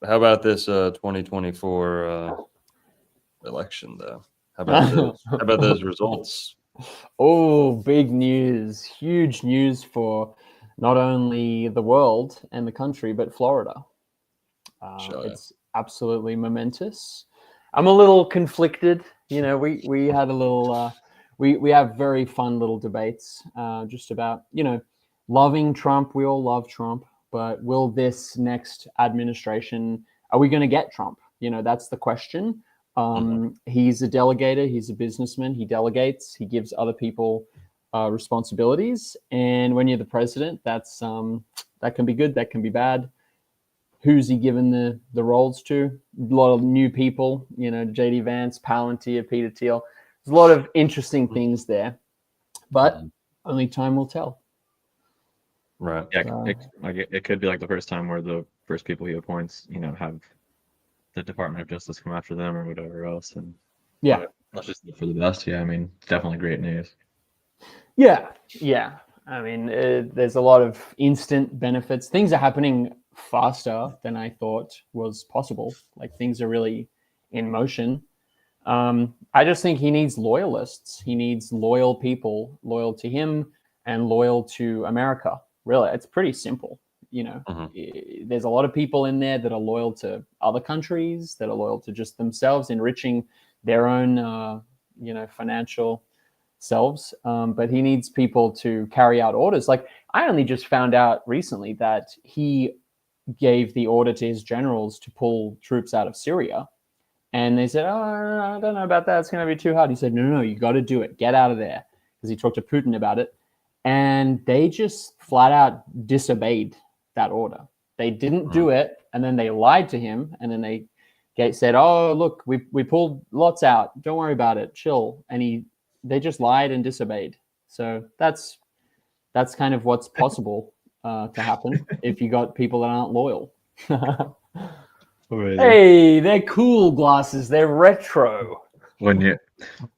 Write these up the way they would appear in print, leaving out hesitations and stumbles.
How about this 2024 election, though? How about those? How about those results? Oh, big news. Huge news for not only the world and the country, but Florida. Shall I? It's absolutely momentous. I'm a little conflicted. You know, we had a little, we have very fun little debates just about, loving Trump. We all love Trump, but will this next administration, are we going to get Trump? That's the question. Mhm. He's a delegator. He's a businessman. He delegates. He gives other people responsibilities. And when you're the president, that can be good. That can be bad. Who's he given the roles to? A lot of new people. JD Vance, Palantir, Peter Thiel. There's a lot of interesting things there, but Mhm. only time will tell. Right. Yeah, So, it could be like the first time where the first people he appoints, have the Department of Justice come after them or whatever else, and yeah, but let's just hope for the best. Yeah, I mean, it's definitely great news. yeah, yeah. I mean, there's a lot of instant benefits. Things are happening faster than I thought was possible. Like things are really in motion. I just think he needs loyalists. He needs loyal people, loyal to him and loyal to America. Really, it's pretty simple. You know, Mhm. there's a lot of people in there that are loyal to other countries, that are loyal to just themselves, enriching their own, financial selves. But he needs people to carry out orders. Like I only just found out recently that he gave the order to his generals to pull troops out of Syria, and they said, "Oh, I don't know about that. It's going to be too hard." He said, "No, you got to do it. Get out of there." Because he talked to Putin about it. And they just flat out disobeyed that order. They didn't Mhm. do it. And then they lied to him. And then they said, "Oh, look, we pulled lots out. Don't worry about it. Chill." And they just lied and disobeyed. So that's kind of what's possible to happen if you got people that aren't loyal. Amazing. Hey, they're cool glasses. They're retro. When you,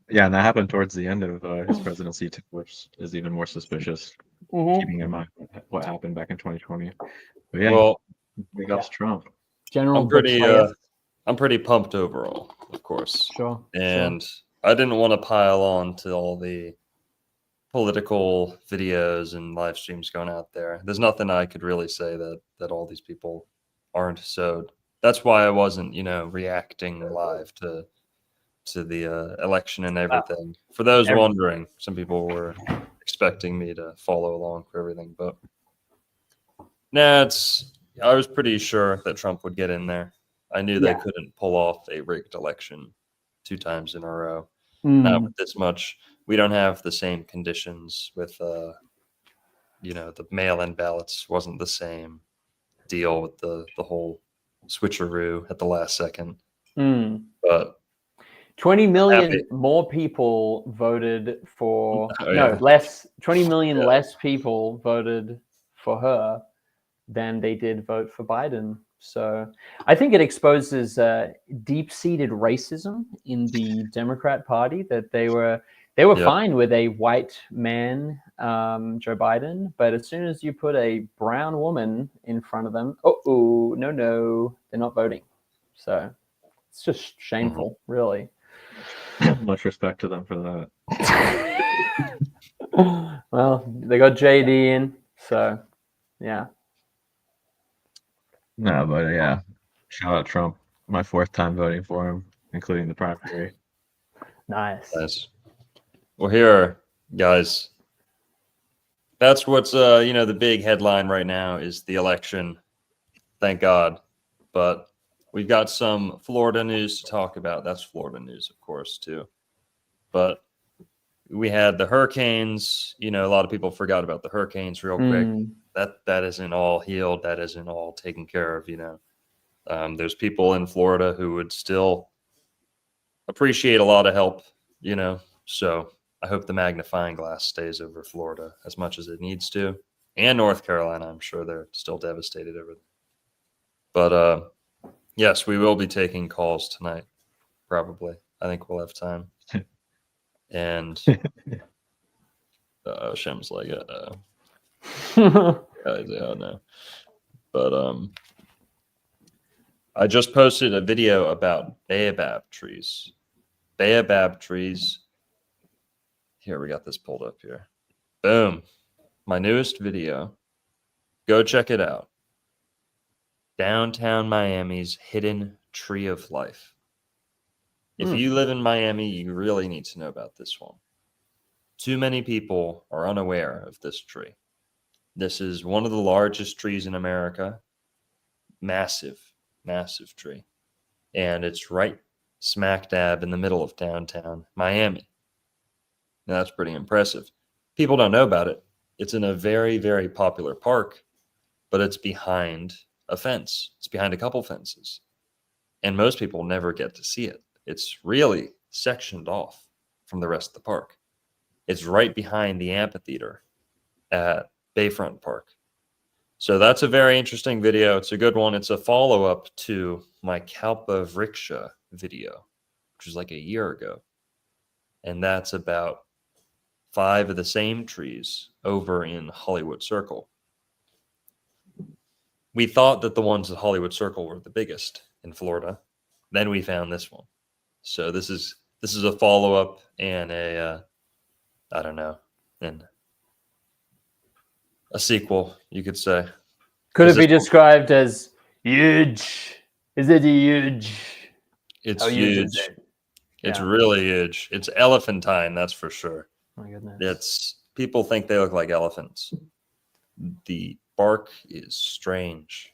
yeah, and that happened towards the end of his presidency, too, which is even more suspicious, Mm-hmm. keeping in mind what happened back in 2020. But yeah, Well, big Yeah. ups Trump. General I'm pretty betrayer. I'm pretty pumped overall, of course. Sure, sure. And I didn't want to pile on to all the political videos and live streams going out there. There's nothing I could really say that all these people aren't. So that's why I wasn't, reacting live to the election and Wow. everything. For those Every, wondering, some people were expecting me to follow along for everything, but nah, I was pretty sure that Trump would get in there. I knew they yeah. couldn't pull off a rigged election 2 times in a row. Not Mm, with this much. We don't have the same conditions with the mail-in ballots wasn't the same deal with the whole switcheroo at the last second. mm. But 20 I'm happy. million more people voted for, Oh no, yeah, less, 20 million yeah. less people voted for her than they did vote for Biden. So I think it exposes deep-seated racism in the Democrat Party, that they were Yep. fine with a white man, Joe Biden, but as soon as you put a brown woman in front of them, oh no, they're not voting. So it's just Mhm. shameful, really. Much respect to them for that. Well, they got JD in, so yeah. No, but yeah, shout out Trump. My fourth time voting for him, including the primary. Nice. Nice. Well, here, guys, that's what's the big headline right now is the election. Thank God. But we've got some Florida news to talk about. That's Florida news, of course, too. But we had the hurricanes. A lot of people forgot about the hurricanes real quick. Mm, That isn't all healed. That isn't all taken care of. There's people in Florida who would still appreciate a lot of help. So I hope the magnifying glass stays over Florida as much as it needs to, and North Carolina. I'm sure they're still devastated over there. But yes, we will be taking calls tonight. Probably, I think we'll have time. And Shem's like, oh no. But I just posted a video about baobab trees. Baobab trees. Here, we got this pulled up here. Boom. My newest video. Go check it out. Downtown Miami's hidden tree of life. If you live in Miami, you really need to know about this one. Too many people are unaware of this tree. This is one of the largest trees in America. Massive, massive tree. And it's right smack dab in the middle of downtown Miami. Now, that's pretty impressive. People don't know about it. It's in a very, very popular park, but it's behind a fence. It's behind a couple fences. And most people never get to see it. It's really sectioned off from the rest of the park. It's right behind the amphitheater at Bayfront Park. So that's a very interesting video. It's a good one. It's a follow-up to my Kalpa Vriksha video, which was like a year ago. And that's about 5 of the same trees over in Hollywood Circle. We thought that the ones at Hollywood Circle were the biggest in Florida. Then we found this one. So this is a follow-up and a I don't know, and a sequel, you could say. Could Is it be this- described as huge? Is it huge? It's How huge is huge. it? It's Yeah. really huge. It's elephantine, that's for sure. Oh my goodness. It's people think they look like elephants. The bark is strange.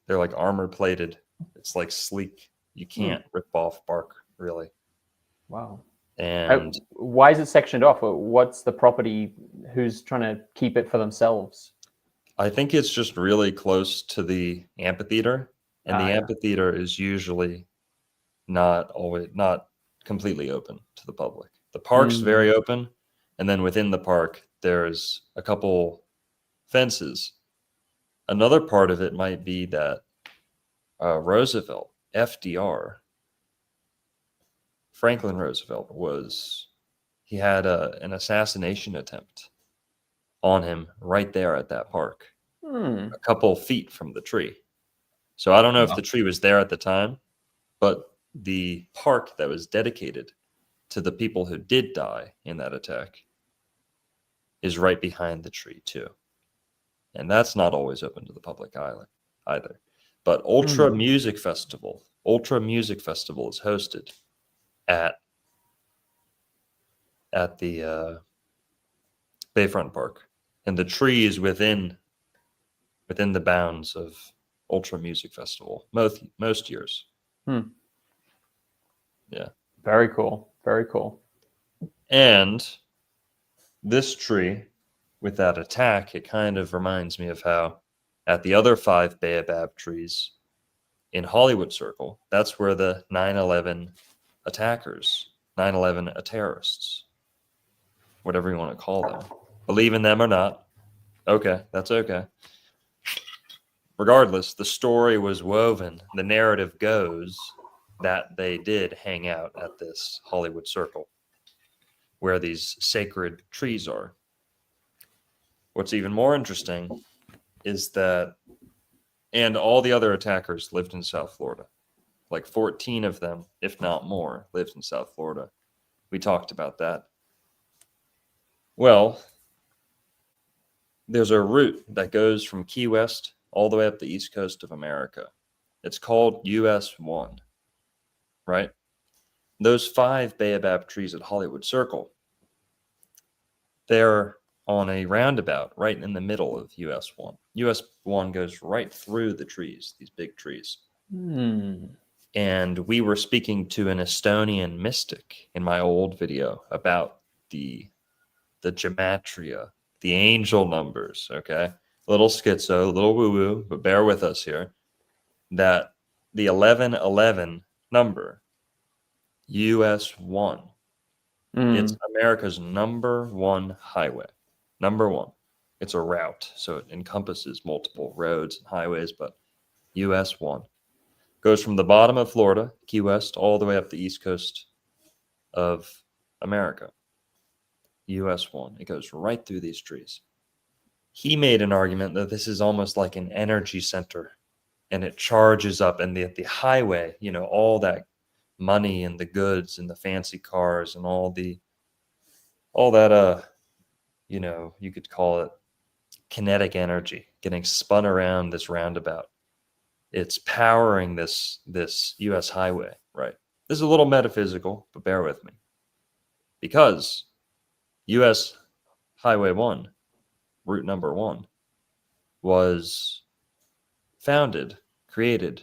They're like armor plated. It's like sleek. You can't rip off bark, really. Wow. And Why is it sectioned off? What's the property? Who's trying to keep it for themselves? I think it's just really close to the amphitheater, and the Yeah. amphitheater is usually not completely open to the public. The park's very open, and then within the park there's a couple fences. Another part of it might be that Roosevelt, FDR, Franklin Roosevelt he had an assassination attempt on him right there at that park, a couple feet from the tree. So I don't know if the tree was there at the time, but the park that was dedicated to the people who did die in that attack is right behind the tree too. And that's not always open to the public either. But Ultra Music Festival is hosted at the Bayfront Park, and the tree is within the bounds of Ultra Music Festival most years. Yeah. Very cool. Very cool. And this tree, with that attack, it kind of reminds me of how at the other 5 baobab trees in Hollywood Circle, that's where the 9/11 attackers, 9/11 terrorists, whatever you want to call them, believe in them or not, okay, that's okay. Regardless, the story was woven. The narrative goes that they did hang out at this Hollywood Circle where these sacred trees are. What's even more interesting is that, and all the other attackers lived in South Florida. Like 14 of them, if not more, lived in South Florida. We talked about that. Well, there's a route that goes from Key West all the way up the east coast of America. It's called US 1, right? Those 5 baobab trees at Hollywood Circle, they're on a roundabout right in the middle of US 1. US 1 goes right through the trees, these big trees. And we were speaking to an Estonian mystic in my old video about the gematria, the angel numbers, okay? A little schizo, a little woo-woo, but bear with us here. That the 1111 number, US 1, it's America's #1 highway. #1. It's a route, so it encompasses multiple roads and highways, but US 1 goes from the bottom of Florida, Key West, all the way up the east coast of America. US 1. It goes right through these trees. He made an argument that this is almost like an energy center and it charges up, and the highway, you know, all that money and the goods and the fancy cars and all that you know, you could call it kinetic energy getting spun around this roundabout. It's powering this US highway, right? This is a little metaphysical, but bear with me. Because US Highway 1, route number 1, was founded, created,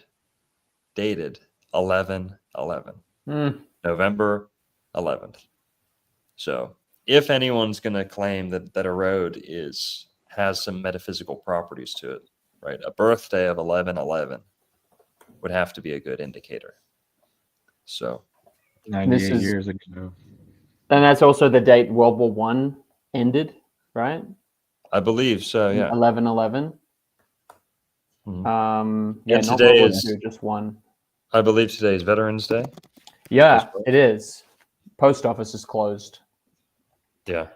dated 11/11, November 11th. So if anyone's going to claim that a road has some metaphysical properties to it, right? A birthday of 11/11 would have to be a good indicator. So 98 years ago. And that's also the date World War One ended, right? I believe so, yeah. 11/11. Mhm. Yeah, And not today World War is- II, just one. I believe today is Veterans Day. Yeah, it is. Post office is closed. Yeah.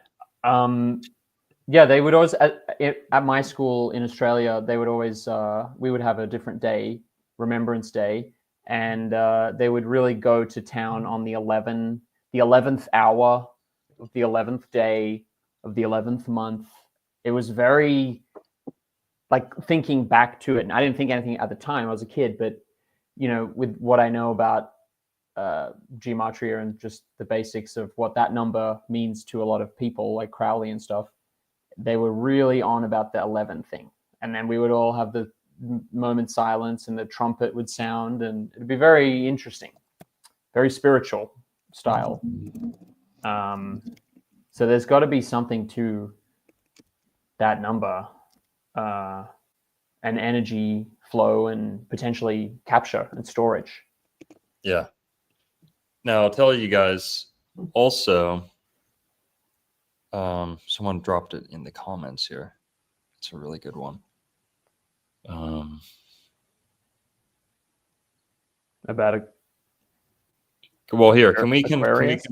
Yeah, they would always at my school in Australia. They would always we would have a different day, Remembrance Day, and they would really go to town on the 11th hour of the 11th day of the 11th month. It was very like thinking back to it, and I didn't think anything at the time. I was a kid, but you know, with what I know about gematria and just the basics of what that number means to a lot of people, like Crowley and stuff, they were really on about the 11 thing. And then we would all have the moment silence, and the trumpet would sound, and it'd be very interesting, very spiritual style. So there's got to be something to that number, and energy flow and potentially capture and storage. Yeah. Now I'll tell you guys also, someone dropped it in the comments here. It's a really good one. About a Well, here, can we Aquarius?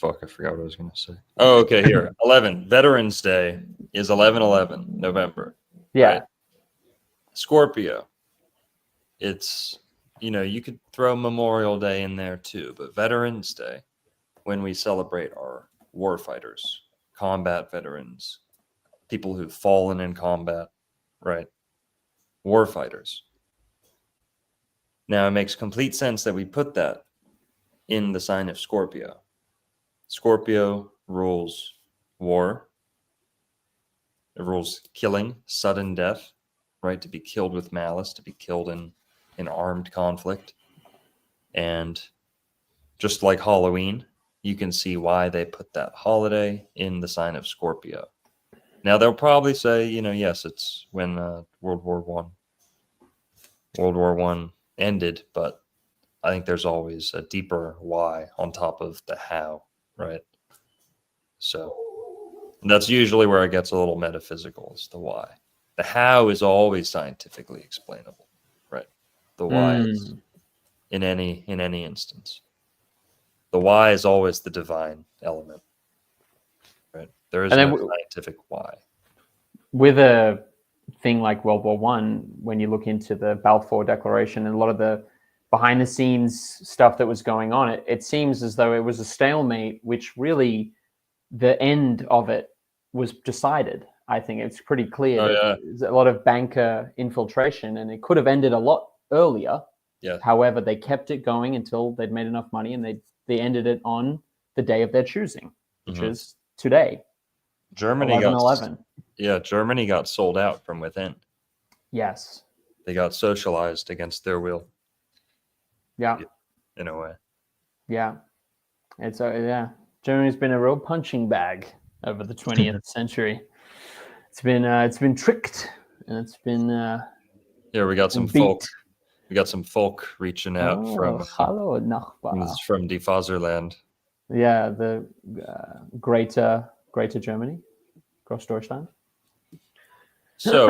fuck, I forgot what I was going to say. Oh, okay, here. 11. Veterans Day is 11/11, November. yeah. Right. Scorpio. It's, you know, you could throw Memorial Day in there too, but Veterans Day, when we celebrate our war fighters, combat veterans, people who've fallen in combat, right? War fighters. Now it makes complete sense that we put that in the sign of Scorpio. Scorpio rules war. It rules killing, sudden death, right? To be killed with malice, to be killed in armed conflict. And just like Halloween, you can see why they put that holiday in the sign of Scorpio. Now they'll probably say, you know, yes, it's when World War I ended, but I think there's always a deeper why on top of the how, right? So that's usually where it gets a little metaphysical, is the why. The how is always scientifically explainable, right? The why is in any instance. The why is always the divine element, right? There is no scientific why. With a thing like World War One, when you look into the Balfour Declaration and a lot of the behind the scenes stuff that was going on, it seems as though it was a stalemate, which really the end of it was decided. I think it's pretty clear that there's a lot of banker infiltration, and it could have ended a lot earlier. Yeah. However, they kept it going until they'd made enough money, and they ended it on the day of their choosing, which is today. Germany 11/11. Germany got sold out from within. Yes. They got socialized against their will. Yeah. In a way. Yeah. It's Germany's been a real punching bag over the 20th century. It's been tricked, and it's been we got some beat. folk. We got some folk reaching out from Hallo Nachbar. from Die Fatherland. Yeah, the greater Germany, Großdeutschland. So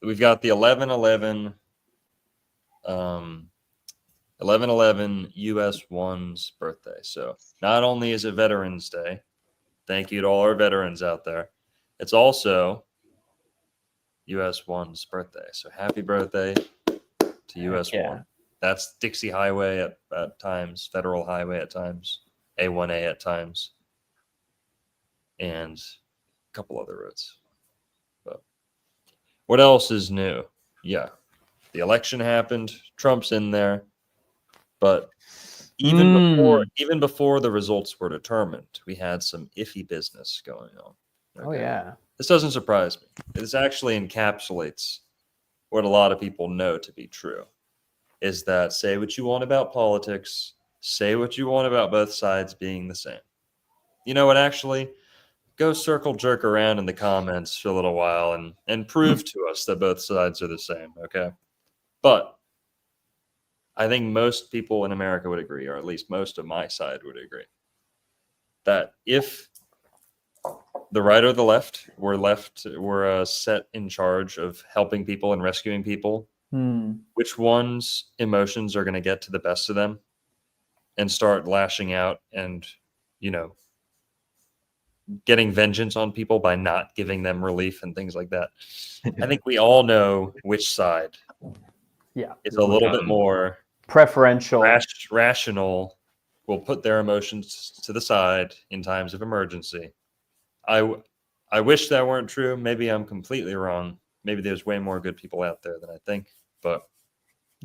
we've got the 11/11 11/11 US 1's birthday. So not only is it Veterans Day, thank you to all our veterans out there, it's also US 1's birthday. So happy birthday to US Yeah. 1. That's Dixie Highway at times, Federal Highway at times, A1A at times, and a couple other roads. But what else is new? Yeah, the election happened. Trump's in there, but even before the results were determined, we had some iffy business going on. Oh yeah. This doesn't surprise me. This actually encapsulates what a lot of people know to be true. Is that say what you want about politics, say what you want about both sides being the same. You know what, actually, go circle jerk around in the comments for a little while and prove to us that both sides are the same, okay? But I think most people in America would agree, or at least most of my side would agree, that if the right or the left were set in charge of helping people and rescuing people, which one's emotions are going to get to the best of them and start lashing out and, you know, getting vengeance on people by not giving them relief and things like that. I think we all know which side. Yeah. It's a little bit more preferential, rational, will put their emotions to the side in times of emergency. I wish that weren't true. Maybe I'm completely wrong. Maybe there's way more good people out there than I think, but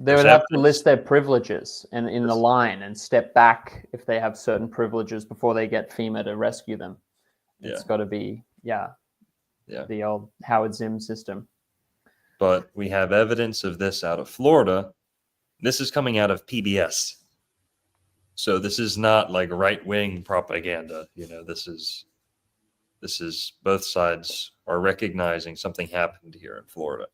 they would have to list their privileges and in the line and step back if they have certain privileges before they get FEMA to rescue them. It's got to be, the old Howard Zinn system. But we have evidence of this out of Florida. This is coming out of PBS. So this is not like right-wing propaganda. You know, this is both sides are recognizing something happened here in Florida.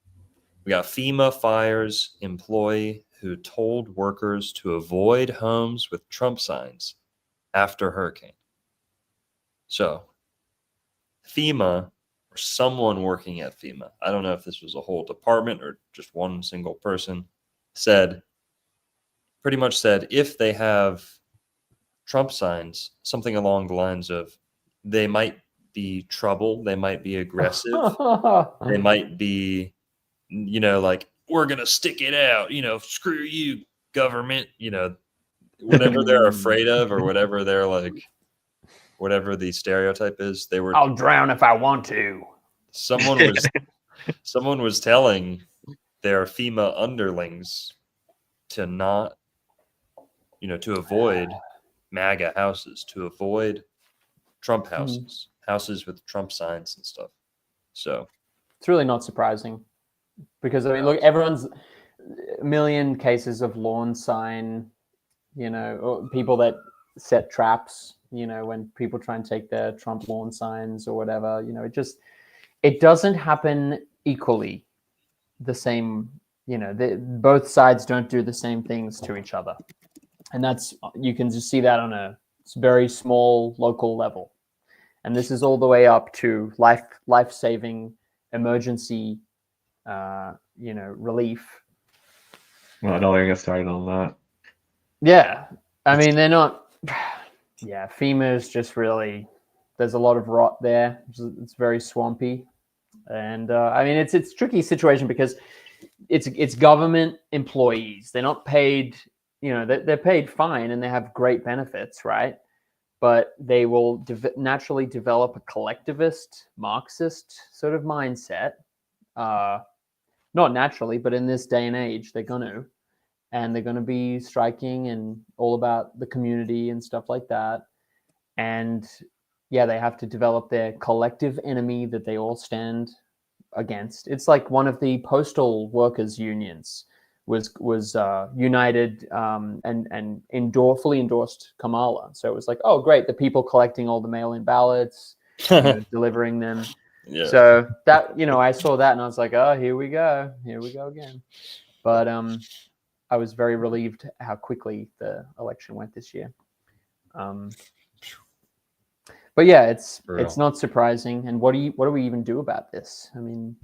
We got FEMA fires employee who told workers to avoid homes with Trump signs after hurricane. So FEMA, or someone working at FEMA, I don't know if this was a whole department or just one single person, pretty much said, if they have Trump signs, something along the lines of they might be trouble, they might be aggressive, they might be, you know, like, we're going to stick it out, you know, screw you, government, you know, whatever they're afraid of or whatever they're like, whatever the stereotype is, I'll drown if I want to. Someone was telling their FEMA underlings to not, you know, to avoid MAGA houses, to avoid Trump houses, houses with Trump signs and stuff. So it's really not surprising because, I mean, look, everyone's a million cases of lawn sign, you know, or people that set traps, you know, when people try and take their Trump lawn signs or whatever, you know, it doesn't happen equally the same, you know, both sides don't do the same things to each other. And you can just see that on a very small local level. And this is all the way up to life-saving emergency, you know, relief. Well, don't even get started on that. Yeah. I mean, they're not, yeah, FEMA is just really, there's a lot of rot there. It's very swampy. And I mean, it's a tricky situation because it's government employees. They're not paid, you know, they're paid fine and they have great benefits, right? But they will naturally develop a collectivist, Marxist sort of mindset. Not naturally, but in this day and age, they're going to. And they're going to be striking and all about the community and stuff like that. And yeah, they have to develop their collective enemy that they all stand against. It's like one of the postal workers unions was united and fully endorsed Kamala. So it was like, oh, great, the people collecting all the mail-in ballots, you know, delivering them. Yeah. So that, you know, I saw that and I was like, oh, here we go again. But I was very relieved how quickly the election went this year. But yeah, it's not surprising. And what do we even do about this? I mean,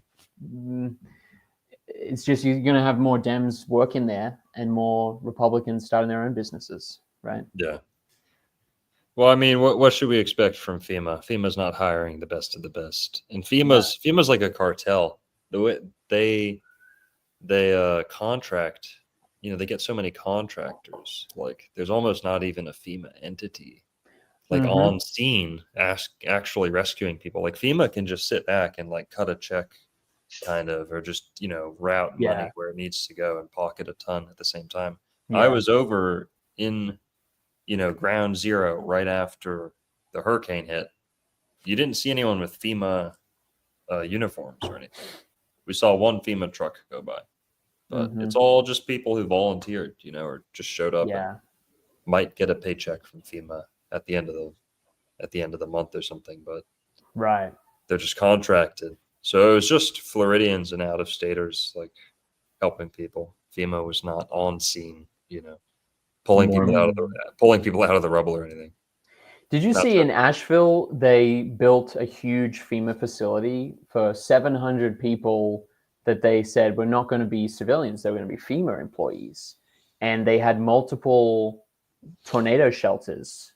it's just you're going to have more Dems working there and more Republicans starting their own businesses, right? Yeah. Well, I mean, what should we expect from FEMA? FEMA's not hiring the best of the best, and FEMA's like a cartel. the way they contract, they get so many contractors. Like there's almost not even a FEMA entity like Mhm. on scene actually rescuing people. Like FEMA can just sit back and like cut a check kind of, or just, route money Yeah. where it needs to go and pocket a ton at the same time. I Yeah. was over in, ground zero right after the hurricane hit. You didn't see anyone with FEMA uniforms or anything. We saw one FEMA truck go by, but it's Mhm. all just people who volunteered, or just showed up and Yeah. might get a paycheck from FEMA at the end of the month or something, but Right. they're just contracted. So it was just Floridians and out of staters like helping people. FEMA was not on scene, pulling people out of the Mm. rubble or anything. Did you Not see so. in Asheville, they built a huge FEMA facility for 700 people that they said were not going to be civilians, they were going to be FEMA employees. And they had multiple tornado shelters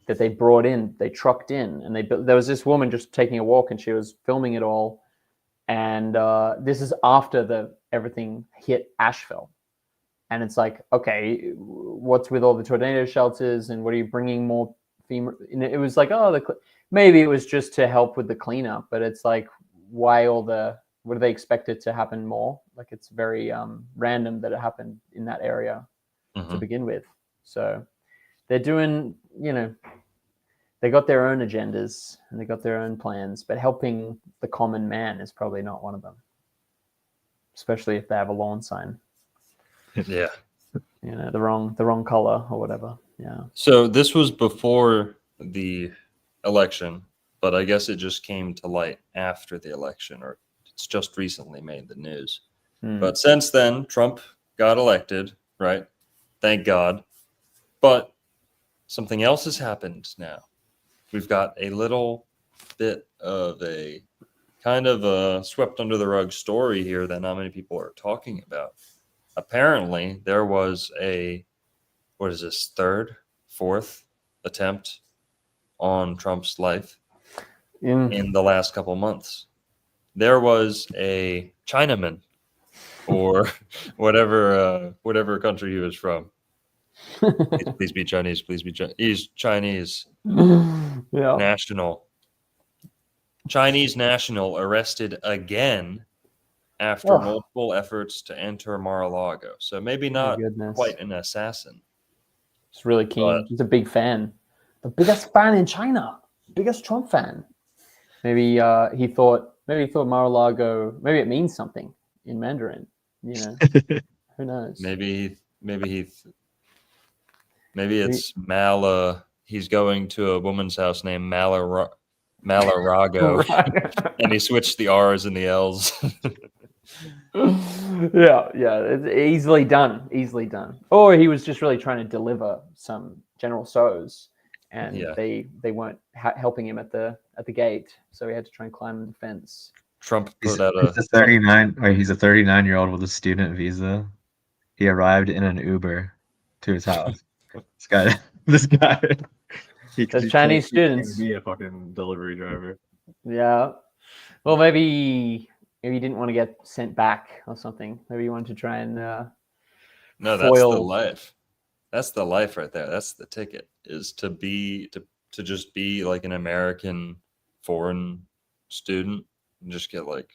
that they brought in, they trucked in, and there was this woman just taking a walk and she was filming it all. And this is after everything hit Asheville. And it's like, okay, what's with all the tornado shelters, and what are you bringing more FEMA? And it was like, oh, maybe it was just to help with the cleanup, but it's like, why what do they expect it to happen more? Like, it's very random that it happened in that area to begin with. So they're doing, they got their own agendas and they got their own plans, but helping the common man is probably not one of them, especially if they have a lawn sign. Yeah. The wrong color or whatever. Yeah. So this was before the election, but I guess it just came to light after the election, or it's just recently made the news. But since then, Trump got elected, right? Thank God. But something else has happened now. We've got a little bit of a kind of a swept under the rug story here that not many people are talking about. Apparently, there was what is this, third, fourth attempt on Trump's life in the last couple months. There was a Chinaman, or whatever country he was from. Please be Chinese. Please be Chinese. He's Chinese Yeah. national. Chinese national arrested again after multiple efforts to enter Mar-A-Lago. So maybe not quite an assassin. He's really keen. He's a big fan. The biggest fan in China. Biggest Trump fan. Maybe he thought Mar-a-Lago, maybe it means something in Mandarin. Who knows? Maybe it's Mala. He's going to a woman's house named Mar-A-Lago, and he switched the R's and the L's. Yeah, it's easily done. Or he was just really trying to deliver some General So's, and they weren't helping him at the gate, so he had to try and climb the fence. Trump put out he's a 39-year-old with a student visa. He arrived in an Uber to his house. This guy. Those Chinese students. Be a fucking delivery driver. Yeah. Well, maybe he didn't want to get sent back or something. Maybe he wanted to try and no, that's the life. That's the life right there. That's the ticket, is to just be like an American foreign student and just get like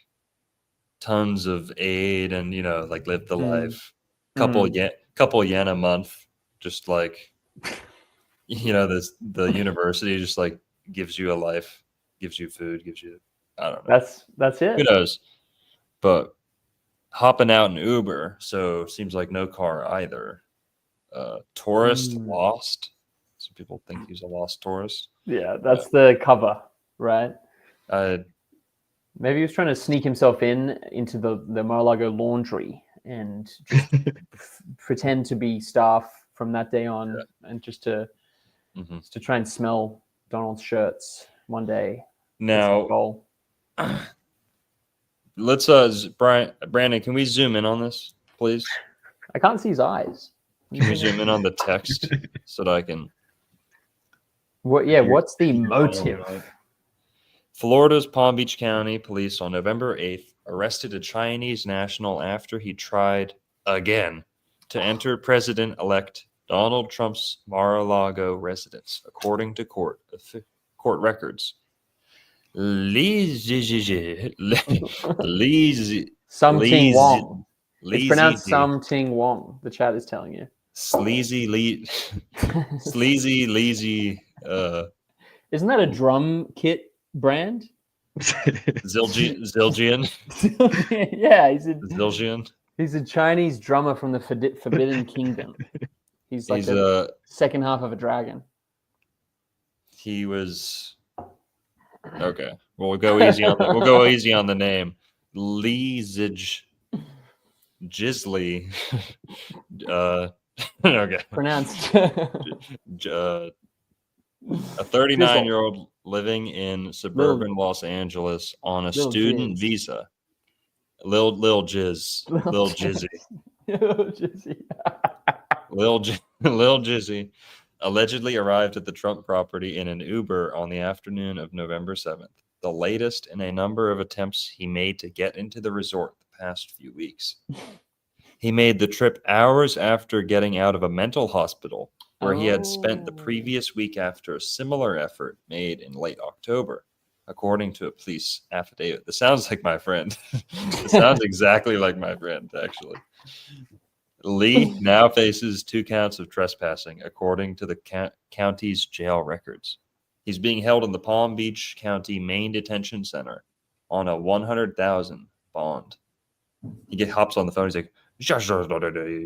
tons of aid and like live the life. Couple yen a month, just like the university just like gives you a life, gives you food, gives you, I don't know. That's it. Who knows? But hopping out in Uber, so seems like no car either. Tourist lost. Some people think he's a lost tourist. Yeah, that's the cover, right? Maybe he was trying to sneak himself into the Mar-a-Lago laundry and just pretend to be staff from that day on, and just to try and smell Donald's shirts one day. Now, let's Brandon, can we zoom in on this, please? I can't see his eyes. Can we zoom in on the text so that I can? What's the motive? Florida's Palm Beach County Police on November 8th arrested a Chinese national after he tried again to enter President-elect Donald Trump's Mar-a-Lago residence, according to court records. Li Some Ting Wong. It's Li pronounced Zizi. Some Ting Wong. The chat is telling you. Sleazy Leezy Isn't that a drum kit brand? Zildjian. Yeah, Zildjian. he's a Chinese drummer from the Forbidden Kingdom. He's like the second half of a dragon. He was okay. We'll go easy on the name. Lee Jisley. Okay. Pronounced. A 39-year-old living in suburban Los Angeles on a student visa. Lil Jizzy. Lil Jizzy allegedly arrived at the Trump property in an Uber on the afternoon of November 7th, the latest in a number of attempts he made to get into the resort the past few weeks. He made the trip hours after getting out of a mental hospital where he had spent the previous week after a similar effort made in late October, according to a police affidavit. This sounds like my friend. It sounds exactly like my friend, actually. Lee now faces 2 counts of trespassing, according to the county's jail records. He's being held in the Palm Beach County Main Detention Center on a $100,000 bond. He hops on the phone. He's like, just drop a yen.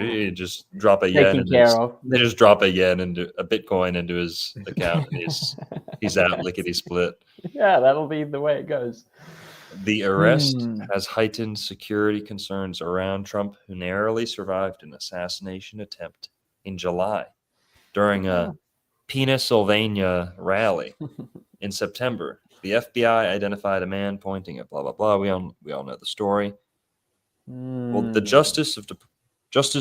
They just drop a yen into a Bitcoin into his account, and he's out lickety split. Yeah, that'll be the way it goes. The arrest has heightened security concerns around Trump, who narrowly survived an assassination attempt in July during a Pennsylvania rally in September. The FBI identified a man pointing at blah blah blah. We all know the story. Well, the Justice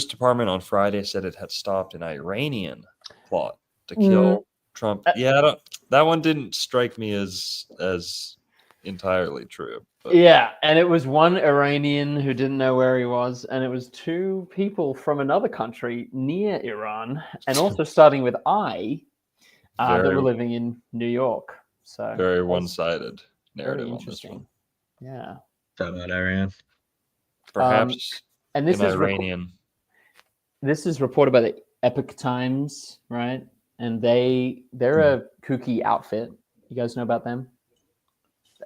Department on Friday said it had stopped an Iranian plot to kill Trump. Yeah, that one didn't strike me as entirely true. But. Yeah, and it was one Iranian who didn't know where he was, and it was 2 people from another country near Iran, and also starting with I, that were living in New York. So very one-sided narrative on this one. Yeah. Shout out Iran. Perhaps and this is Iranian. This is reported by the Epoch Times, right? And they're a kooky outfit. You guys know about them?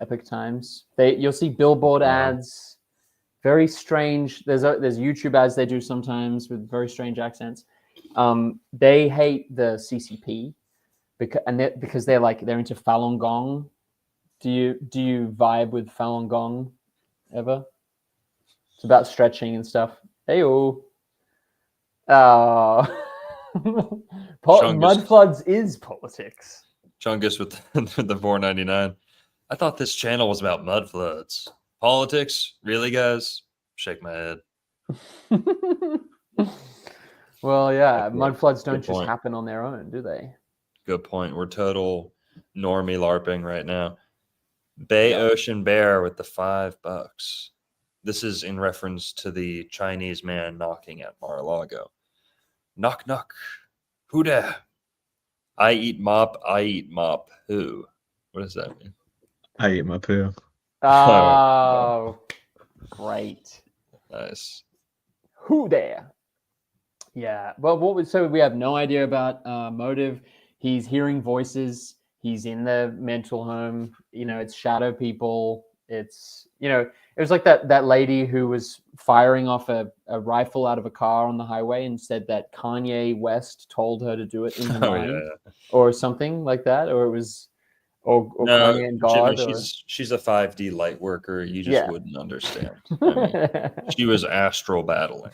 Epoch Times. You'll see billboard ads, very strange. There's YouTube ads they do sometimes with very strange accents. They hate the CCP because they're into Falun Gong. Do you vibe with Falun Gong ever? It's about stretching and stuff. Hey-o. Mud floods is politics. Chungus with the $4.99. I thought this channel was about mud floods. Politics? Really, guys? Shake my head. Well, yeah, mud floods don't just happen on their own, do they? Good point. We're total normie LARPing right now. Bay Ocean Bear with the $5. This is in reference to the Chinese man knocking at Mar-A-Lago. Knock, knock. Who there? I eat mop, who? What does that mean? I eat my poo. Oh, great. Nice. Who there? Yeah. Well, so we have no idea about motive. He's hearing voices. He's in the mental home. It's shadow people. It's, it was like that lady who was firing off a rifle out of a car on the highway and said that Kanye West told her to do it in the mind or something like that. Or it was, or no, Kanye and God. Jimmy, she's a 5D light worker. You just wouldn't understand. I mean, she was astral battling.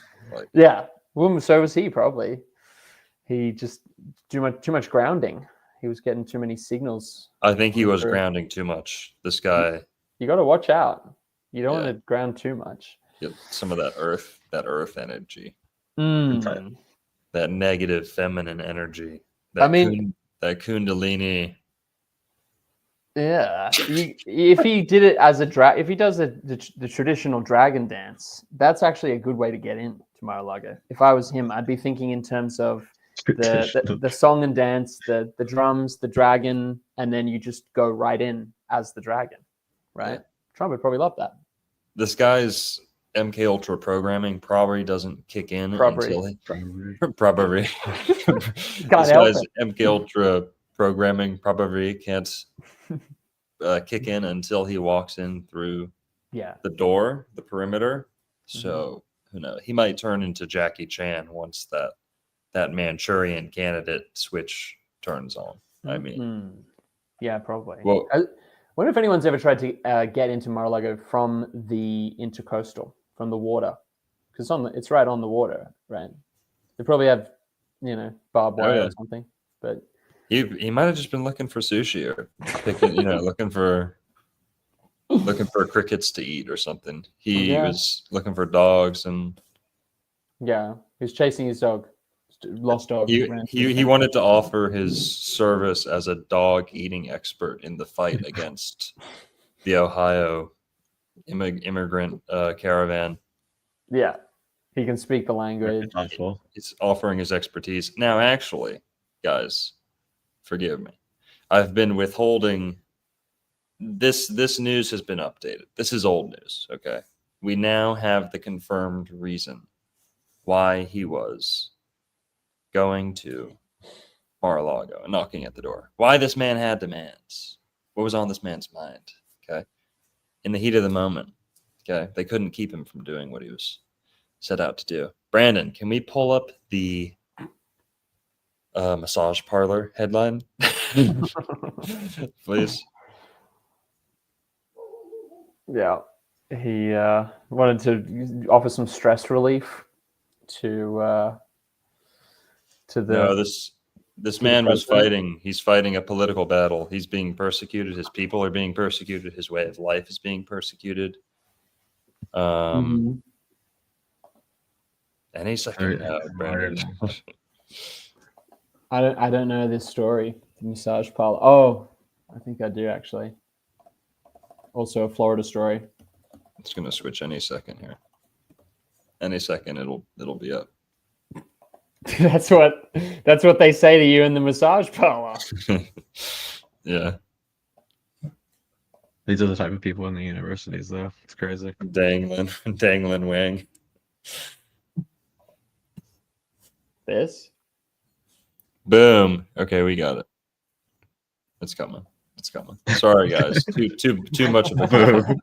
Yeah. Well, so was he probably. He just too much grounding. He was getting too many signals. I think he was grounding too much. This guy. You got to watch out. You don't want to ground too much. Get some of that earth energy. Mm. That negative feminine energy. That Kundalini. Yeah, if he did it as a if he does the traditional dragon dance, that's actually a good way to get into Mar-a-Lago. If I was him, I'd be thinking in terms of the song and dance, the drums, the dragon, and then you just go right in as the dragon, right? Yeah. Trump would probably love that. This guy's MK Ultra programming probably doesn't kick in until he probably this God help guy's it. MK Ultra programming probably can't kick in until he walks in through Yeah. the door, the perimeter. So who knows? He might turn into Jackie Chan once that Manchurian candidate switch turns on. I mean, yeah, probably. well, I wonder if anyone's ever tried to get into Mar-a-Lago from the intercoastal, from the water, because it's right on the water, right? They probably have, barbed wire or something, but he might have just been looking for sushi or picking, looking for crickets to eat or something. He was looking for dogs and he was chasing his dog, lost dog. He wanted to offer his service as a dog eating expert in the fight against the Ohio immigrant caravan. Yeah, he can speak the language. He's offering his expertise. Now, actually, guys, forgive me. I've been withholding this news has been updated. This is old news, okay? We now have the confirmed reason why he was going to Mar-a-Lago and knocking at the door. Why this man had demands. What was on this man's mind, okay? In the heat of the moment, okay? They couldn't keep him from doing what he was set out to do. Brandon, can we pull up the massage parlor headline? Please. Yeah, he wanted to offer some stress relief to the. No, this man was fighting. He's fighting a political battle. He's being persecuted. His people are being persecuted. His way of life is being persecuted. Any second now, Brandon. I don't know this story. The massage parlor. Oh, I think I do actually. Also a Florida story. It's gonna switch any second here. Any second, it'll be up. That's what they say to you in the massage parlor. Yeah. These are the type of people in the universities, though. It's crazy. Dangling wang. This. Boom. Okay, we got it. It's coming. Sorry, guys. Too much of a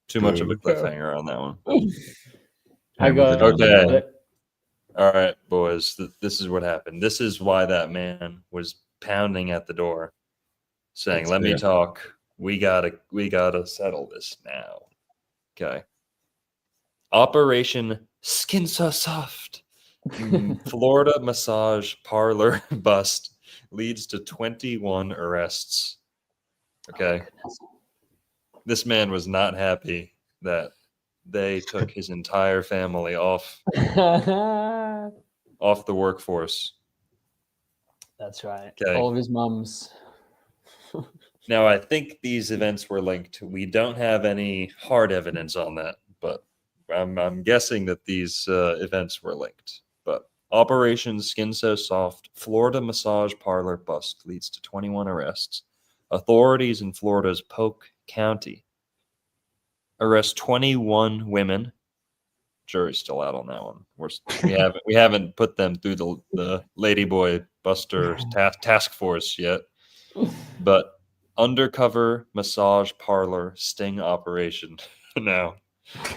too much of a cliffhanger on that one. I got okay. All right, boys. This is what happened. This is why that man was pounding at the door, saying, "Let me talk. We gotta settle this now." Okay. Operation Skin So Soft. Florida massage parlor bust leads to 21 arrests. Okay. This man was not happy that they took his entire family off the workforce. That's right. Okay. All of his mums. Now, I think these events were linked. We don't have any hard evidence on that, but I'm guessing that these events were linked. But Operation Skin So Soft, Florida massage parlor bust leads to 21 arrests. Authorities in Florida's Polk County arrest 21 women. Jury's still out on that one. We haven't put them through the Ladyboy Buster task force yet. But undercover massage parlor sting operation. Now,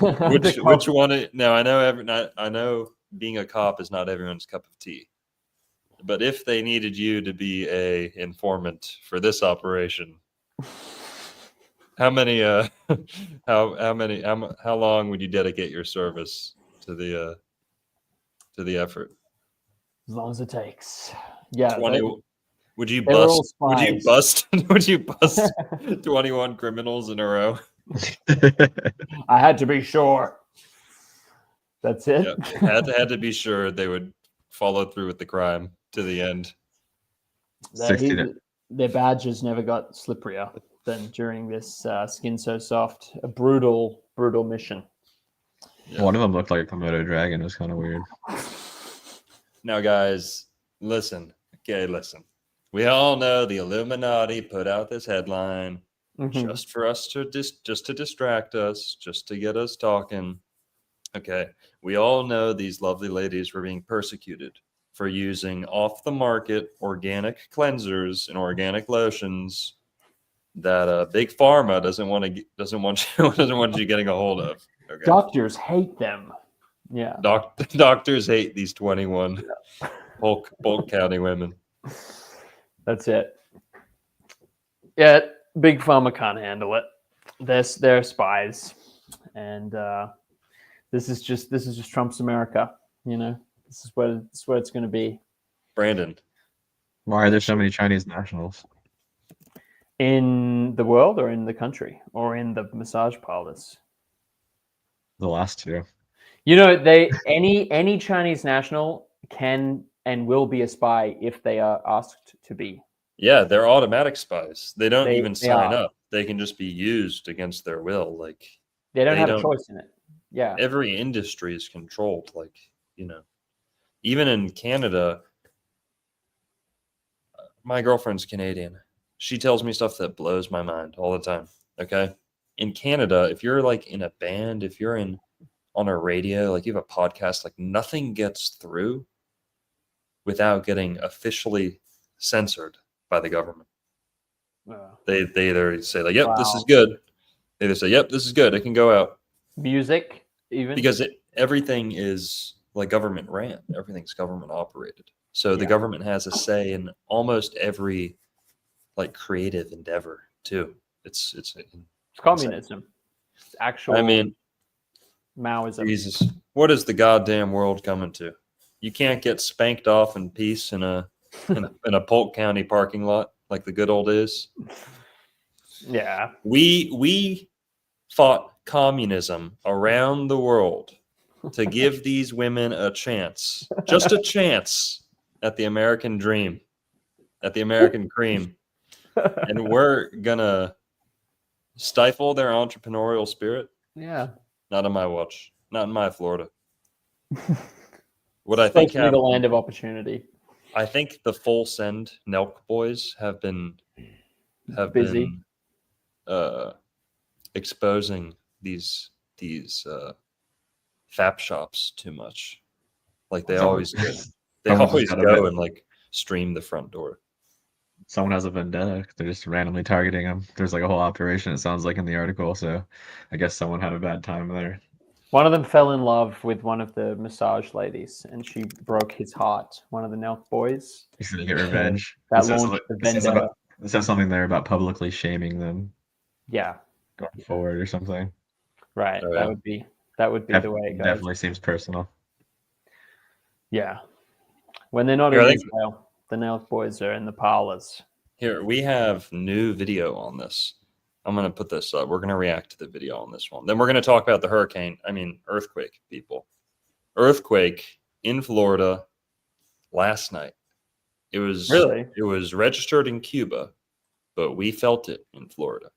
which one? Now I know being a cop is not everyone's cup of tea. But if they needed you to be a informant for this operation, how long would you dedicate your service to the effort? As long as it takes. Yeah. 20, would you bust 21 criminals in a row? I had to be sure. That's it. Yeah, had to be sure they would follow through with the crime to the end. Their badges never got slipperier. than during this Skin So Soft, a brutal mission. Yeah. One of them looked like a Komodo dragon. It was kind of weird. Now, guys, listen. Okay, listen. We all know the Illuminati put out this headline Mhm. just for us to just to distract us, just to get us talking. Okay, we all know these lovely ladies were being persecuted for using off-the-market organic cleansers and organic lotions that big pharma doesn't want you getting a hold of. Okay, Doctors hate them. Yeah. doctors hate these 21 Polk County women. That's it. Yeah, big pharma can't handle it. They're spies, and this is just Trump's America. You know, this is what it's going to be Brandon, Why are there so many Chinese nationals? in the world, or in the country, or in the massage parlors. The last two. You know, any Chinese national can and will be a spy if they are asked to be. yeah, they're automatic spies. They don't even They sign are. up. They can just be used against their will. Like They don't They have don't- a choice in it. Yeah. every industry is controlled. Like, even in Canada, my girlfriend's Canadian. She tells me stuff that blows my mind all the time. Okay. In Canada, if you're like in a band, if you're on a radio, like you have a podcast, like nothing gets through without getting officially censored by the government. They either say like, "Yep, this is Wow. good." They either say, "Yep, this is good. It can go out," Music, even because everything is like government ran. Everything's government operated. So the Yeah. government has a say in almost every like creative endeavor too. It's it's communism. It's actual. I mean, Maoism. Jesus, what is the goddamn world coming to? You can't get spanked off in peace in a Polk County parking lot like the good old days. Yeah. We fought communism around the world to give these women a chance, just a chance, at the American dream, at the American cream, and we're gonna stifle their entrepreneurial spirit. Yeah. Not on my watch. Not in my Florida. What I Supposed think to be the happened, land of opportunity. I think the Full Send Nelk boys have been Busy. exposing these fap shops too much. Like they always do. They Someone's always gotta go be- and like stream the front door. Someone has a vendetta. They're just randomly targeting them. There's like a whole operation, it sounds like, in the article. So I guess someone had a bad time there. One of them fell in love with one of the massage ladies, and she broke his heart. One of the Nelk boys. He's gonna get revenge. That It says launched the something- it says vendetta. about- it says something there about publicly shaming them Yeah. going forward or something. Right. Oh, yeah. That would be the way it goes. Definitely seems personal. Yeah. When they're not Here, I in think- Israel, the Nelk boys are in the parlors. Here, we have new video on this. I'm going to put this up. We're going to react to the video on this one. Then we're going to talk about the earthquake, people. Earthquake in Florida last night. It was registered in Cuba, but we felt it in Florida.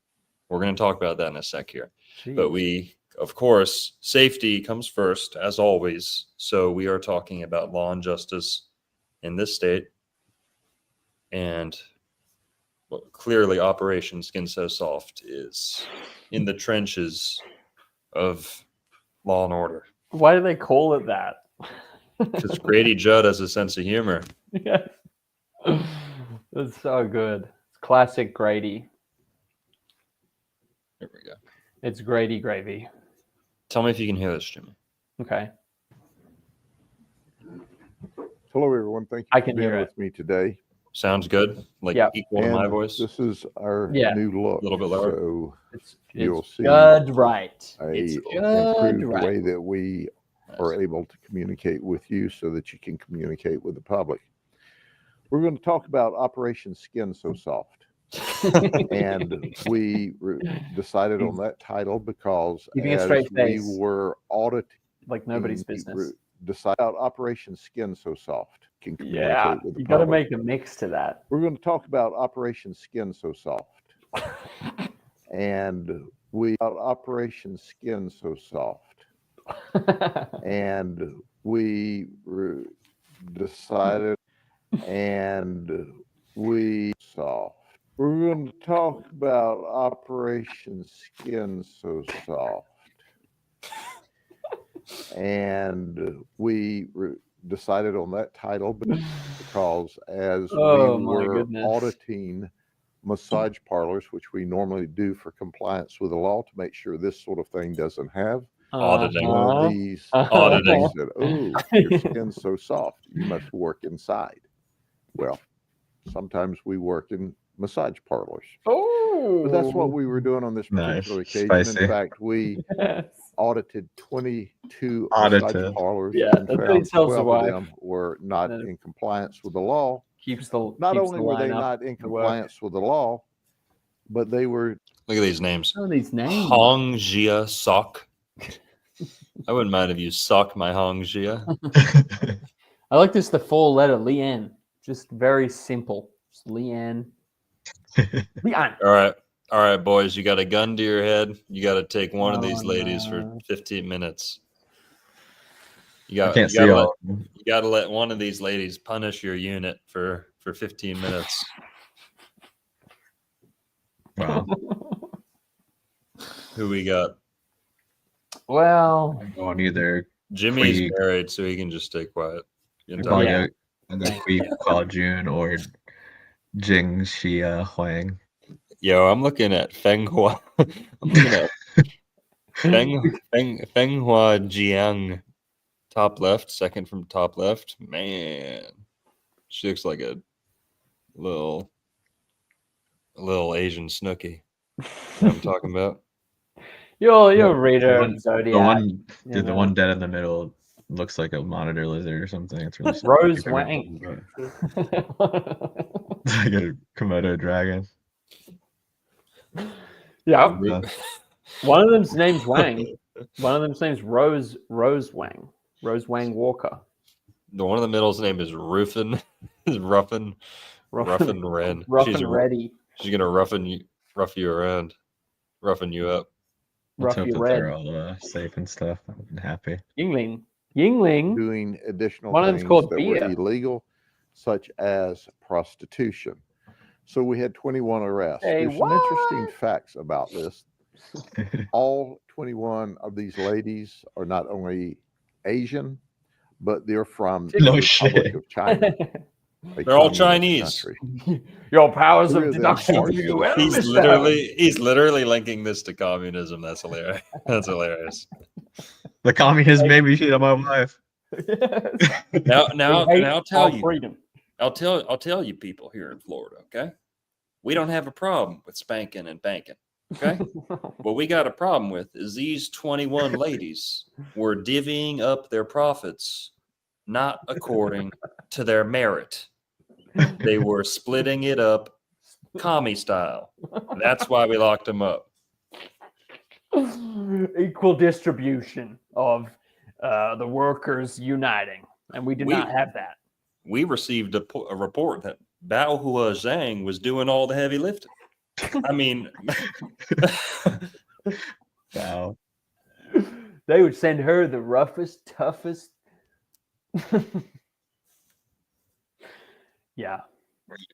We're going to talk about that in a sec here. But we, of course, safety comes first, as always. So we are talking about law and justice in this state. And clearly Operation Skin So Soft is in the trenches of law and order. Why do they call it that? Because Grady Judd has a sense of humor. Yeah. It's so good. It's classic Grady. Here we go. It's Grady gravy. Tell me if you can hear this, Jimmy. Okay. Hello, everyone. Thank you I for can being hear with me today. Sounds good? Like Yeah. equal to my voice? This is our Yeah. new look. A little bit lower. So It's You'll see good right. a It's good improved right. way that we are able to communicate with you so that you can communicate with the public. We're going to talk about Operation Skin So Soft. And we decided on that title because Keeping a as straight we face. were auditing Like nobody's business. decide out Operation Skin So Soft can Yeah. communicate with the You got to public. make a mix to that. We're going to talk about Operation Skin So Soft. And we Operation Skin So Soft. And we decided, and we soft. We're going to talk about Operation Skin So Soft. And we decided on that title because as Oh, we my were goodness. auditing massage parlors, which we normally do for compliance with the law to make sure this sort of thing doesn't have, Auditing. one of these Auditing. said, "Oh, your skin's so soft, you must work inside." Well, sometimes we work in massage parlors. Oh, But that's what we were doing on this Nice. particular occasion. Spicy. In fact, we Yes. audited 22 Audited. massage parlors Yeah, and that's what he found tells the 12 wife. of them were not No. in compliance with the law. Keeps the Not keeps only the were they line up not in to work. compliance with the law, but they were Look at these names. Oh, these names. Hong Jia Sok. I wouldn't mind if you sock my Hong Jia. I like this, the full letter, Leanne. Just very simple. Just Leanne. Leanne. All right, boys. You got a gun to your head. You got to take one of these Oh, ladies no. for 15 minutes. I You can't see gotta all. you got to let one of these ladies punish your unit for 15 minutes. Wow. Who we got? Well, I'm going either Jimmy's Queeg. married, so he can just stay quiet. You can I'll talk. Yeah. go Queeg Hua Jun or Jing Xia Huang. Yo, I'm looking at Feng Hua. I'm looking at Feng Hua Jiang, top left, second from top left. Man, she looks like a little Asian Snooki. You know what I'm talking about? you're a The reader one- of Zodiac. The one, you dude, the know. one dead in the middle looks like a monitor lizard or something. It's really sad. Rose People are Wang. talking about it. It's like a Komodo dragon. Yeah. Yeah. One of them's name's Wang. One of them's name's Rose Wang. Rose Wang Walker. The one in the middle's name is Ruffin. Ruffin Wren. Rough and ready. She's gonna rough you around, roughen you up. Let's hope Roughy that red. they're all safe and stuff and happy. Yingling. doing additional One of them's things called that beer. were illegal, such as prostitution. So we had 21 arrests. Hey, There's some interesting what? facts about this. All 21 of these ladies are not only Asian, but they're from the No Republic shit. of China. a They're all communist Chinese. country. Your powers Three of of them deduction are do you well, He's Mr. literally linking this to communism. That's hilarious. That's hilarious. The communists made me cheat on my wife. Now We hate I'll tell our you. freedom. I'll tell you people here in Florida, okay? We don't have a problem with spanking and banking, okay? What we got a problem with is these 21 ladies were divvying up their profits not according to their merit. They were splitting it up commie style. That's why we locked them up. Equal distribution of the workers uniting, and we did not have that. We received a report that Bao Hua Zhang was doing all the heavy lifting. I mean, Wow. They would send her the roughest, toughest. Yeah,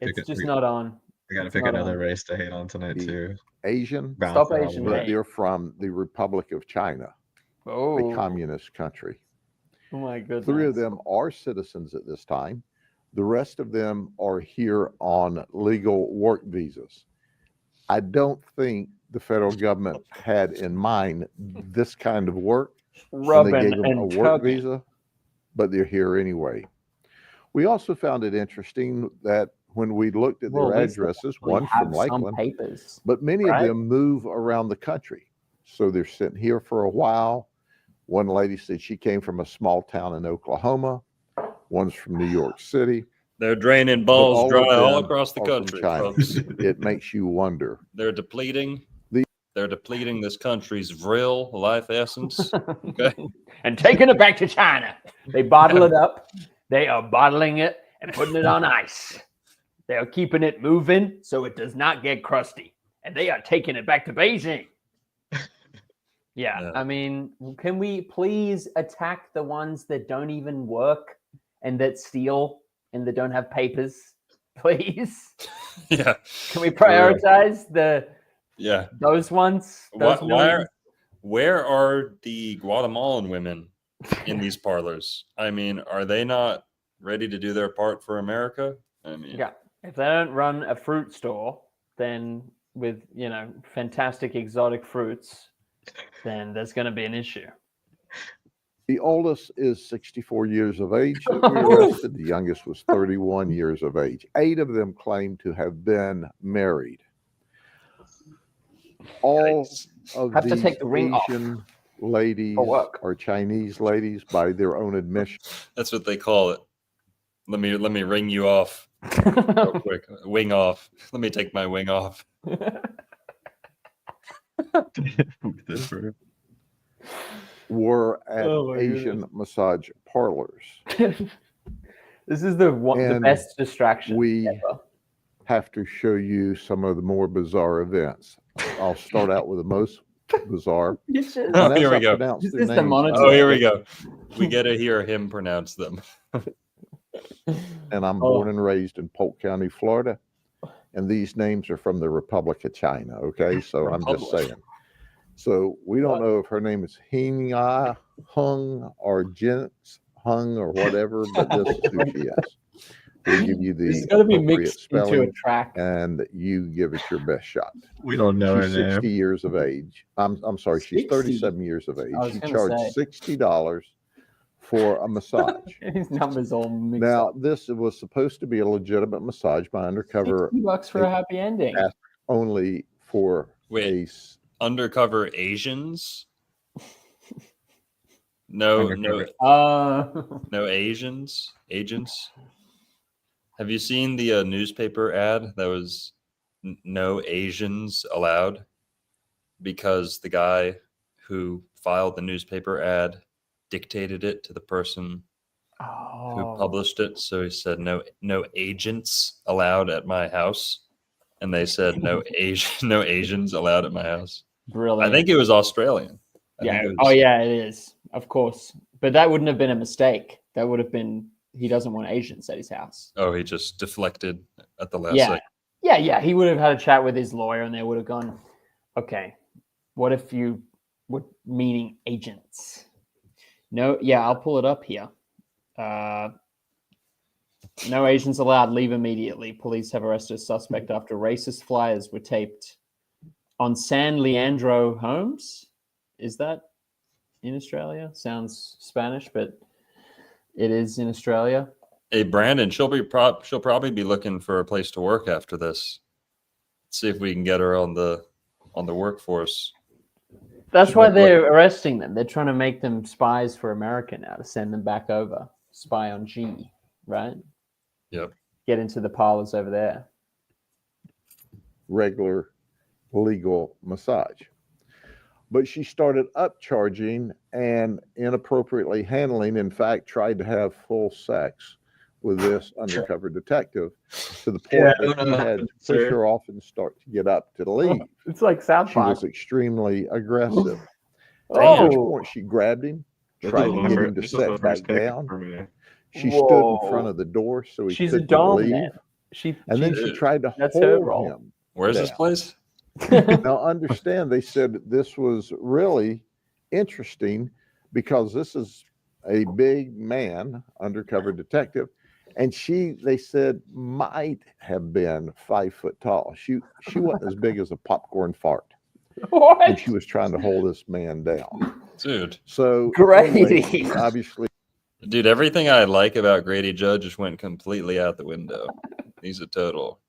it's just not on. I gotta It's pick not another on. race to hate on tonight The too. Asian, Stop Bounce Asian all the but way. they're from the Republic of China, Oh, a communist country. oh my goodness. 3 of them are citizens at this time. The rest of them are here on legal work visas. I don't think the federal government had in mind this kind of work when they rubbing gave them a and work tugging. visa, but they're here anyway. We also found it interesting that when we looked at Well, their at least they addresses, actually one from have some Lakeland, papers. but many right? of them move around the country. So they're sitting here for a while. One lady said she came from a small town in Oklahoma. One's from New York City. they're draining But balls all dry of all them across the are from country, China. folks. It makes you wonder. They're depleting this country's vril life essence. Okay. And taking it back to China. They bottle it up. They are bottling it and putting it on ice. They are keeping it moving so it does not get crusty. and they are taking it back to Beijing. Yeah, Yeah. I mean, can we please attack the ones that don't even work and that steal and that don't have papers? Please, Yeah. can we For real. prioritize Yeah. those ones? Those Where are the Guatemalan women in these parlors? I mean, are they not ready to do their part for America? I mean, Yeah, if they don't run a fruit store, then with fantastic exotic fruits, then there's going to be an issue. The oldest is 64 years of age that we arrested. The youngest was 31 years of age. 8 of them claim to have been married. All of Have to these take the ring off Asian ladies for work. are Chinese ladies by their own admission. that's what they call it. Let me ring you off real quick. Wing off. Let me take my wing off. Were at Oh my Asian massage parlors. This is the And best distraction we ever. have to show you some of the more bizarre events. I'll start out with the most bizarre. It's just- Oh, And as here we I go. pronounce This their is the names, monitor. Oh, here we go. We get to hear him pronounce them. and I'm born and raised in Polk County, Florida. And these names are from the Republic of China. Okay, so I'm just Republic. saying. So we don't know if her name is Hing Hung or Jens Hung or whatever, but this is who she is. We'll give you This is the going to be appropriate mixed into a spelling, track. and you give us your best shot. We don't know She's her 60 name. years of age. I'm sorry, she's 60? 37 years of age. I was She gonna charged say. $60 for a massage. These numbers all mixed Now, up. this was supposed to be a legitimate massage by undercover $60 for a happy ending. Ask only for Wait. a Undercover Asians? No, Undercover. no Asians. Agents. Have you seen the newspaper ad that was no Asians allowed? Because the guy who filed the newspaper ad dictated it to the person who published it. So he said no agents allowed at my house, and they said no Asians allowed at my house. Brilliant. I think it was Australian. I Yeah. think it Oh, was- yeah, it is. Of course. But that wouldn't have been a mistake. That would have been he doesn't want Asians at his house. Oh, he just deflected at the last Yeah. second. Yeah. He would have had a chat with his lawyer and they would have gone, okay, what if you were meaning agents? No, yeah, I'll pull it up here. No Asians allowed. Leave immediately. Police have arrested a suspect after racist flyers were taped on San Leandro homes. Is that in Australia? Sounds Spanish, but it is in Australia. Hey, Brandon, she'll probably be looking for a place to work after this. Let's see if we can get her on the workforce. That's why they're arresting them. They're trying to make them spies for America now to send them back over. Spy on G, right? Yep. Get into the parlors over there. regular legal massage. But she started upcharging and inappropriately handling, in fact, tried to have full sex with this undercover detective to the point that he had to push her off and start to get up to leave. It's like South She Park. was extremely aggressive. At Oh. which point she grabbed him, tried to get him to sit back down. She stood Whoa. in front of the door so he She's a couldn't dom leave. then. And then she tried to That's her hold role. him. Where's this down. place? Now, understand, they said this was really interesting because this is a big man, undercover detective, and they said, might have been 5 foot tall. She wasn't as big as a popcorn fart, and What? she was trying to hold this man down. Dude, So, Grady. anyway, obviously, dude, everything I like about Grady Judd just went completely out the window. He's a total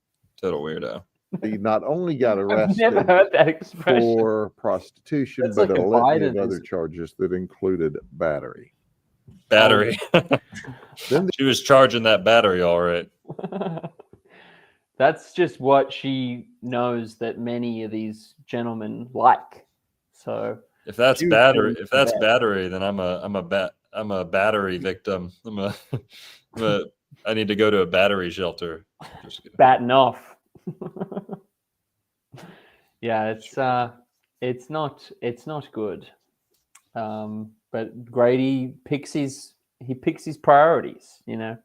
weirdo. he not only got I've never arrested heard that expression. for prostitution, That's but like a a litany of Biden, other isn't it? charges that included battery. Battery. Then She was charging that battery all right. That's just what she knows that many of these gentlemen like. So If that's She was battery, doing if that's bad. battery, then I'm a battery victim. I need to go to a battery shelter. Just kidding. batting off. Yeah, it's not good. But Grady picks his priorities, you know.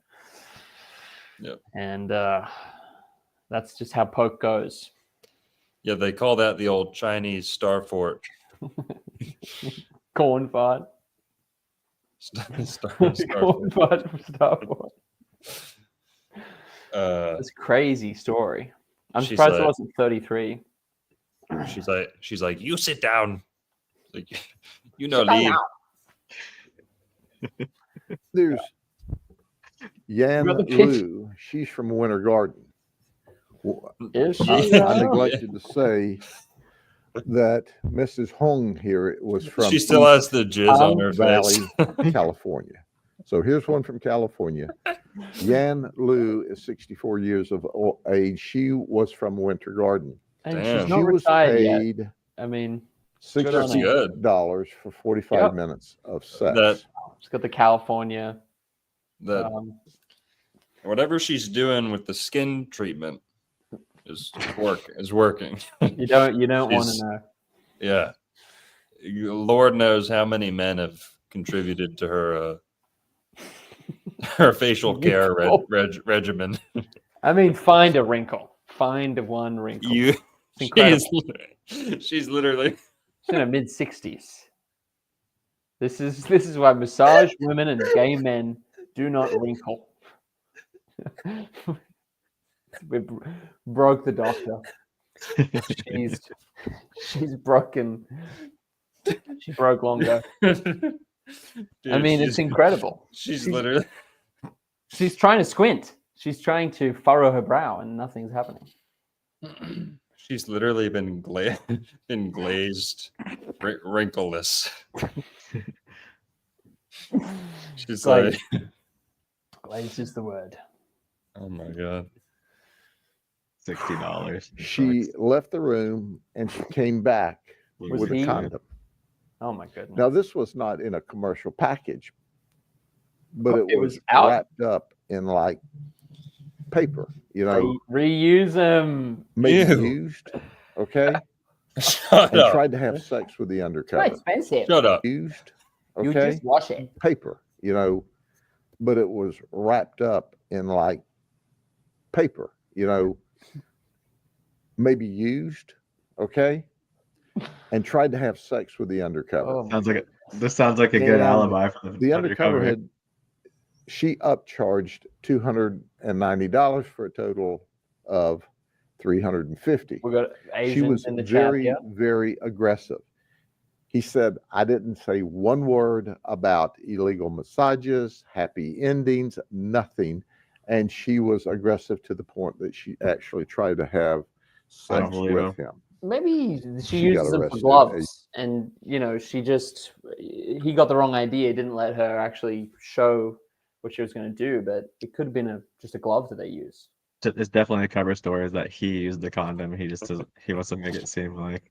Yep. And that's just how poke goes. Yeah, they call that the old Chinese star fort. Corn fart. Star Corn fort. fart from Star Wars. Uh, It's a crazy story. I'm She's surprised it like- wasn't 33. she's like, you sit down. Like, you know, Sit down leave. now. There's Yan got the kids. Lu. She's from Winter Garden. Is she? I neglected to say that Mrs. Hong here was from She still has the jizz on her Valley, face. California. So here's one from California. Yan Lu is 64 years of age. She was from Winter Garden. And Damn. she's not She was retired yet. paid I mean, good on her. $60 for 45 Yep. minutes of sex. That- She's got the California. That whatever she's doing with the skin treatment is working. You don't want to She's- know. Yeah. Lord knows how many men have contributed to her her facial care regimen. I mean, find a wrinkle. Find one wrinkle. You, It's incredible. she's literally She's in her mid 60s. This is why massage women and gay men do not wrinkle. We broke the doctor. She's broken. She broke long ago. Dude, I mean, it's incredible. She's literally She's trying to squint. She's trying to furrow her brow, and nothing's happening. she's literally been glazed, wrinkleless. She's Glazed. like, Glazed is the word. oh my god. $60. She left the room and she came back Was with he- a condom. Oh my goodness. Now, this was not in a commercial package, but Oh, it was out. wrapped up in like paper, you know, Reuse them. maybe Ew. used, okay? Shut And up. tried to have sex with the undercover. expensive. Shut up. Used, You okay? just wash it. Paper, you know, but it was wrapped up in like paper, you know, maybe used, okay? And tried to have sex with the undercover. Oh, This sounds like a good Yeah. alibi for The undercover had, she upcharged $290 for a total of $350. we got She Asians was in the chat very, here. very aggressive. He said, I didn't say one word about illegal massages, happy endings, nothing. And she was aggressive to the point that she actually tried to have I don't sex believe with him. Maybe she She got uses them for arrested. gloves, and he got the wrong idea. Didn't let her actually show what she was going to do, but it could have been just a glove that they use. It's definitely a cover story is that he used the condom. He just doesn't, he wants to make it seem like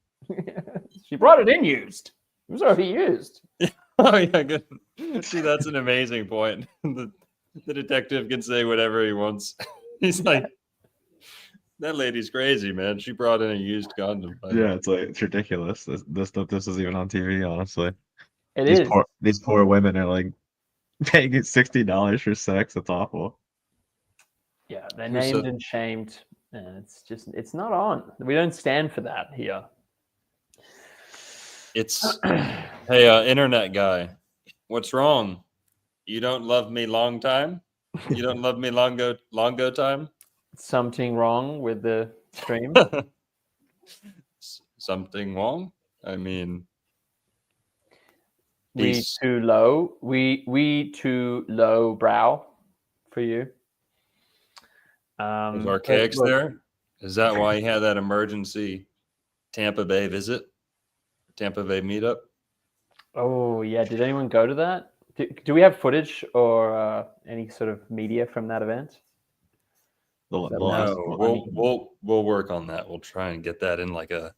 She brought it in used. It was already used. Oh yeah, good. See, that's an amazing point. The detective can say whatever he wants. He's like, that lady's crazy, man. She brought in a used condom. yeah, it's like it's ridiculous. This is even on TV, honestly. It These is. these poor women are like paying it $60 for sex. That's awful. Yeah, they're Who said- named and shamed, and it's not on. We don't stand for that here. It's hey, internet guy, what's wrong? You don't love me long time? You don't love me longo time? Something wrong with the stream. Something wrong? I mean, We these- too low. We too low brow for you. There's But archaics look, there. Is that why he had that emergency Tampa Bay visit? Tampa Bay meetup? Oh yeah, did anyone go to that? Do we have footage or any sort of media from that event? The That last No, one. we'll work on that. We'll try and get that in like a.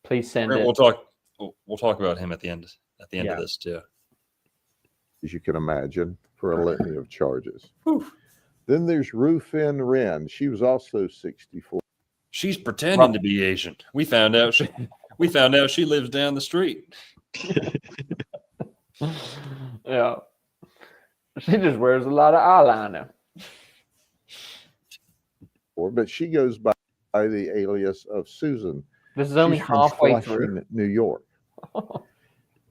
Please send it. We'll talk about him at the end Yeah. of this too. as you can imagine, for a litany of charges. Then there's Rufin Wren. She was also 64. She's pretending to be Asian. We found out she lives down the street. Yeah. She just wears a lot of eyeliner. But she goes by the alias of Susan. This is only She's from halfway Flushing, through. New York.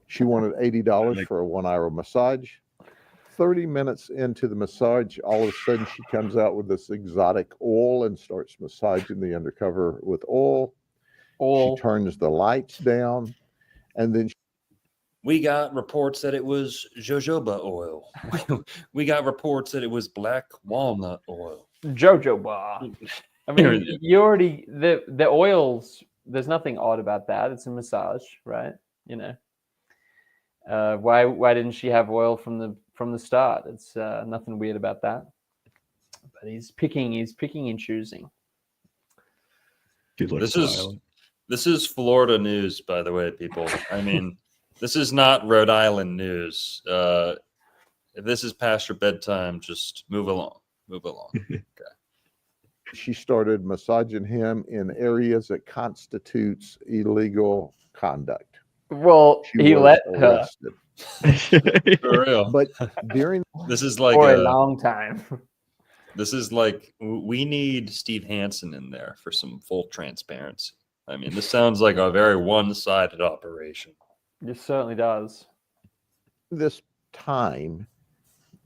She wanted $80 for a 1-hour massage. 30 minutes into the massage, all of a sudden she comes out with this exotic oil and starts massaging the undercover with oil. She turns the lights down, and then We got reports that it was jojoba oil. We got reports that it was black walnut oil. Jojoba. I mean, you already the oils. There's nothing odd about that. It's a massage, right? You know. Why didn't she have oil from the start? It's nothing weird about that. But he's picking and choosing. This is Florida news, by the way, people. I mean, this is not Rhode Island news. If this is past your bedtime, just move along. Move along. Okay. she started massaging him in areas that constitutes illegal conduct. Well, he was let her arrested. For real. But during This is like for a long time. This is like we need Steve Hansen in there for some full transparency. I mean, this sounds like a very one-sided operation. It certainly does. this time,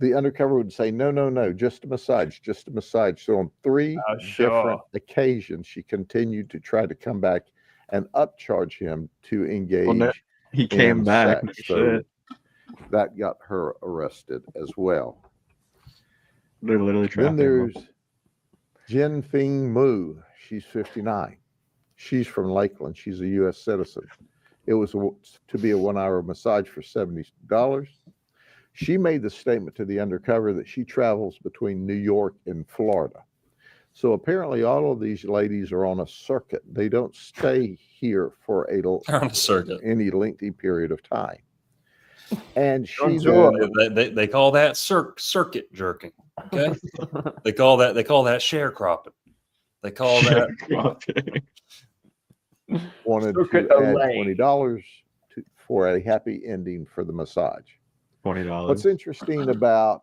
the undercover would say, no, just a massage, just a massage. So on 3 different occasions, she continued to try to come back and upcharge him to engage. He came back. Sex. So that got her arrested as well. They're literally Then trapping there's him. Jin Fing Mu. She's 59. She's from Lakeland. She's a U.S. citizen. It was to be a 1-hour massage for $70. She made the statement to the undercover that she travels between New York and Florida. So apparently all of these ladies are on a circuit. They don't stay here for On a circuit. any lengthy period of time. And she They call that circuit jerking. Okay. They call that sharecropping. They call that wanted Circuit to add Olay. $20 for a happy ending for the massage. $20. What's interesting about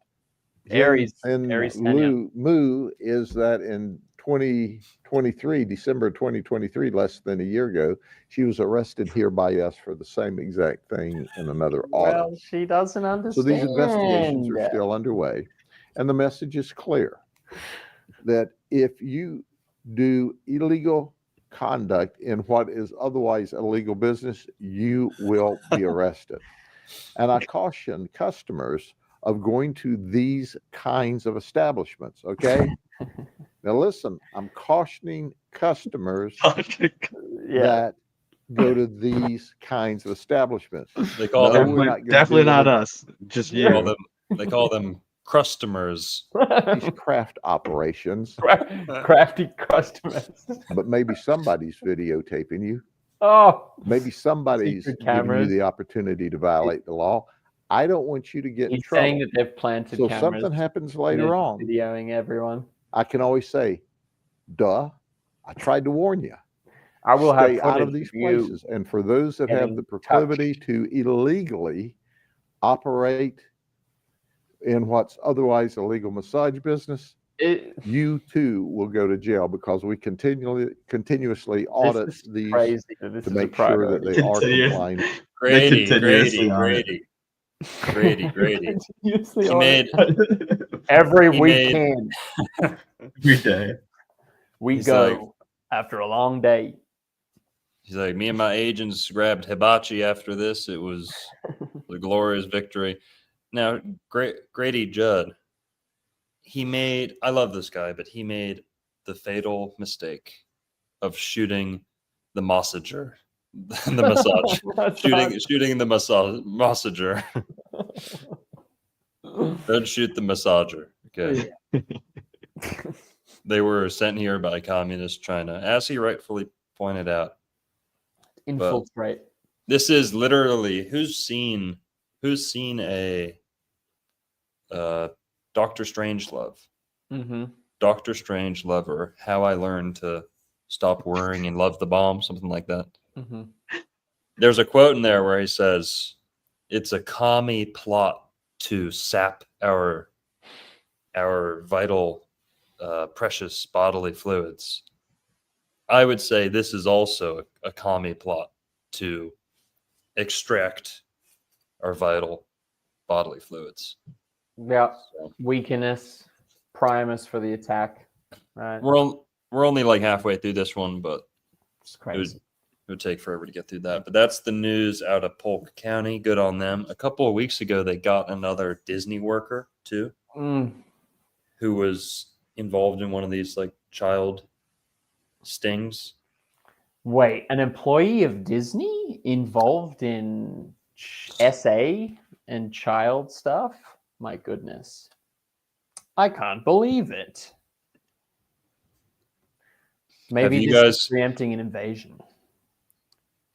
Aries Mu is that in 2023, December 2023, less than a year ago, she was arrested here by us for the same exact thing in another audit. Well, she doesn't understand. So these investigations are still underway, and the message is clear that if you do illegal conduct in what is otherwise illegal business, you will be arrested. And I caution customers of going to these kinds of establishments, okay? Now listen, I'm cautioning customers that go to these kinds of establishments. They call them Definitely not us. Just you. They call them customers. These craft operations. Crafty customers. But maybe somebody's videotaping you. Oh, maybe somebody's giving you the opportunity to violate the law. I don't want you to get in trouble. Saying that they've planted so cameras. Something happens later on. Videoing everyone. I can always say, duh, I tried to warn you. I will Stay have out of these places. And for those that have the proclivity to illegally operate in what's otherwise illegal massage business, you too will go to jail because we continuously audit these to make sure that they are compliant. Grady. He made every weekend. Every day. We go after a long day. He's like, me and my agents grabbed hibachi after this. It was the glorious victory. Now, Grady Judd, I love this guy, but he made the fatal mistake of shooting the massager. The massage. shooting the massager. Don't shoot the massager. Okay. They were sent here by communist China, as he rightfully pointed out. Infiltrate. This is literally who's seen a Dr. Strangelove. Mm-hmm. Dr. Strangelove, or How I Learned to stop worrying and love the bomb, something like that. Mhm. There's a quote in there where he says, "It's a commie plot to sap our vital, precious bodily fluids." I would say this is also a commie plot to extract our vital bodily fluids. Yeah, So weakness, prime us for the attack. Right, we're only like halfway through this one, but it's it crazy. would take forever to get through that. But that's the news out of Polk County. Good on them. A couple of weeks ago, they got another Disney worker too, who was involved in one of these like child stings. Wait, an employee of Disney involved in SA and child stuff? My goodness. I can't believe it. Maybe you this guys- is preempting an invasion.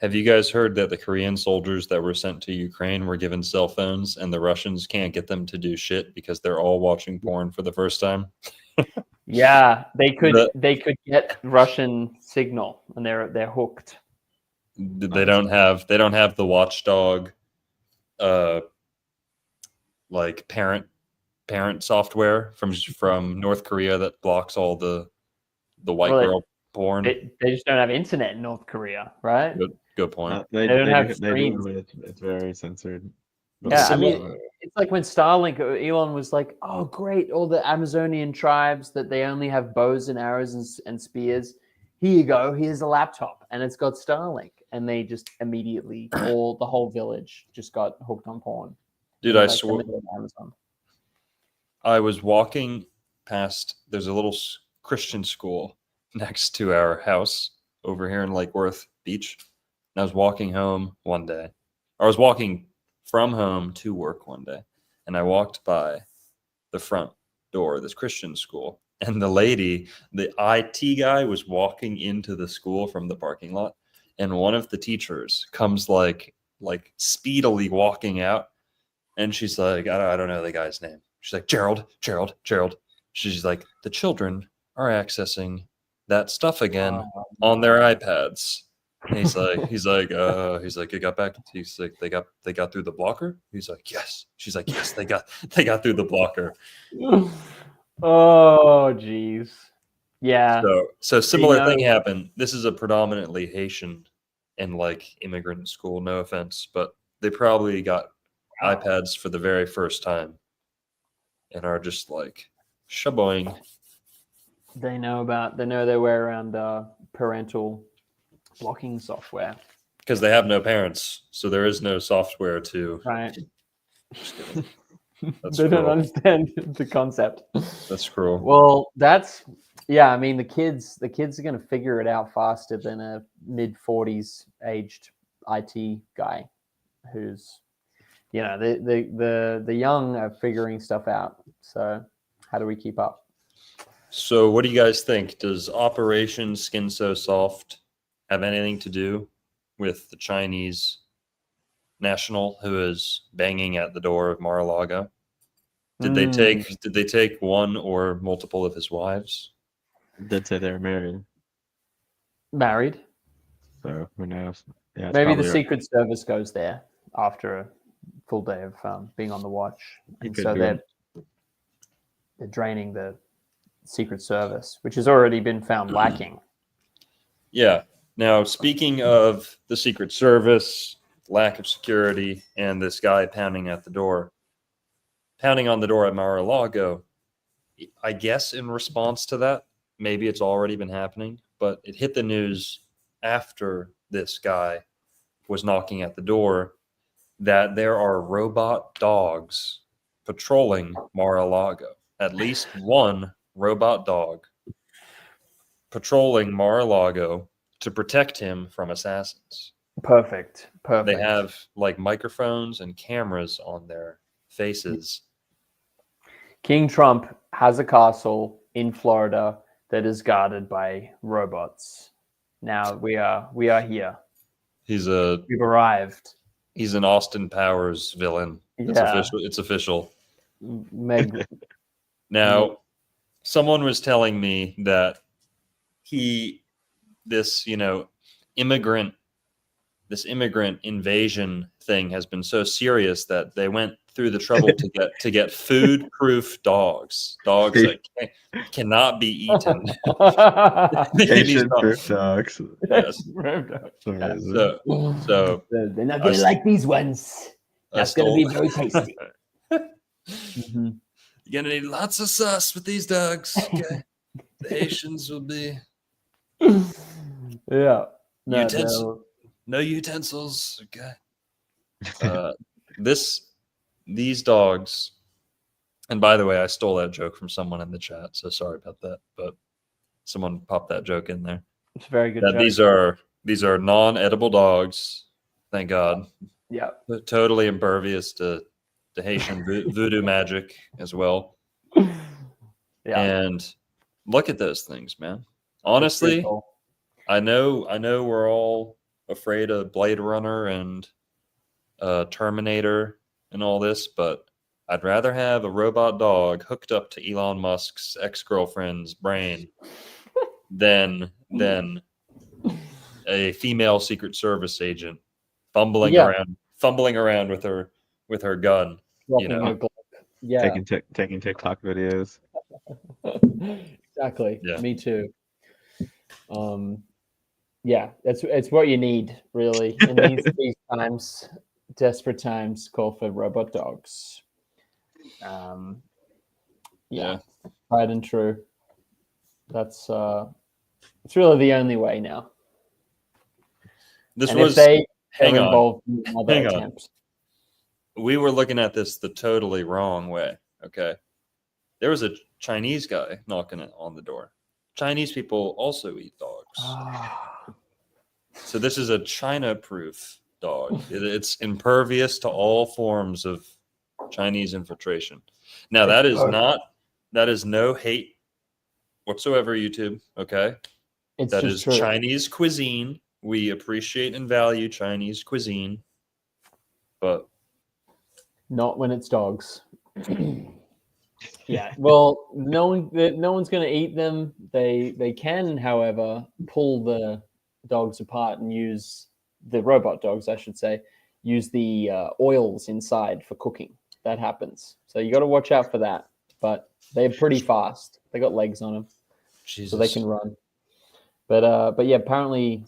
Have you guys heard that the Korean soldiers that were sent to Ukraine were given cell phones and the Russians can't get them to do shit because they're all watching porn for the first time? Yeah, they could The- get Russian signal and they're hooked. They don't have the watchdog like parent software from North Korea that blocks all the white Well, girl porn. They just don't have internet in North Korea, right? Good point. They don't have do, screens. but it's very censored. But Yeah, I Similar- mean, it's like when Starlink, Elon was like, "Oh, great! All the Amazonian tribes that they only have bows and arrows and spears. Here you go. Here's a laptop, and it's got Starlink." And they just immediately, the whole village just got hooked on porn. Dude, It I was like the swear, middle of Amazon. I was walking past. There's a little Christian school next to our house over here in Lake Worth Beach. And I was walking home one day. I was walking from home to work one day, and I walked by the front door of this Christian school, and the IT guy, was walking into the school from the parking lot, and one of the teachers comes like speedily walking out, and she's like, I don't know the guy's name. She's like, Gerald. She's like, the children are accessing that stuff again on their iPads. And he's like, it got back. He's like, they got through the blocker. He's like, yes. She's like, yes, they got through the blocker. Oh, geez. Yeah. So similar thing know- happened. This is a predominantly Haitian and like immigrant school. No offense, but they probably got iPads for the very first time and are just like shaboing. They know their way around parental blocking software. Because they have no parents, so there is no software to. Right. That's They don't cruel. understand the concept. That's cruel. Well, I mean, the kids are going to figure it out faster than a mid-40s aged IT guy who's, the young are figuring stuff out. So how do we keep up? So what do you guys think? Does Operation Skin So Soft have anything to do with the Chinese national who is banging at the door of Mar-A-Lago? Did they take one or multiple of his wives? Did say they're married, Married? so who knows? Yeah, it's Maybe the probably right. Secret Service goes there after a full day of being on the watch. He And could so do they're, it. they're draining the Secret Service, which has already been found lacking. Yeah. Now, speaking of the Secret Service, lack of security, and this guy pounding on the door at Mar-a-Lago, I guess in response to that, maybe it's already been happening, but it hit the news after this guy was knocking at the door that there are robot dogs patrolling Mar-a-Lago. At least one robot dog patrolling Mar-a-Lago to protect him from assassins. Perfect. They have like microphones and cameras on their faces. King Trump has a castle in Florida that is guarded by robots. Now we are here. We've arrived. He's an Austin Powers villain. It's Yeah. official. It's official. Meg, Now, someone was telling me that he this, immigrant invasion thing has been so serious that they went through the trouble to get food-proof dogs that cannot be eaten. Asian proof dogs. Yes. That's amazing. So they're not I gonna like these ones. I That's gonna be stole. very tasty. Mhm. You're gonna need lots of sauce with these dogs. Okay, the Haitians will be Yeah. No, Utensil- no utensils. Okay. These dogs. And by the way, I stole that joke from someone in the chat, so sorry about that. But someone popped that joke in there. it's a very good That joke. these are non-edible dogs. Thank God. Yeah. But totally impervious to Haitian voodoo magic as well. Yeah. And look at those things, man. It's pretty Honestly, cool. I know we're all afraid of Blade Runner and Terminator and all this, but I'd rather have a robot dog hooked up to Elon Musk's ex-girlfriend's brain than a female Secret Service agent fumbling around with her gun. Dropping a Glock. Yeah. Taking TikTok videos. Exactly. Yeah. Me too. Yeah, it's what you need really in these times. Desperate times call for robot dogs. Yeah, tried and true. That's it's really the only way now. This and was if they hang are on. involved in other Hang on. attempts. We were looking at this the totally wrong way. Okay. There was a Chinese guy knocking on the door. Chinese people also eat dogs. So this is a China-proof dog. It's impervious to all forms of Chinese infiltration. Now that is no hate whatsoever, YouTube. Okay. It's That just is true. Chinese cuisine. We appreciate and value Chinese cuisine, but Not when it's dogs. Yeah. Well, no one's going to eat them. They can, however, pull the dogs apart and use the robot dogs, I should say, use the oils inside for cooking. That happens. So you got to watch out for that. But they're pretty fast. They got legs on them, Jesus. so they can run. But yeah, apparently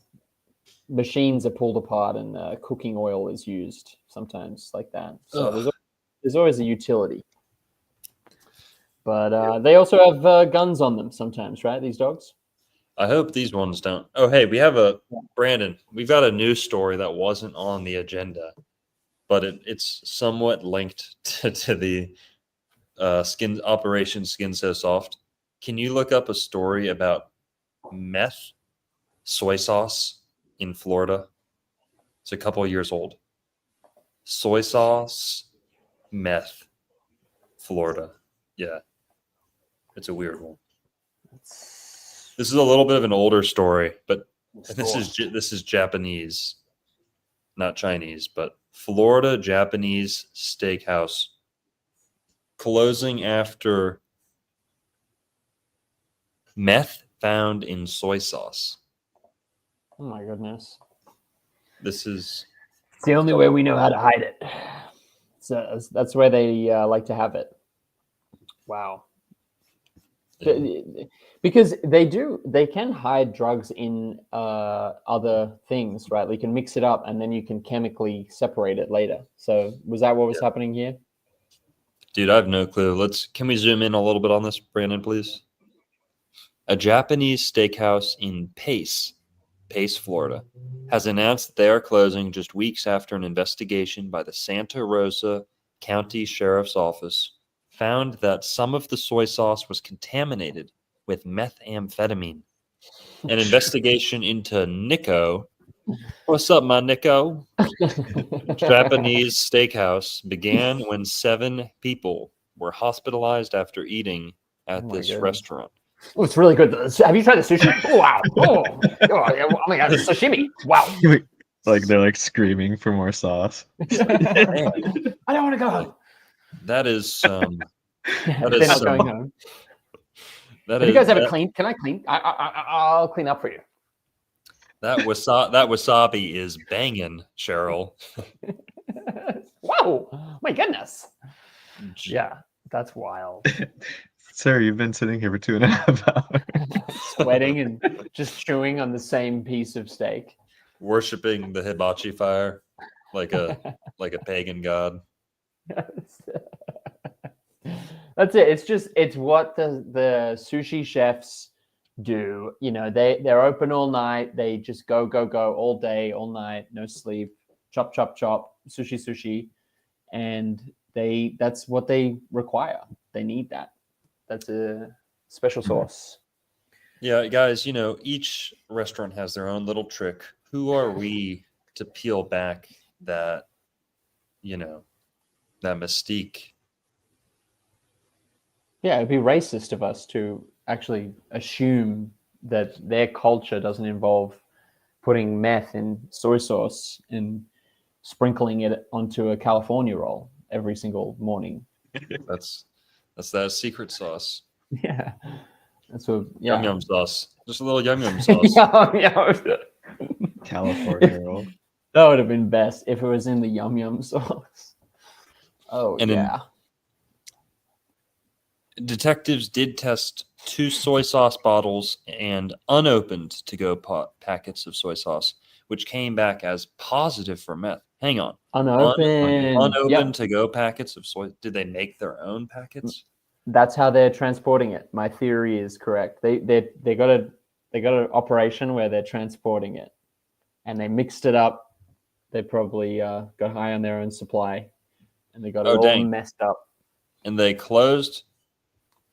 machines are pulled apart and cooking oil is used sometimes like that. So there's always a utility. But they also have guns on them sometimes, right? These dogs. I hope these ones don't. Oh, hey, we have Brandon. We've got a news story that wasn't on the agenda, but it's somewhat linked to the Operation Skin So Soft. Can you look up a story about meth soy sauce in Florida? It's a couple of years old. Soy sauce, meth, Florida. Yeah, it's a weird one. This is a little bit of an older story, but this is Japanese, not Chinese, but Florida Japanese steakhouse closing after meth found in soy sauce. Oh my goodness. This is It's the only way we know how to hide it. So that's where they like to have it. Wow. Because they can hide drugs in other things, right? You can mix it up and then you can chemically separate it later. So was that what was happening here? Dude, I have no clue. Can we zoom in a little bit on this, Brandon, please? A Japanese steakhouse in Pace, Florida, has announced that they are closing just weeks after an investigation by the Santa Rosa County Sheriff's Office found that some of the soy sauce was contaminated with methamphetamine. An investigation into Nico. What's up, my Nico? Japanese steakhouse began when 7 people were hospitalized after eating at this restaurant. Oh, it's really good. Have you tried the sushi? Oh, wow. Oh my God, it's sashimi. Wow. Like they're like screaming for more sauce. I don't want to go home. That is They're not going home. That If is, you guys have a clean, can I clean? I'll clean up for you. That wasabi is banging, Cheryl. Wow, my goodness. Yeah, that's wild. Sir, you've been sitting here for 2.5 hours. Sweating and just chewing on the same piece of steak. Worshipping the hibachi fire like a pagan god. That's it. It's what the sushi chefs do. You know, they're open all night. They just go all day, all night, no sleep, chop sushi, and that's what they require. They need that. That's a special sauce. Yeah, guys, each restaurant has their own little trick. Who are we to peel back that mystique? Yeah, it'd be racist of us to actually assume that their culture doesn't involve putting meth in soy sauce and sprinkling it onto a California roll every single morning. That's that secret sauce. Yeah, that's what. Yum Yeah, yum sauce. Just a little yum yum sauce. California roll. That would have been best if it was in the yum yum sauce. Oh And yeah. Detectives did test 2 soy sauce bottles and unopened to-go packets of soy sauce, which came back as positive for meth. Hang on. Unopened. Unopened Yep. to-go packets of soy. Did they make their own packets? That's how they're transporting it. My theory is correct. They got an operation where they're transporting it, and they mixed it up. They probably got high on their own supply, and they got it all messed up. And they closed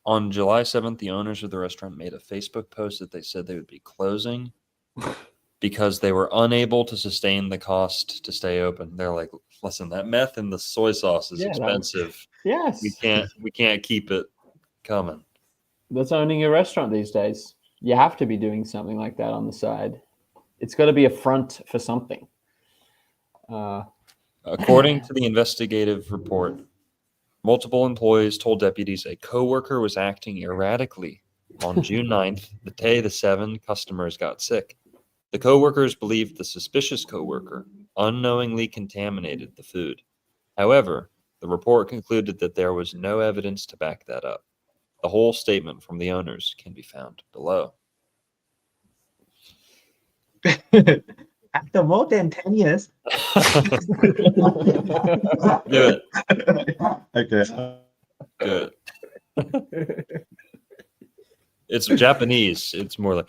on July 7th. The owners of the restaurant made a Facebook post that they said they would be closing because they were unable to sustain the cost to stay open. They're like, listen, that meth and the soy sauce is expensive. Yes. We can't keep it coming. That's owning a restaurant these days. You have to be doing something like that on the side. It's got to be a front for something. According to the investigative report, multiple employees told deputies a coworker was acting erratically on June 9th, the day the 7 customers got sick. The coworkers believed the suspicious coworker unknowingly contaminated the food. However, the report concluded that there was no evidence to back that up. The whole statement from the owners can be found below. After more than 10 years. Do it. Okay. Good. It's Japanese. It's more like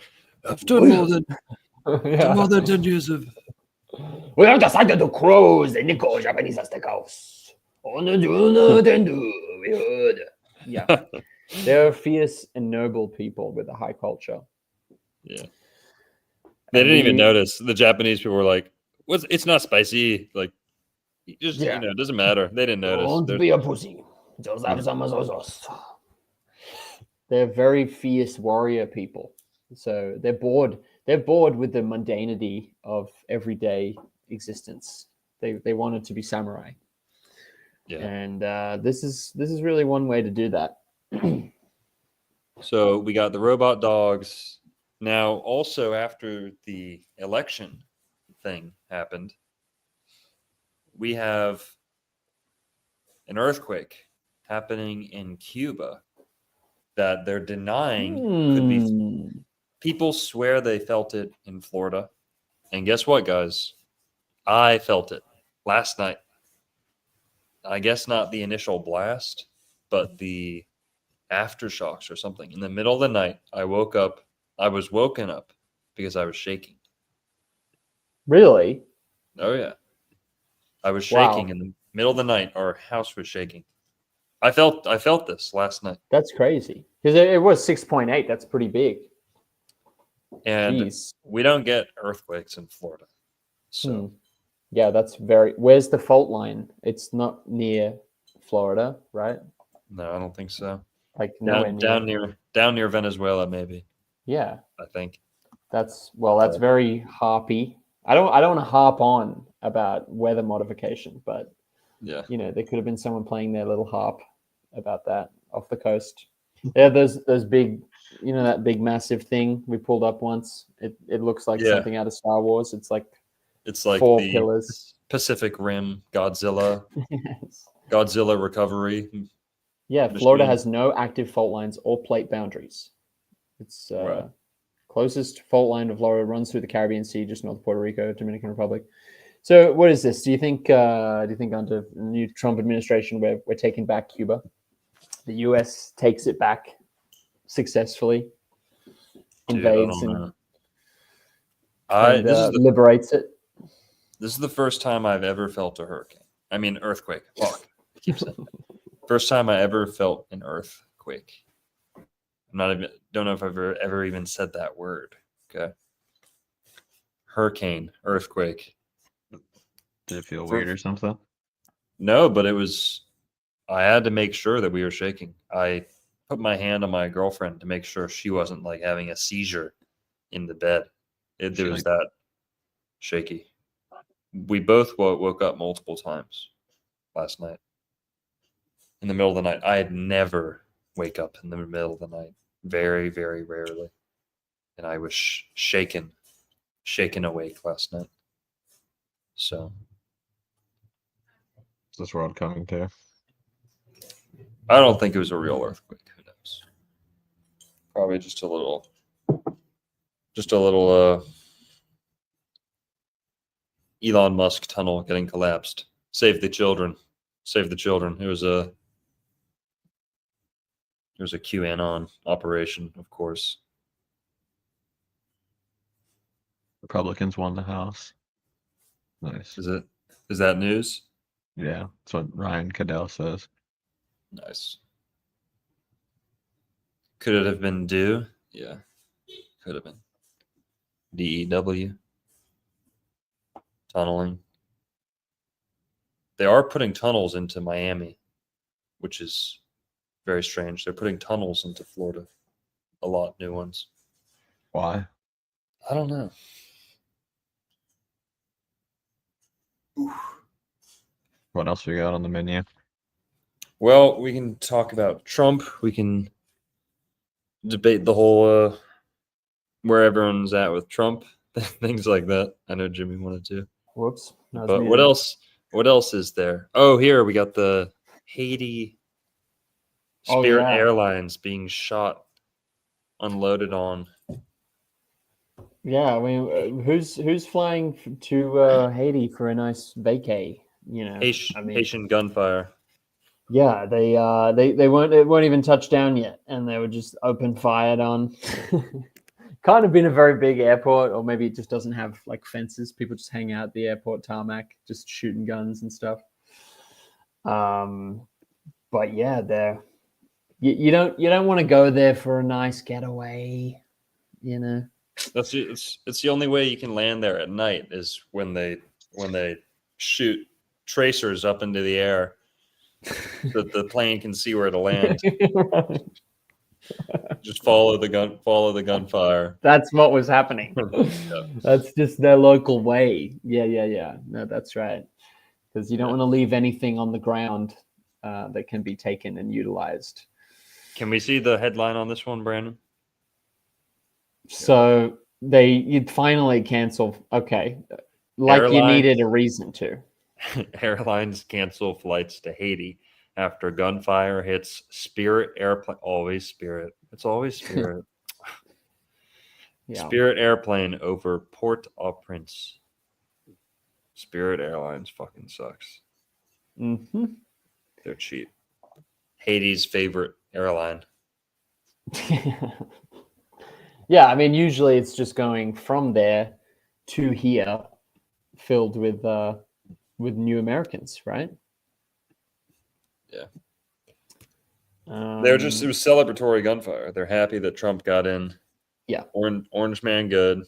after more than 10 years of. We have decided to close the Nico Japanese steakhouse on June 10th. We heard. Yeah, they're fierce and noble people with a high culture. Yeah. They didn't even notice. The Japanese people were like, it's not spicy. Like, just, it doesn't matter. They didn't notice. Don't be a pussy. Just have some sauce. They're very fierce warrior people. So they're bored. They're bored with the mundanity of everyday existence. They wanted to be samurai. Yeah. And this is really one way to do that. So we got the robot dogs. Now, also after the election thing happened, we have an earthquake happening in Cuba that they're denying could be. People swear they felt it in Florida. And guess what, guys? I felt it last night. I guess not the initial blast, but the aftershocks or something. In the middle of the night, I was woken up because I was shaking. Really? Oh, yeah. I was shaking in the middle of the night. Our house was shaking. I felt this last night. That's crazy. Because it was 6.8. That's pretty big. And we don't get earthquakes in Florida. So yeah, that's very. Where's the fault line? It's not near Florida, right? No, I don't think so. Like nowhere near. Down near Venezuela, maybe. Yeah, I think. That's very harpy. I don't want to harp on about weather modification, but yeah, there could have been someone playing their little harp about that off the coast. Yeah, those big you know that big massive thing we pulled up once. It looks like Yeah. something out of Star Wars. It's like It's like 4 the pillars. Pacific Rim Godzilla Yes. Godzilla recovery. Yeah, Florida Machine. has no active fault lines or plate boundaries. Its Right. closest fault line of Florida runs through the Caribbean Sea, just north of Puerto Rico, Dominican Republic. So, what is this? Do you think under the new Trump administration, we're taking back Cuba? The U.S. takes it back successfully, Dude, I invades don't know. and liberates it. This is the first time I've ever felt a hurricane. I mean, earthquake. Fuck. I keep saying that. First time I ever felt an earthquake. Don't know if I've ever even said that word. Okay. Hurricane, earthquake. Did it feel weird or something? No, but I had to make sure that we were shaking. I put my hand on my girlfriend to make sure she wasn't like having a seizure in the bed. It was that shaky. We both woke up multiple times last night. In the middle of the night. I had never wake up in the middle of the night. Very, very rarely. And I was shaken awake last night. So. Is this world coming to? I don't think it was a real earthquake. Who knows? Probably just a little Elon Musk tunnel getting collapsed. Save the children. Save the children. It was a QAnon operation, of course. Republicans won the House. Nice. Is that news? Yeah, that's what Ryan Cadell says. Nice. Could it have been due? Yeah. Could have been. DEW. Tunneling. They are putting tunnels into Miami, which is very strange. They're putting tunnels into Florida. A lot, new ones. Why? I don't know. What else we got on the menu? Well, we can talk about Trump. We can debate the whole where everyone's at with Trump, things like that. I know Jimmy wanted to. Whoops. But what else? What else is there? Oh, here we got the Haiti Spirit Airlines being shot, unloaded on. Yeah, I mean, who's flying to Haiti for a nice vacay? You know, Haitian gunfire. Yeah, they won't even touch down yet, and they were just open fired on. Kind of been a very big airport, or maybe it just doesn't have like fences. People just hang out at the airport tarmac, just shooting guns and stuff. But yeah, you don't want to go there for a nice getaway, you know. It's the only way you can land there at night is when they shoot tracers up into the air so that the plane can see where to land. Right. Just follow the gunfire. That's what was happening. Yeah. That's just their local way. Yeah. No, that's right. Because you don't want to leave anything on the ground that can be taken and utilized. Can we see the headline on this one, Brandon? So you'd finally cancel. Okay. Like you needed a reason to. Airlines cancel flights to Haiti after gunfire hits Spirit airplane. Always Spirit. It's always Spirit. Yeah. Spirit airplane over Port-au-Prince. Spirit Airlines fucking sucks. Mm-hmm. They're cheap. Haiti's favorite airline. Yeah, I mean, usually it's just going from there to here, filled with new Americans, right? Yeah. It was celebratory gunfire. They're happy that Trump got in. Yeah. Orange man good.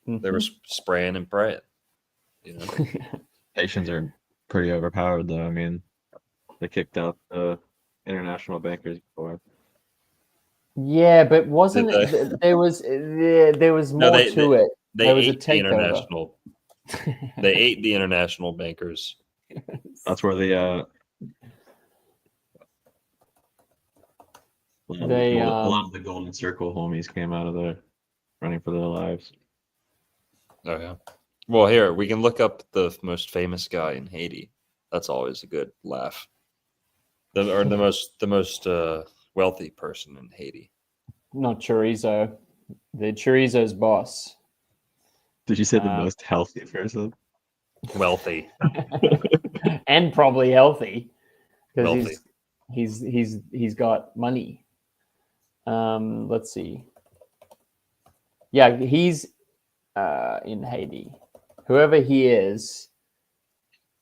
Mm-hmm. They were spraying and praying. You know? Haitians are pretty overpowered, though. I mean, they kicked out international bankers before. Yeah, but wasn't it? There was more to it. They was ate the international. They ate the international bankers. That's where the They, a lot of the Golden Circle homies came out of there, running for their lives. Oh yeah. Well, here we can look up the most famous guy in Haiti. That's always a good laugh. The most wealthy person in Haiti. not chorizo. The chorizo's boss. Did you say the Uh, most healthy person? Wealthy. And probably healthy because Wealthy. he's got money. Let's see. Yeah, he's in Haiti. Whoever he is,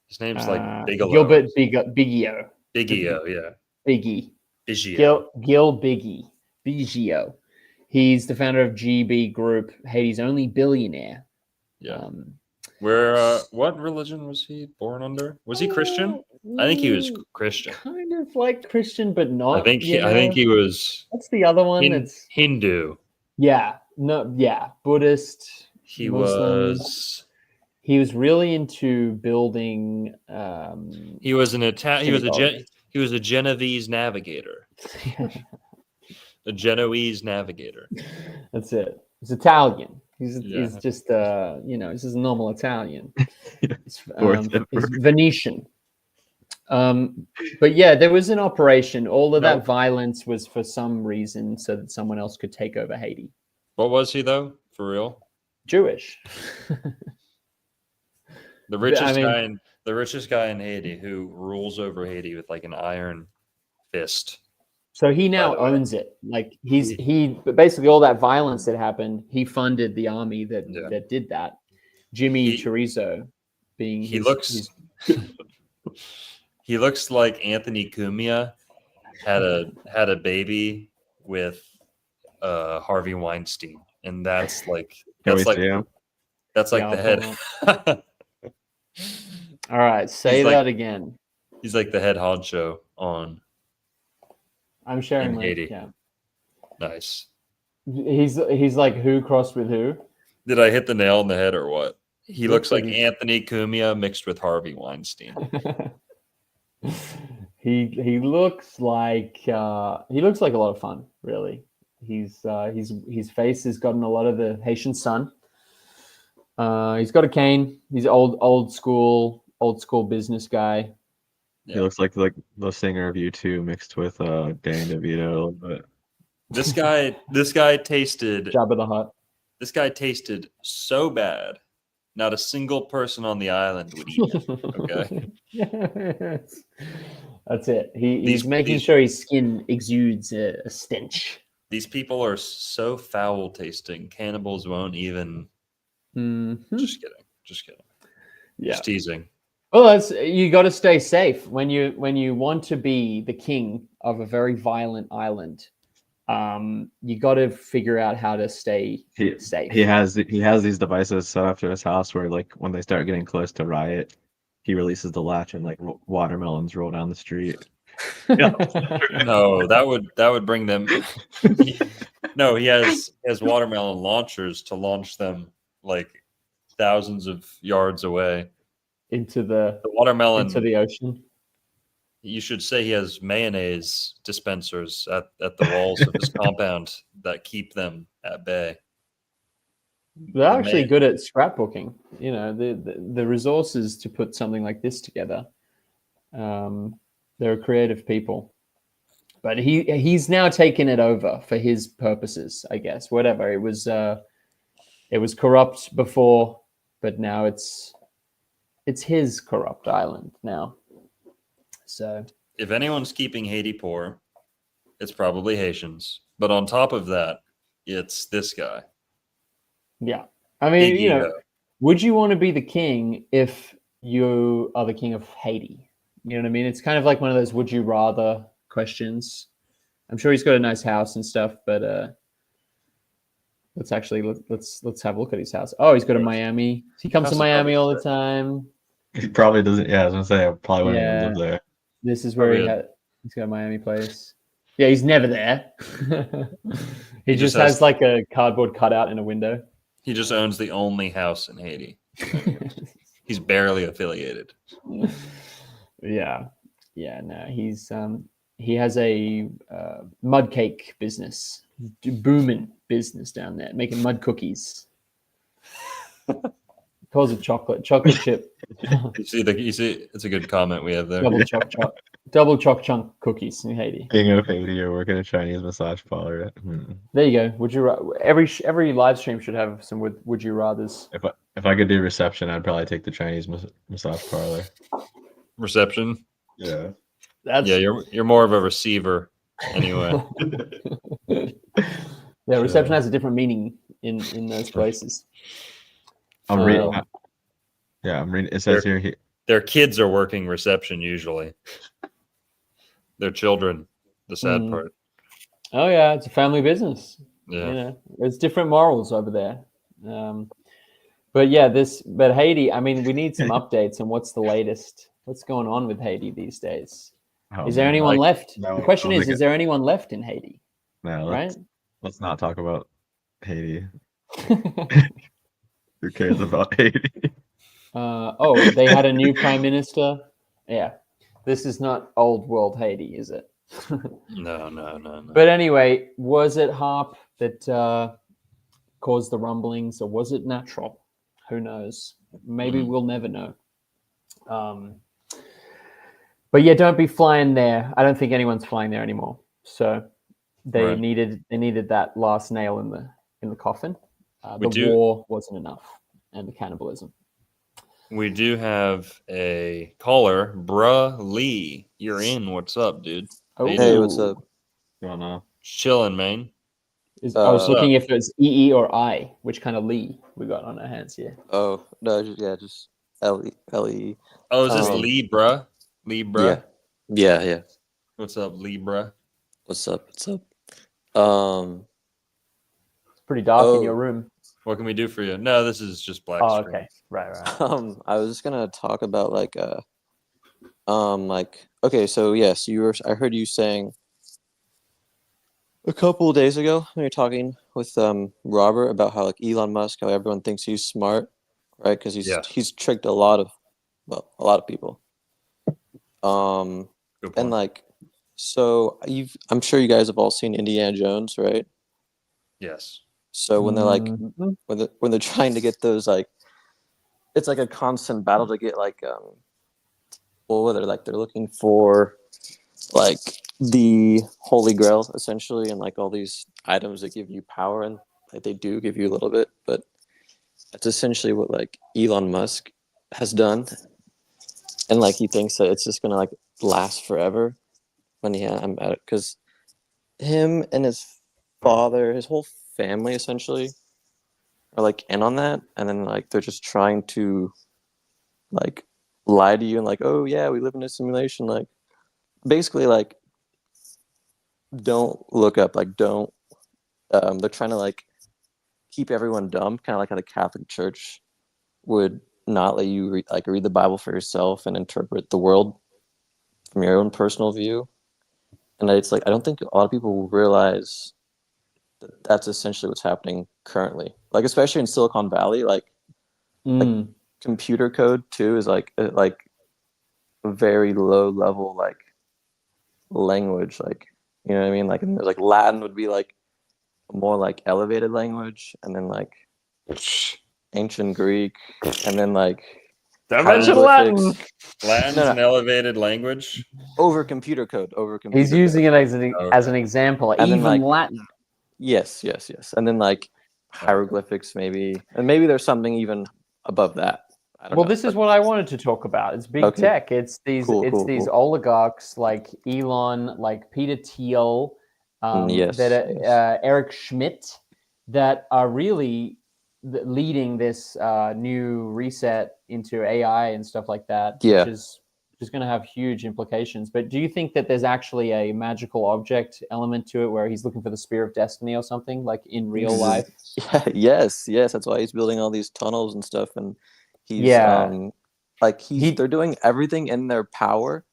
His name's like Bigelow. Gilbert Biggio. Biggio, yeah. Biggie. Biggio. Gil Biggio. He's the founder of GB Group, Haiti's only billionaire. Yeah. Where what religion was he born under? Was he Christian? I think he was Christian. Kind of like Christian, but not. I think he was What's the other one? That's Hindu. Buddhist. He Muslims. was He was really into building. he was an synagogues. he was a Genovese navigator. A Genoese navigator. That's it. He's Italian. He's Yeah. just he's just a normal Italian. He's Worth Venetian. But yeah, there was an operation. All of No. that violence was for some reason so that someone else could take over Haiti. What was he though? For real? Jewish. The richest I mean- guy in Haiti who rules over Haiti with like an iron fist. So he now By the way. owns it. Like but basically all that violence that happened, he funded the army that did that. Jimmy Chorizo being He looks he looks like Anthony Cumia had a baby with Harvey Weinstein, and that's like the head. All right, say He's that like- again. He's like the head honcho on I'm sharing in my Haiti. yeah. Nice. He's like who crossed with who? Did I hit the nail on the head or what? He looks like he's- Anthony Cumia mixed with Harvey Weinstein. he looks like a lot of fun, really. His face has gotten a lot of the Haitian sun. He's got a cane. He's old school business guy. He looks like the singer of U2 mixed with Danny DeVito. But This guy tasted Jabba the Hutt. This guy tasted so bad. Not a single person on the island would eat him. Okay. That's it. He's making sure his skin exudes a stench. These people are so foul tasting. Cannibals won't even. Mm-hmm. Just kidding. Yeah. Just teasing. Well, you got to stay safe when you want to be the king of a very violent island. You got to figure out how to stay safe. He has these devices set up to his house where, like, when they start getting close to riot, he releases the latch and like watermelons roll down the street. No, that would bring them. No, he has watermelon launchers to launch them like thousands of yards away into the watermelon into the ocean. You should say he has mayonnaise dispensers at the walls of his compound that keep them at bay. They're actually good at scrapbooking. You know, the resources to put something like this together. They're creative people, but he's now taken it over for his purposes, I guess. Whatever it was corrupt before, but now it's his corrupt island now. So if anyone's keeping Haiti poor, it's probably Haitians. But on top of that, it's this guy. Yeah. I mean, would you want to be the king if you are the king of Haiti? You know what I mean? It's kind of like one of those would you rather questions. I'm sure he's got a nice house and stuff, but let's have a look at his house. Oh, he's got a Miami. He comes to Miami all the time. He probably doesn't. Yeah, I was gonna say I probably wouldn't even live there. This is where he's got a Miami place. Yeah, he's never there. he just has like a cardboard cutout in a window. He just owns the only house in Haiti. He's barely affiliated. Yeah. No, he's he has a mud cake business, booming business down there, making mud cookies. Calls it chocolate chip, You see, it's a good comment we have there. double choc chunk cookies in Haiti. Being of Haiti or working a Chinese massage parlor. There you go. Every live stream should have some would you rather's. If I could do reception, I'd probably take the Chinese massage parlor. Reception. Yeah. That's Yeah, you're more of a receiver anyway. Yeah, reception has a different meaning in those places. I'm reading. Yeah, I'm reading. It says here. Their kids are working reception usually. Their children. The sad part. Oh yeah, it's a family business. Yeah. You know, there's different morals over there. But yeah, but Haiti. I mean, we need some updates on what's the latest. What's going on with Haiti these days? Is there anyone left? No, the question is there anyone left in Haiti? No, right? Let's not talk about Haiti. Who cares about Haiti? They had a new prime minister. Yeah, this is not old world Haiti, is it? No. But anyway, was it HARP that caused the rumblings, or was it natural? Who knows? Maybe we'll never know. But yeah, don't be flying there. I don't think anyone's flying there anymore. So they needed that last nail in the coffin. War wasn't enough, and the cannibalism. We do have a caller, Bruh Lee. You're in. What's up, dude? Hey, what's up? Don't know. Chilling, man. I was looking if it's EE or I, which kind of Lee we got on our hands here. Oh no, just L-E. Oh, is this Libra? Libra? Yeah. What's up, Libra? What's up? It's pretty dark in your room. What can we do for you? No, this is just black screen. Okay. Right. I was just gonna talk about okay, so yes, I heard you saying a couple of days ago when you're talking with Robert about how Elon Musk, how everyone thinks he's smart, right? Because he's tricked a lot of people. And so I'm sure you guys have all seen Indiana Jones, right? Yes. So when they're when they're trying to get those it's like a constant battle to get they're looking for the Holy Grail essentially, and all these items that give you power, and they do give you a little bit, but that's essentially what Elon Musk has done, and he thinks that it's just gonna last forever. When I'm at it, because him and his father, his whole family essentially are in on that, and then they're just trying to lie to you and oh yeah, we live in a simulation, basically don't look up, don't they're trying to keep everyone dumb, kind of like how the Catholic Church would not let you read the Bible for yourself and interpret the world from your own personal view. And it's I don't think a lot of people will realize that that's essentially what's happening currently. Especially in Silicon Valley, computer code too is a very low level language. You know what I mean? And there's Latin would be a more elevated language, and then ancient Greek, and then Latin. Latin's an elevated language. Over computer code. He's using it as an example. And even then, Latin. Yes. And then hieroglyphics maybe, and maybe there's something even above that. I don't know. This is what I wanted to talk about. It's big tech. It's these oligarchs like Elon, like Peter Thiel, Eric Schmidt, that are really leading this new reset into AI and stuff like that, which is going to have huge implications. But do you think that there's actually a magical object element to it, where he's looking for the spear of destiny or something, in real life? Yes. That's why he's building all these tunnels and stuff, and he's they're doing everything in their power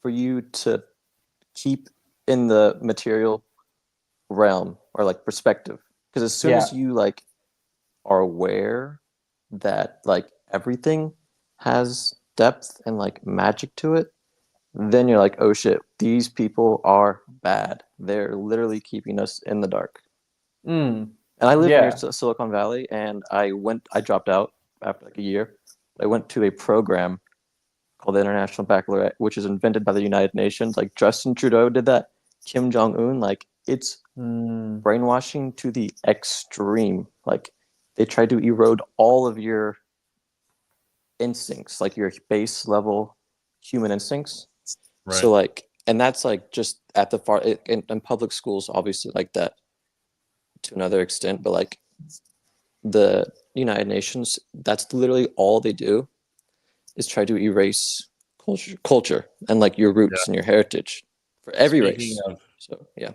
for you to keep in the material realm or perspective, because as soon as you are aware that everything has depth and magic to it, then you're like, oh shit, these people are bad. They're literally keeping us in the dark. Mm. And I live Yeah. near Silicon Valley, and I dropped out after like a year. I went to a program called the International Baccalaureate, which is invented by the United Nations. Like Justin Trudeau did that. Kim Jong-un, like it's brainwashing to the extreme. Like they try to erode all of your instincts, like your base level human instincts. Right. So like, and that's like just at the far in public schools, obviously like that to another extent, but like the United Nations, that's literally all they do is try to erase culture and like your roots and your heritage for every Speaking race. of, So yeah,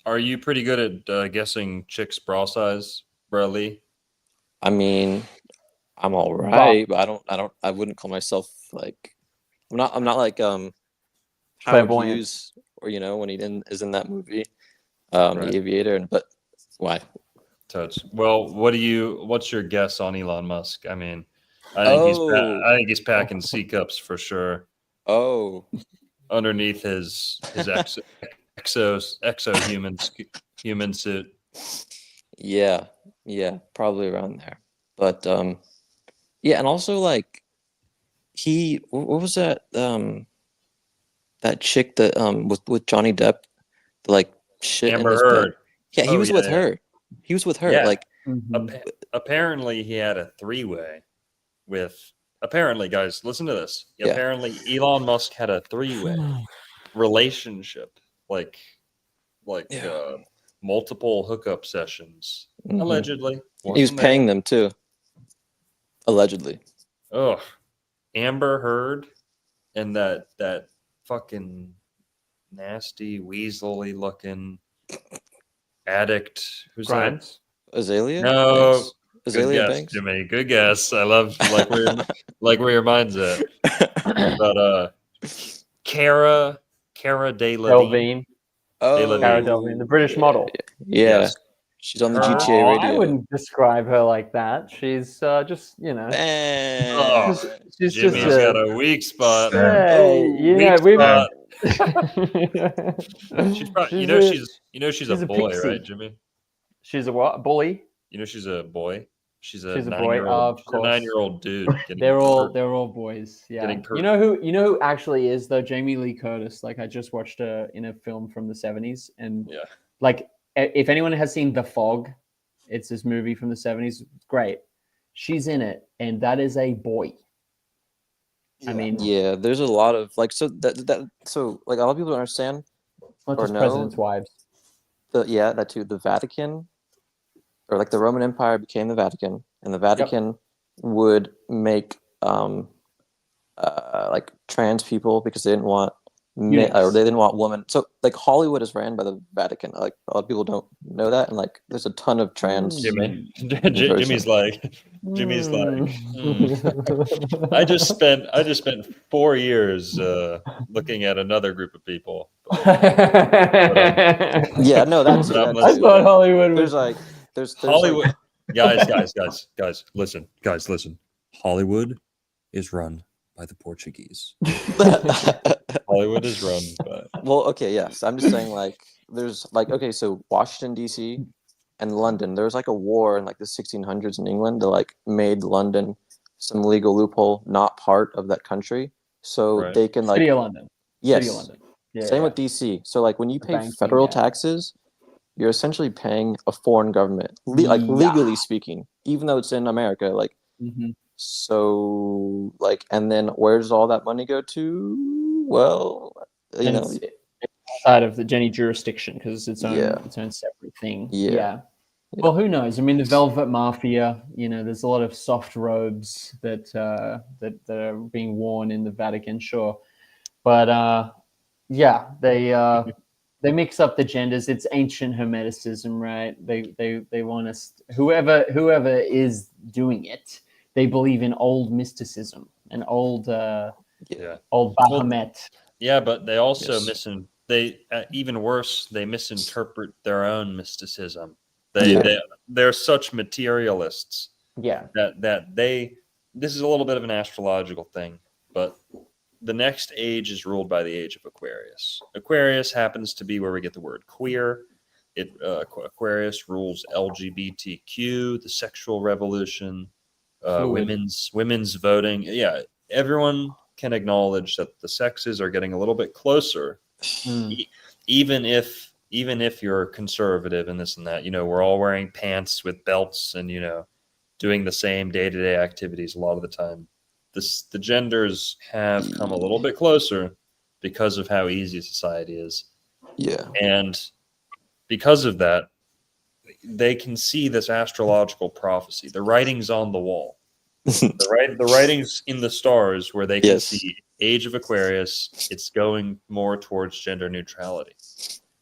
are you pretty good at guessing chicks' bra size, bro Lee? I mean, I'm all right, but I wouldn't call myself like I'm not like Howard Clairvoyant. Hughes or when he is in that movie, Right. The Aviator. But why? Totes. Well, what's your guess on Elon Musk? I mean, I think he's packing C cups for sure Oh, underneath his exo human suit. yeah, probably around there. But yeah, and also like what was that that chick that with Johnny Depp, the, like shit in Amber his Heard. bed. Yeah, he Oh, was yeah, with yeah. her. He was with her. Yeah. Like Apparently, he had a three-way with. Apparently, guys, listen to this. Yeah. Apparently, Elon Musk had a three-way relationship, like multiple hookup sessions, Mhm. allegedly. He was paying them too, allegedly. Oh, Amber Heard and that fucking nasty, weaselly looking addict. Who's Grimes. Azalea. No. Banks? Good Azalea guess, Banks. Jimmy. Good guess. I love where your mind's at. But Cara Delevingne. Delvine. Cara Delevingne, the British model. Yeah. Yes. She's on the Her- GTA Oh, radio. I wouldn't describe her like that. She's just, Oh, she's Jimmy's just got a weak spot. Hey, Weak we've. spot. she's She's a she's a boy, pixie. right, Jimmy? She's a what? Bully? She's a boy. She's a She's a boy, 9-year-old. of She's a course. 9-year-old dude. They're all boys. Yeah. Getting You know who actually is though? Jamie Lee Curtis. Like I just watched her in a film from the 70s, and Yeah. like if anyone has seen The Fog, it's this movie from the 70s. It's great. She's in it, and that is a boy. I mean, yeah, there's a lot of like so like a lot of people don't understand. it's not or just no. presidents' wives. That too. The Vatican, or like the Roman Empire became the Vatican, and the Vatican would make like trans people because they didn't want men, or they didn't want women. So like Hollywood is ran by the Vatican. Like a lot of people don't know that, and like there's a ton of trans. Jimmy. Jimmy's like. I just spent 4 years looking at another group of people. Yeah, no, that's But I thought Hollywood was there's Hollywood. Guys, listen. Hollywood is run by the Portuguese. Hollywood is run by. Well, okay, yes. I'm just saying, like, there's like, okay, so Washington D.C. and London. There was like a war in like the 1600s in England that like made London some legal loophole, not part of that country, so they can like City of London. Yes. City of London. Yeah, Same with D.C. So like when you pay banking, federal yeah. taxes, you're essentially paying a foreign government, like legally speaking, even though it's in America. Like, so like, and then where does all that money go to? Well, you know, it's outside of the Jenny jurisdiction because it's its own Yeah. its own separate thing. Yeah. Well, who knows? I mean, the Velvet Mafia. There's a lot of soft robes that that are being worn in the Vatican. Sure, but yeah, they mix up the genders. It's ancient Hermeticism, right? They want us. Whoever is doing it, they believe in old mysticism and old old Baphomet. Yeah, but they also even worse. They misinterpret their own mysticism. They're such materialists. Yeah. That this is a little bit of an astrological thing, but the next age is ruled by the age of Aquarius. Aquarius happens to be where we get the word queer. Aquarius rules LGBTQ, the sexual revolution, Fluid. women's voting. Yeah, everyone can acknowledge that the sexes are getting a little bit closer, Mm. even if you're conservative and this and that. We're all wearing pants with belts and doing the same day-to-day activities a lot of the time. The genders have come a little bit closer because of how easy society is. Yeah. And because of that, they can see this astrological prophecy. The writing's on the wall. The writing's in the stars where they can Yes. see age of Aquarius. It's going more towards gender neutrality.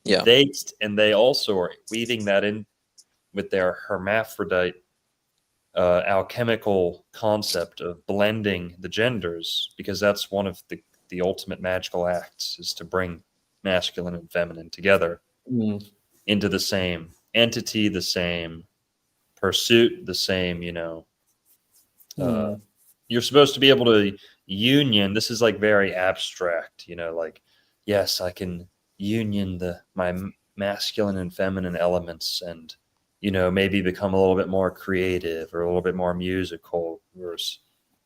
Yeah. They also are weaving that in with their hermaphrodite alchemical concept of blending the genders, because that's one of the ultimate magical acts, is to bring masculine and feminine together into the same entity, the same pursuit, the same, you're supposed to be able to union. This is like very abstract, like, yes, I can union my masculine and feminine elements and, maybe become a little bit more creative or a little bit more musical. There's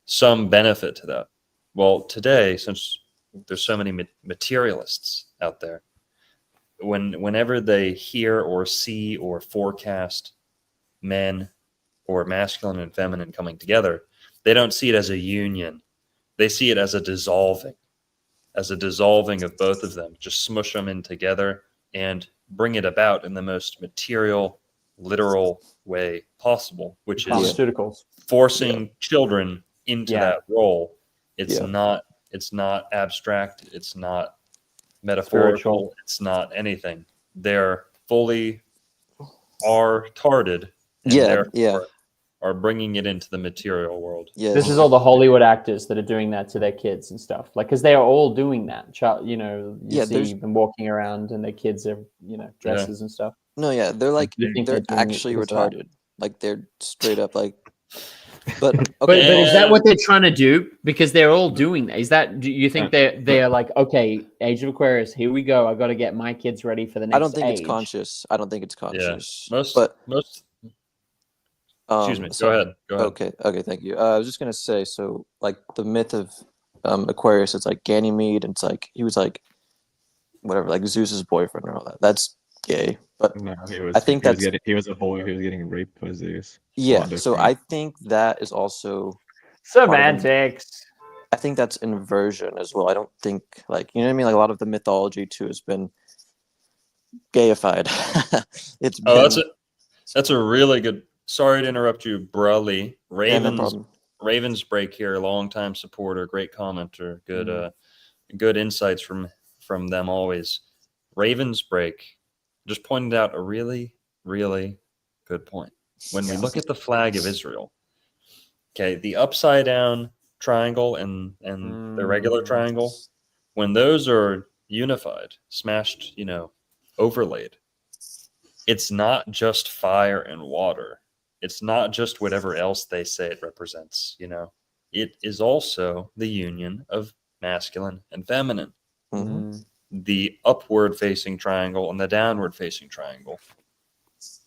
some benefit to that. Well, today, since there's so many materialists out there, whenever they hear or see or forecast men or masculine and feminine coming together, they don't see it as a union. They see it as a dissolving of both of them. Just smush them in together and bring it about in the most material, literal way possible, which is Pharmaceuticals. forcing children into that role. It's Yeah. not abstract. It's not metaphorical. Spiritual. It's not anything. They're fully are-tarded, and Yeah, therefore yeah. are bringing it into the material world. Yeah. This is all the Hollywood actors that are doing that to their kids and stuff. Like, because they are all doing that. You Yeah, see them walking around and their kids are, dresses and stuff. No, yeah, they're like You think they're they're doing it actually because of that? retarded. Like they're straight up like. But But okay, is that what they're trying to do? Because they're all doing that. Is that? Do you think they're like, okay, age of Aquarius, here we go. I got to get my kids ready for the next. I don't think it's age. conscious. I don't think it's Yeah, conscious. most. Excuse me. So- Go ahead. Okay, thank you. I was just gonna say, so like the myth of Aquarius, it's like Ganymede, and it's like he was like whatever, like Zeus's boyfriend and all that. That's gay, but No, I think he was a boy who was getting raped by Zeus. yeah. Lot So different. I think that is also. Semantics. I think that's inversion as well. I don't think like you know what I mean. Like a lot of the mythology too has been gayified. It's Oh, been, that's a really good. Sorry to interrupt you, Brully. yeah, no problem. Ravens break here, longtime supporter, great commenter, good Mm-hmm. good insights from them always. Ravens break just pointed out a really, really good point. When we look at the flag of Israel, okay, the upside down triangle and the regular triangle, when those are unified, smashed, overlaid, it's not just fire and water. It's not just whatever else they say it represents, It is also the union of masculine and feminine. Mhm. The upward facing triangle and the downward facing triangle.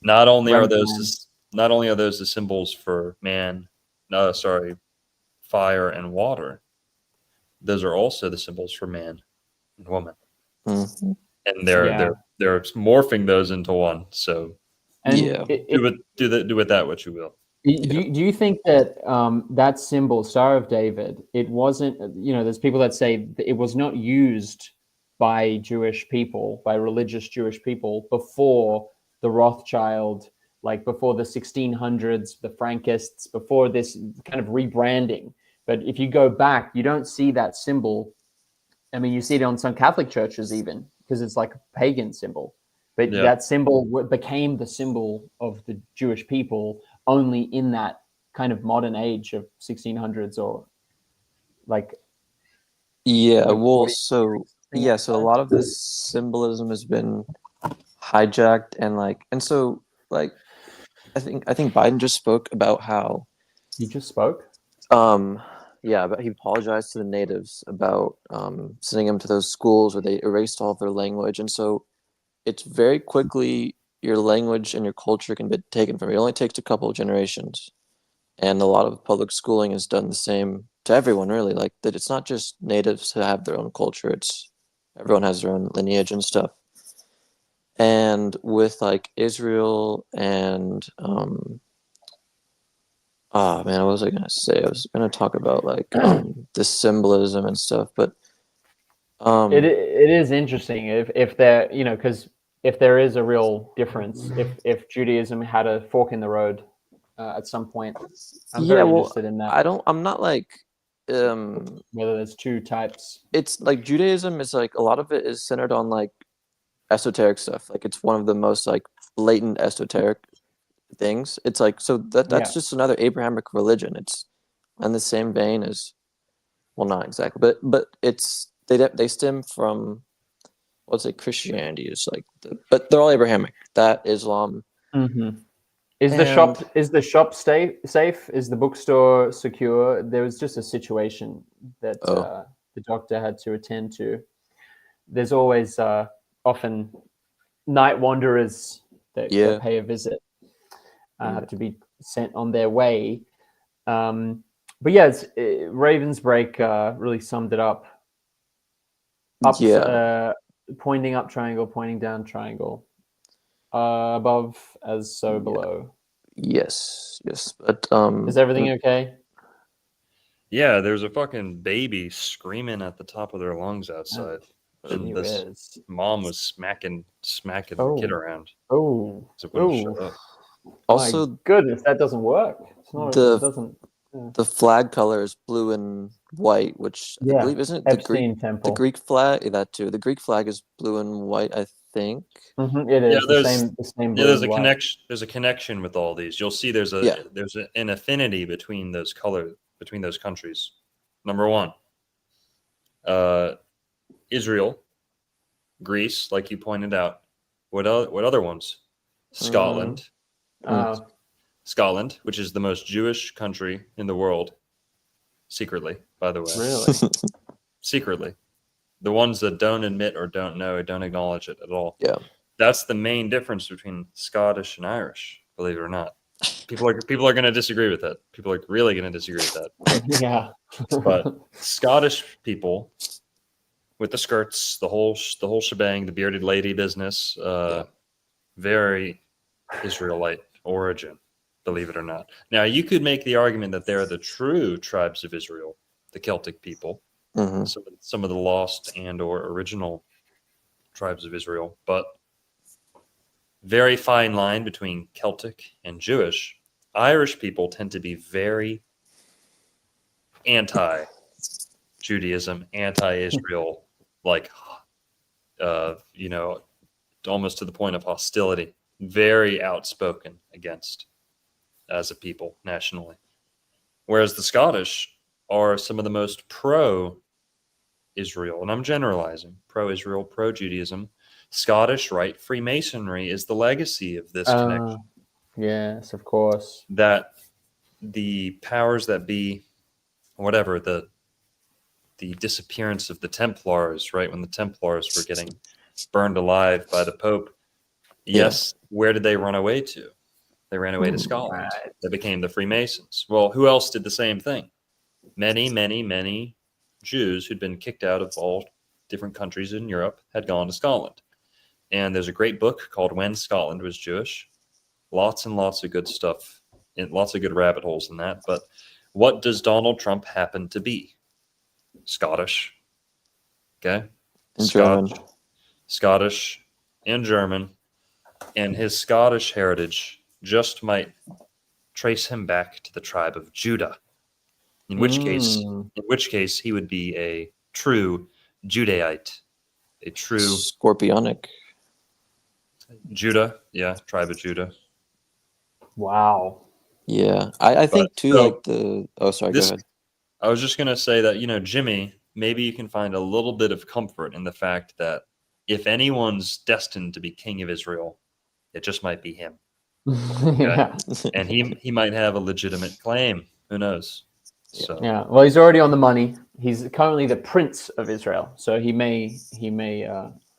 Not only are those the symbols for fire and water, those are also the symbols for man and woman. Mhm. And they're morphing those into one. So And Yeah. do with that what you will. Do you think that that symbol, Star of David, it wasn't, there's people that say it was not used by Jewish people, by religious Jewish people before the Rothschild, like before the 1600s, the Frankists, before this kind of rebranding. But if you go back, you don't see that symbol. I mean, you see it on some Catholic churches even, because it's like a pagan symbol. But that symbol became the symbol of the Jewish people only in that kind of modern age of 1600s or like. Yeah, Like, well, what do you so think yeah, about so a that? lot of this symbolism has been hijacked and so like I think Biden just spoke about how You just spoke? um Yeah, but he apologized to the natives about sending them to those schools where they erased all of their language, and so it's very quickly your language and your culture can be taken from you. It only takes a couple of generations, and a lot of public schooling has done the same to everyone, really. Like that, it's not just natives who have their own culture; it's everyone has their own lineage and stuff. And with like Israel and oh man, what was I gonna say? I was gonna talk about like the symbolism and stuff, but It is interesting if there, you know, because if there is a real difference, if Judaism had a fork in the road at some point, I'm yeah, very well, interested in that. I'm not like um Whether there's two types. it's like Judaism is like a lot of it is centered on like esoteric stuff. Like it's one of the most like blatant esoteric things. It's like so that's Yeah. just another Abrahamic religion. It's in the same vein as well, not exactly, but it's they stem from let's say Christianity is like but they're all Abrahamic. That Islam Mm-hmm. and Is the shop safe? Is the bookstore secure? There was just a situation that oh the doctor had to attend to. There's always often night wanderers that yeah pay a visit have to be sent on their way. But yeah, Ravensbreak really summed it up. Up, yeah pointing up triangle, pointing down triangle. Above as so below. yes but Is everything okay? Yeah, there's a fucking baby screaming at the top of their lungs outside. Gee And this whiz. mom was smacking the kid Oh. around. Oh, So it wouldn't oh, shut up. also my goodness, that doesn't work. It's not. the It doesn't. Yeah. the flag color is blue and white, which I Yeah, believe isn't it Epstein the Temple. Greek flag? That too. The Greek flag is blue and white, I think. It Yeah, is the same blue there's a and white. connection. There's a connection with all these. You'll see Yeah. an affinity between those countries. Number one, Israel, Greece, like you pointed out. What other ones? Scotland, Scotland, which is the most Jewish country in the world, secretly, by the way. Really? Secretly. The ones that don't admit or don't know or don't acknowledge it at all. Yeah. That's the main difference between Scottish and Irish, believe it or not. People are going to disagree with that. People are really going to disagree with that. Yeah. But Scottish people with the skirts, the whole shebang, the bearded lady business, very Israelite origin, believe it or not. Now, you could make the argument that they're the true tribes of Israel, the Celtic people, some of the lost and or original tribes of Israel, but very fine line between Celtic and Jewish. Irish people tend to be very anti-Judaism, anti-Israel, like, almost to the point of hostility. Very outspoken against as a people nationally. Whereas the Scottish are some of the most pro-Israel, and I'm generalizing, pro-Israel, pro-Judaism. Scottish Rite Freemasonry is the legacy of this connection. Yes, of course. That the powers that be, whatever, the disappearance of the Templars, right, when the Templars were getting burned alive by the Pope, yes, where did they run away to? They ran away to Scotland. Right. They became the Freemasons. Well, who else did the same thing? Many, many, many Jews who'd been kicked out of all different countries in Europe had gone to Scotland. And there's a great book called When Scotland Was Jewish. Lots and lots of good stuff, and lots of good rabbit holes in that. But what does Donald Trump happen to be? Scottish. Okay? And German. Scottish and German. And his Scottish heritage just might trace him back to the tribe of Judah. In which case he would be a true Judaite, a true Scorpionic. Judah, tribe of Judah. Wow. Yeah, I think too. So, like the sorry, go ahead. I was just gonna say that Jimmy, maybe you can find a little bit of comfort in the fact that if anyone's destined to be king of Israel, it just might be him. Yeah. And he might have a legitimate claim. Who knows? So Yeah. Well, he's already on the money. He's currently the Prince of Israel, so he may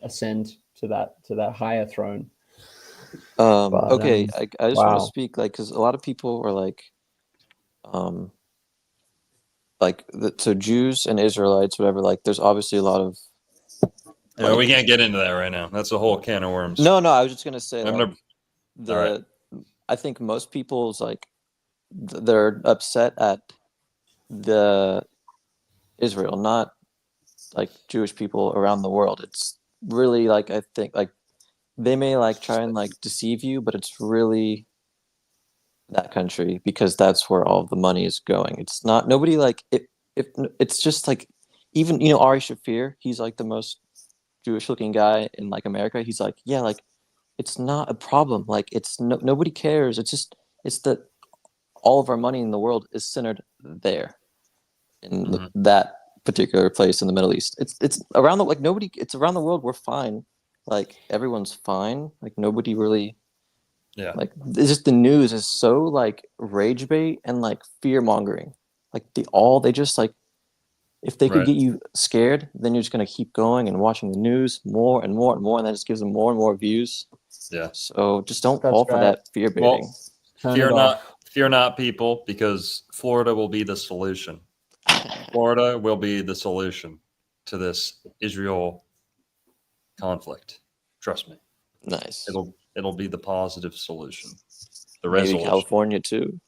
ascend to that higher throne. But, Okay, I just want to wow. speak like because a lot of people are like so Jews and Israelites, whatever. Like, there's obviously a lot of we like. can't get into that right now. That's a whole can of worms. No, I was just gonna say I'm like never- all right. I think most people's like they're upset at the Israel, not like Jewish people around the world. It's really like I think like they may like try and like deceive you, but it's really that country because that's where all of the money is going. It's not nobody like it. If it's just like even Ari Shafir, he's like the most Jewish looking guy in like America. He's like, yeah, like it's not a problem. Like it's nobody cares. It's that all of our money in the world is centered there in that particular place in the Middle East. It's around the like nobody. It's around the world. We're fine. Like everyone's fine. Like nobody really. Yeah. Like it's just the news is so like rage bait and like fear mongering. Like they just like if they could Right. get you scared, then you're just gonna keep going and watching the news more and more and more, and that just gives them more and more views. Yeah. So just don't That's fall for right. that fear baiting. Well, Turn fear it not, off. fear not, people, because Florida will be the solution. Florida will be the solution to this Israel conflict. Trust me, Nice. it'll be the positive solution. The Maybe resolution. California too.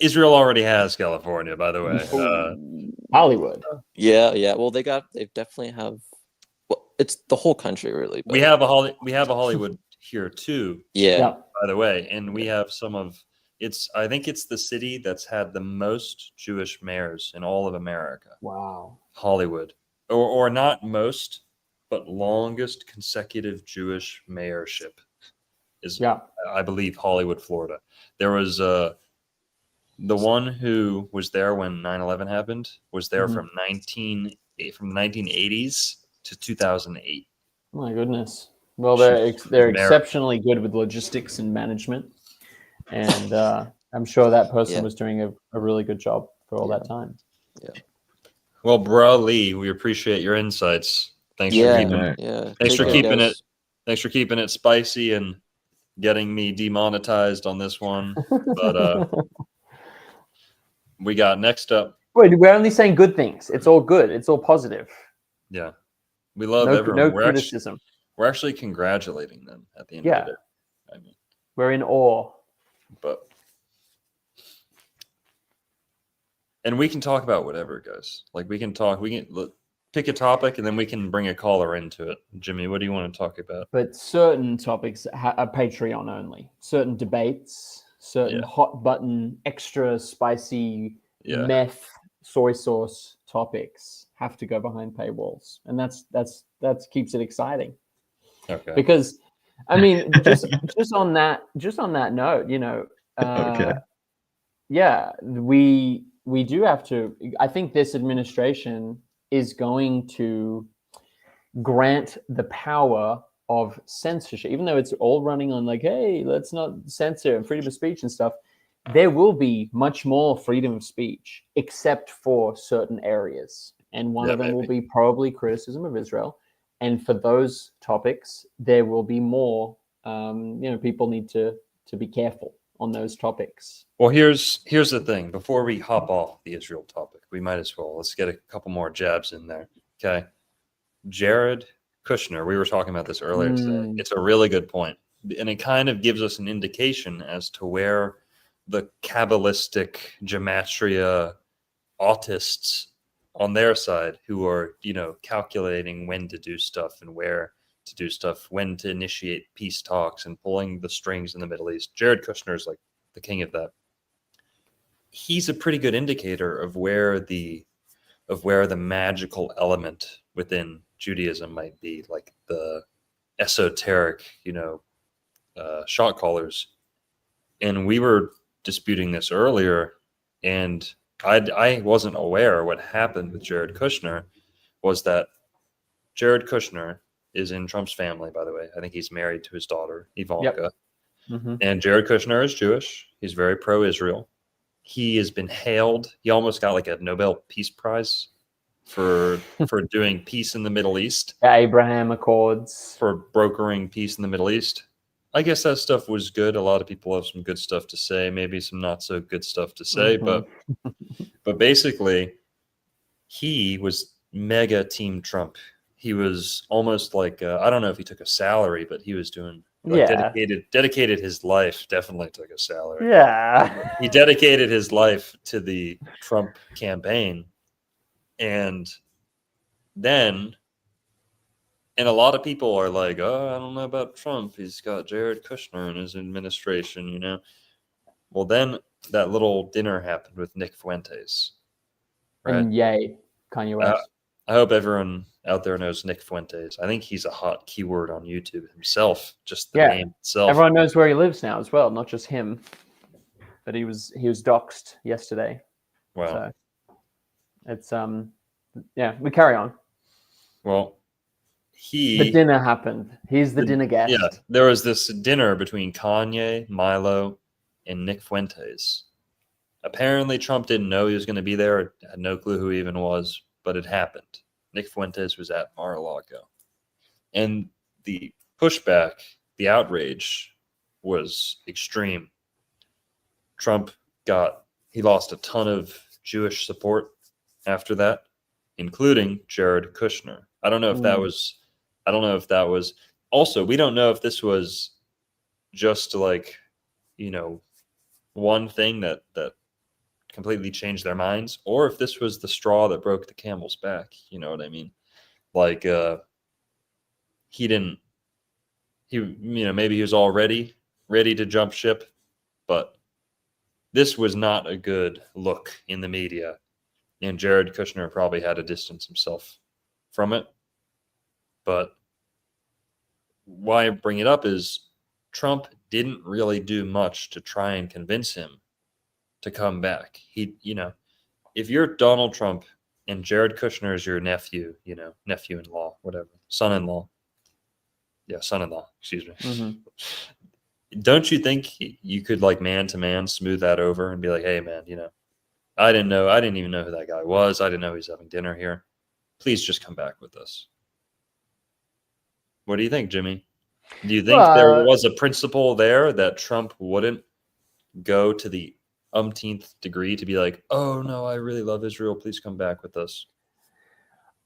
Israel already has California, by the way. Hollywood. Yeah. Well, they definitely have. Well, it's the whole country, really. We But have a Hollywood here too, yeah. by the way, and we have some of it's. I think it's the city that's had the most Jewish mayors in all of America. Wow. Hollywood, or not most, but longest consecutive Jewish mayorship is, I believe, Hollywood, Florida. There was the one who was there when 9/11 happened was there from the 1980s to 2008. Oh my goodness. Well, they're Mayor. exceptionally good with logistics and management, and I'm sure that person was doing a really good job for all that time. Yeah. Well, bro, Lee, we appreciate your insights. Thanks for keeping it spicy and getting me demonetized on this one. But we got next up. Wait, we're only saying good things. It's all good. It's all positive. Yeah, we love everyone. No criticism. We're actually congratulating them at the end of the day. I mean, we're in awe. And we can talk about whatever, guys. Like we can pick a topic and then we can bring a caller into it. Jimmy, what do you want to talk about? But certain topics are Patreon only. Certain debates, certain hot button, extra spicy meth, soy sauce topics have to go behind paywalls, and that keeps it exciting. Okay. Because, I mean, just on that note, yeah, we do have to. I think this administration is going to grant the power of censorship, even though it's all running on like, hey, let's not censor and freedom of speech and stuff. There will be much more freedom of speech, except for certain areas, and one of them will be probably criticism of Israel. And for those topics, there will be more. People need to be careful on those topics. Well, here's the thing. Before we hop off the Israel topic, we might as well let's get a couple more jabs in there. Okay, Jared Kushner. We were talking about this earlier today. It's a really good point, and it kind of gives us an indication as to where the Kabbalistic gematria autists on their side, who are calculating when to do stuff and where to do stuff, when to initiate peace talks and pulling the strings in the Middle East. Jared Kushner is like the king of that. He's a pretty good indicator of where the magical element within Judaism might be, like the esoteric, shot callers. And we were disputing this earlier, and I wasn't aware what happened with Jared Kushner was that Jared Kushner is in Trump's family, by the way. I think he's married to his daughter, Ivanka. And Jared Kushner is Jewish. He's very pro-Israel. He has been hailed. He almost got like a Nobel Peace Prize for doing peace in the Middle East, The Abraham Accords. for brokering peace in the Middle East. I guess that stuff was good. A lot of people have some good stuff to say, maybe some not so good stuff to say, but basically, he was mega Team Trump. He was almost like I don't know if he took a salary, but he was doing like dedicated his life. Definitely took a salary. Yeah. He dedicated his life to the Trump campaign, and then. And a lot of people are like, oh, I don't know about Trump. He's got Jared Kushner in his administration, you know. Well, then that little dinner happened with Nick Fuentes. Right? And yay, Kanye West. I hope everyone out there knows Nick Fuentes. I think he's a hot keyword on YouTube himself, just the name itself. Everyone knows where he lives now as well, not just him. But he was doxxed yesterday. Wow. So it's we carry on. Well, the dinner happened. He's the dinner guest. Yeah, there was this dinner between Kanye, Milo, and Nick Fuentes. Apparently, Trump didn't know he was going to be there. Had no clue who he even was, but it happened. Nick Fuentes was at Mar-A-Lago. And the pushback, the outrage was extreme. Trump he lost a ton of Jewish support after that, including Jared Kushner. I don't know if that was also, we don't know if this was just like, you know, one thing that completely changed their minds, or if this was the straw that broke the camel's back. You know what I mean? Like, maybe he was already ready to jump ship, but this was not a good look in the media. And Jared Kushner probably had to distance himself from it. But why I bring it up is Trump didn't really do much to try and convince him to come back. If you're Donald Trump and Jared Kushner is your nephew-in-law, whatever, son-in-law. Yeah, son-in-law, excuse me. Mm-hmm. Don't you think you could like man-to-man smooth that over and be like, hey, man, I didn't even know who that guy was. I didn't know he was having dinner here. Please just come back with us. What do you think, Jimmy? Do you think there was a principle there that Trump wouldn't go to the umpteenth degree to be like, oh no, I really love Israel. Please come back with us.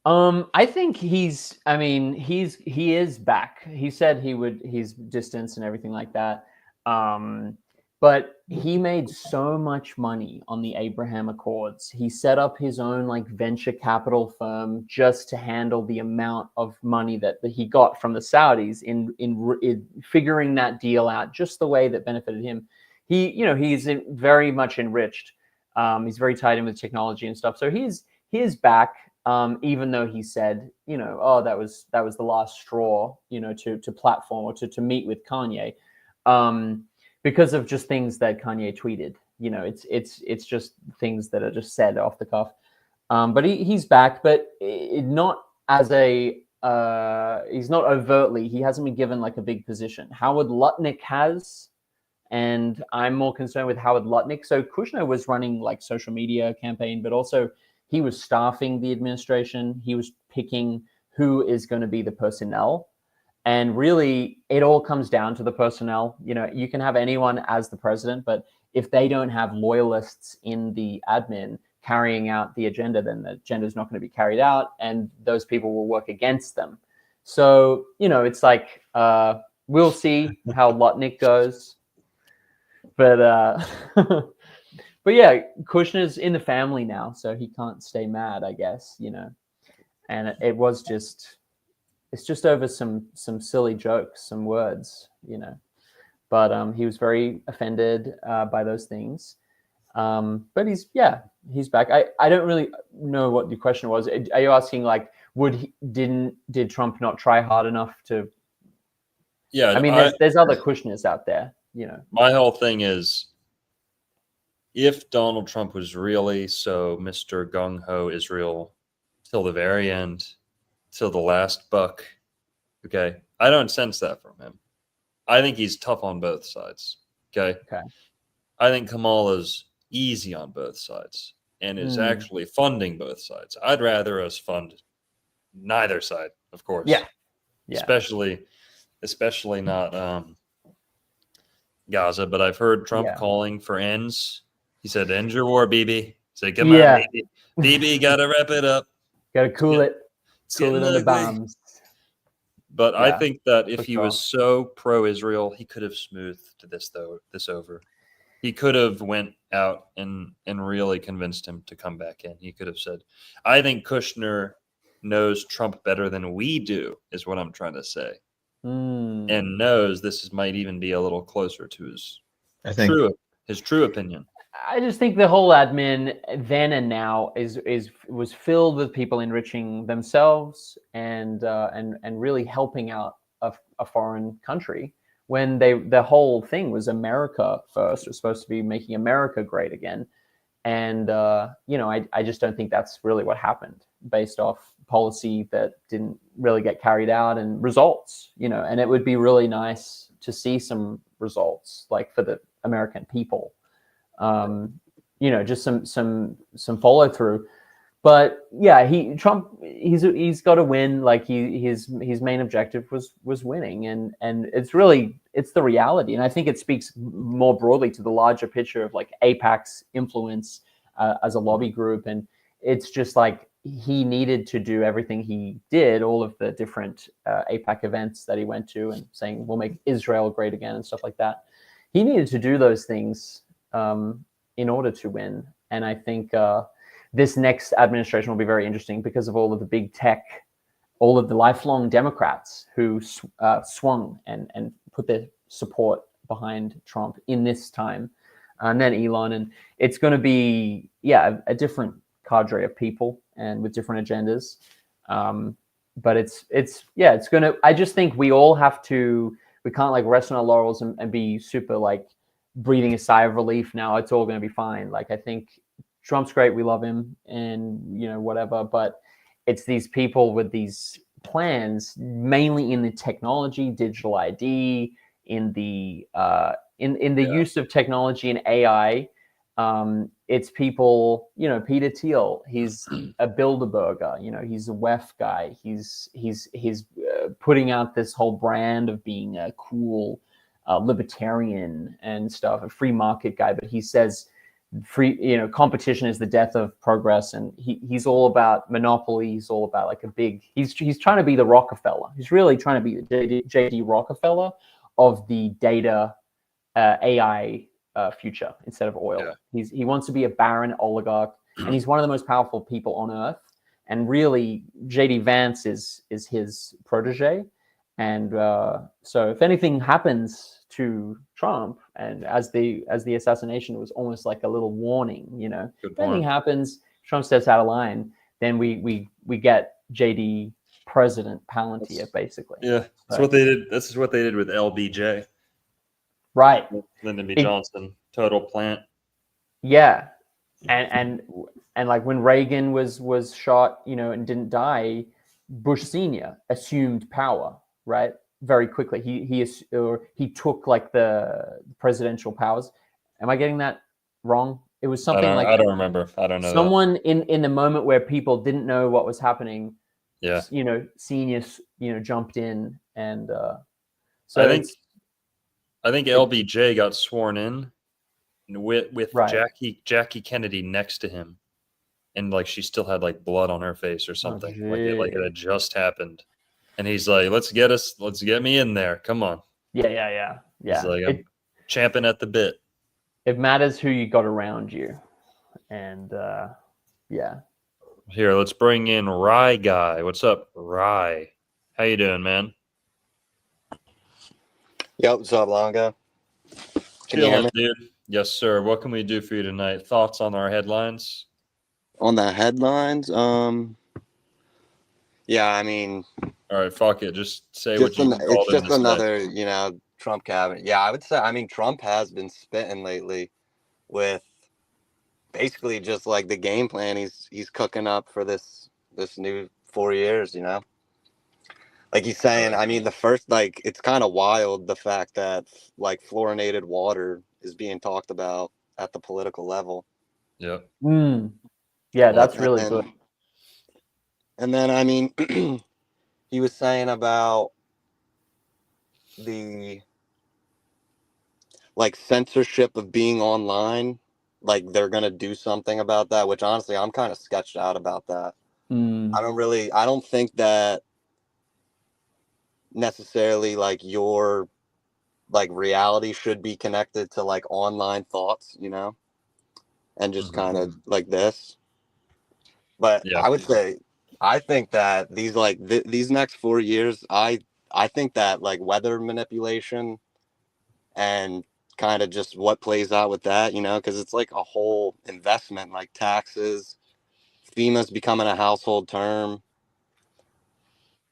I think he is back. He said he's distanced and everything like that. But he made so much money on the Abraham Accords. He set up his own like venture capital firm just to handle the amount of money that he got from the Saudis in figuring that deal out just the way that benefited him. He's very much enriched. He's very tied in with technology and stuff. So he is back. Even though he said, that was the last straw, to platform or to meet with Kanye. Because of just things that Kanye tweeted, it's just things that are just said off the cuff. But he's back, but not as he's not overtly. He hasn't been given like a big position. Howard Lutnick has, and I'm more concerned with Howard Lutnick. So Kushner was running like social media campaign, but also he was staffing the administration. He was picking who is going to be the personnel. And really, it all comes down to the personnel. You can have anyone as the president, but if they don't have loyalists in the admin carrying out the agenda, then the agenda is not going to be carried out, and those people will work against them. So, it's like, we'll see how Lutnick goes. But but yeah, Kushner's in the family now, so he can't stay mad, I guess, And it's just over some silly jokes, some words, But he was very offended by those things. But he's back. I don't really know what the question was. Are you asking like, did Trump not try hard enough to? Yeah, I mean, there's other Kushners out there, My whole thing is, if Donald Trump was really so Mr. Gung Ho Israel till the very end, till the last buck, okay, I don't sense that from him. I think he's tough on both sides. Okay. Okay. I think Kamala's easy on both sides and is actually funding both sides. I'd rather us fund neither side, of course. Yeah. Especially not Gaza. But I've heard Trump Yeah. calling for ends. He said, "End your war, Bibi." He said, "Come Yeah. on, Bibi. Bibi, gotta wrap it up. Gotta cool it. It's Cool it getting on the ugly." bombs. But I Yeah, think that if for he sure. was so pro-Israel, he could have smoothed this over. He could have went out and really convinced him to come back in. He could have said, "I think Kushner knows Trump better than we do," is what I'm trying to say, and knows this might even be a little closer to his I think true opinion. I just think the whole admin then and now was filled with people enriching themselves and really helping out a foreign country when the whole thing was America first. It was supposed to be making America great again, and I just don't think that's really what happened based off policy that didn't really get carried out and results. And it would be really nice to see some results like for the American people. Just some follow through. But yeah, he's got to win. Like his main objective was winning, and it's the reality. And I think it speaks more broadly to the larger picture of like AIPAC's influence as a lobby group. And it's just like he needed to do everything he did, all of the different AIPAC events that he went to, and saying we'll make Israel great again and stuff like that. He needed to do those things in order to win. And I think this next administration will be very interesting because of all of the big tech, all of the lifelong Democrats who swung and put their support behind Trump in this time, and then Elon. And it's going to be, a different cadre of people and with different agendas. But it's going to, I just think we all have to, we can't like rest on our laurels and be super like breathing a sigh of relief. Now it's all going to be fine. Like, I think Trump's great. We love him and, whatever, but it's these people with these plans, mainly in the technology, digital ID, in the use of technology and AI. It's people, Peter Thiel, he's a Bilderberger, he's a WEF guy. He's putting out this whole brand of being a cool libertarian and stuff, a free market guy. But he says competition is the death of progress. And he's all about monopoly. He's all about like he's trying to be the Rockefeller. He's really trying to be the JD Rockefeller of the data AI future instead of oil. Yeah. He wants to be a barren oligarch, and he's one of the most powerful people on earth. And really, JD Vance is his protege. And so, if anything happens to Trump, and as the assassination was almost like a little warning, if anything happens, Trump steps out of line, then we get JD President Palantir, basically. Yeah, that's what they did. This is what they did with LBJ. Right. Lyndon B. Johnson, total plant. Yeah. And like when Reagan was shot, and didn't die, Bush Sr. assumed power, right? Very quickly. He took like the presidential powers. Am I getting that wrong? It was something I don't remember. I don't know. Someone in the moment where people didn't know what was happening. Yeah. Senior, jumped in, and so I think LBJ got sworn in with right. Jackie Kennedy next to him, and like she still had like blood on her face or something, like it had just happened. And he's like, let's get me in there. Come on. Yeah. He's like, I'm champing at the bit. It matters who you got around you, and yeah. Here, let's bring in Rye Guy. What's up, Rye? How you doing, man? Yep, what's up, Longo? Can you hear me, dude? Yes, sir. What can we do for you tonight? Thoughts on our headlines? On the headlines, yeah, I mean, all right, fuck it. Just say what you called it. It's just another, Trump cabinet. Yeah, I would say. I mean, Trump has been spitting lately with basically just like the game plan he's cooking up for this new 4 years. like he's saying, I mean, the first, like, it's kind of wild the fact that like fluorinated water is being talked about at the political level. Yeah. Yeah, Like, that's really good. And then, I mean, he was saying about the like censorship of being online. Like they're gonna do something about that, which honestly, I'm kind of sketched out about that. I don't think that necessarily like your like reality should be connected to like online thoughts, you know, and just kind of like this. But Yeah. I would say, I think that these like these next 4 years, I think that like weather manipulation and kind of just what plays out with that, you know, because it's like a whole investment, like taxes. FEMA's becoming a household term.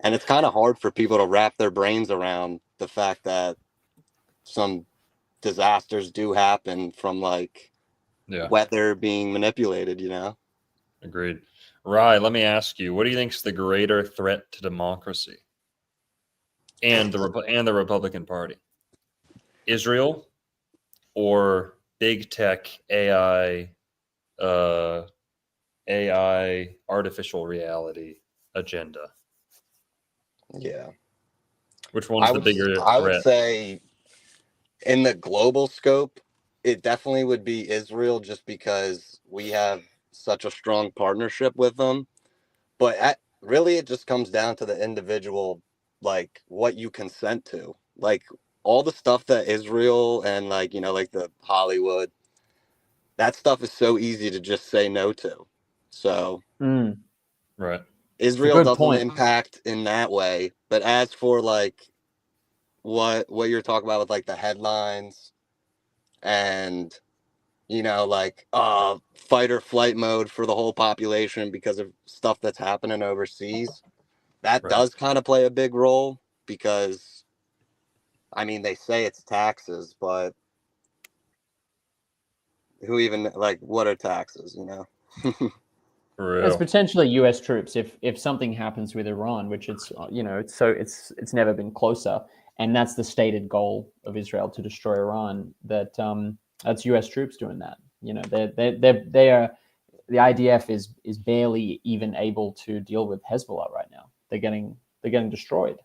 And it's kind of hard for people to wrap their brains around the fact that some disasters do happen from like Yeah. weather being manipulated, you know? Agreed. Rye, let me ask you, what do you think is the greater threat to democracy and the Republican Party? Israel or big tech AI artificial reality agenda? Yeah. Which one's the bigger I would threat? say in the global scope, it definitely would be Israel just because we have such a strong partnership with them. But really, it just comes down to the individual, like what you consent to. Like all the stuff that Israel and like, you know, like the Hollywood, that stuff is so easy to just say no to. So Right. Israel good doesn't point. impact in that way. But as for like what you're talking about with like the headlines and you know, like fight or flight mode for the whole population because of stuff that's happening overseas. That Right. does kind of play a big role because, I mean, they say it's taxes, but who even, like, what are taxes, you know? For It's real. potentially U.S. troops if something happens with Iran, which it's it's never been closer, and that's the stated goal of Israel to destroy Iran. That's U.S. troops doing that. You know, they are the IDF is barely even able to deal with Hezbollah right now. They're getting destroyed.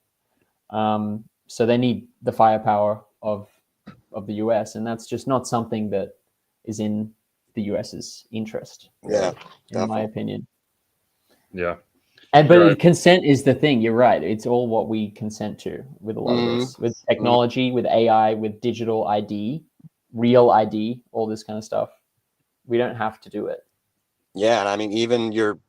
So they need the firepower of the US, and that's just not something that is in the US's interest, really, Yeah, in my definitely. opinion. Yeah. But consent is the thing. You're right. It's all what we consent to with a lot of this, with technology, with AI, with digital ID, real ID, all this kind of stuff. We don't have to do it. Yeah, and I mean, even your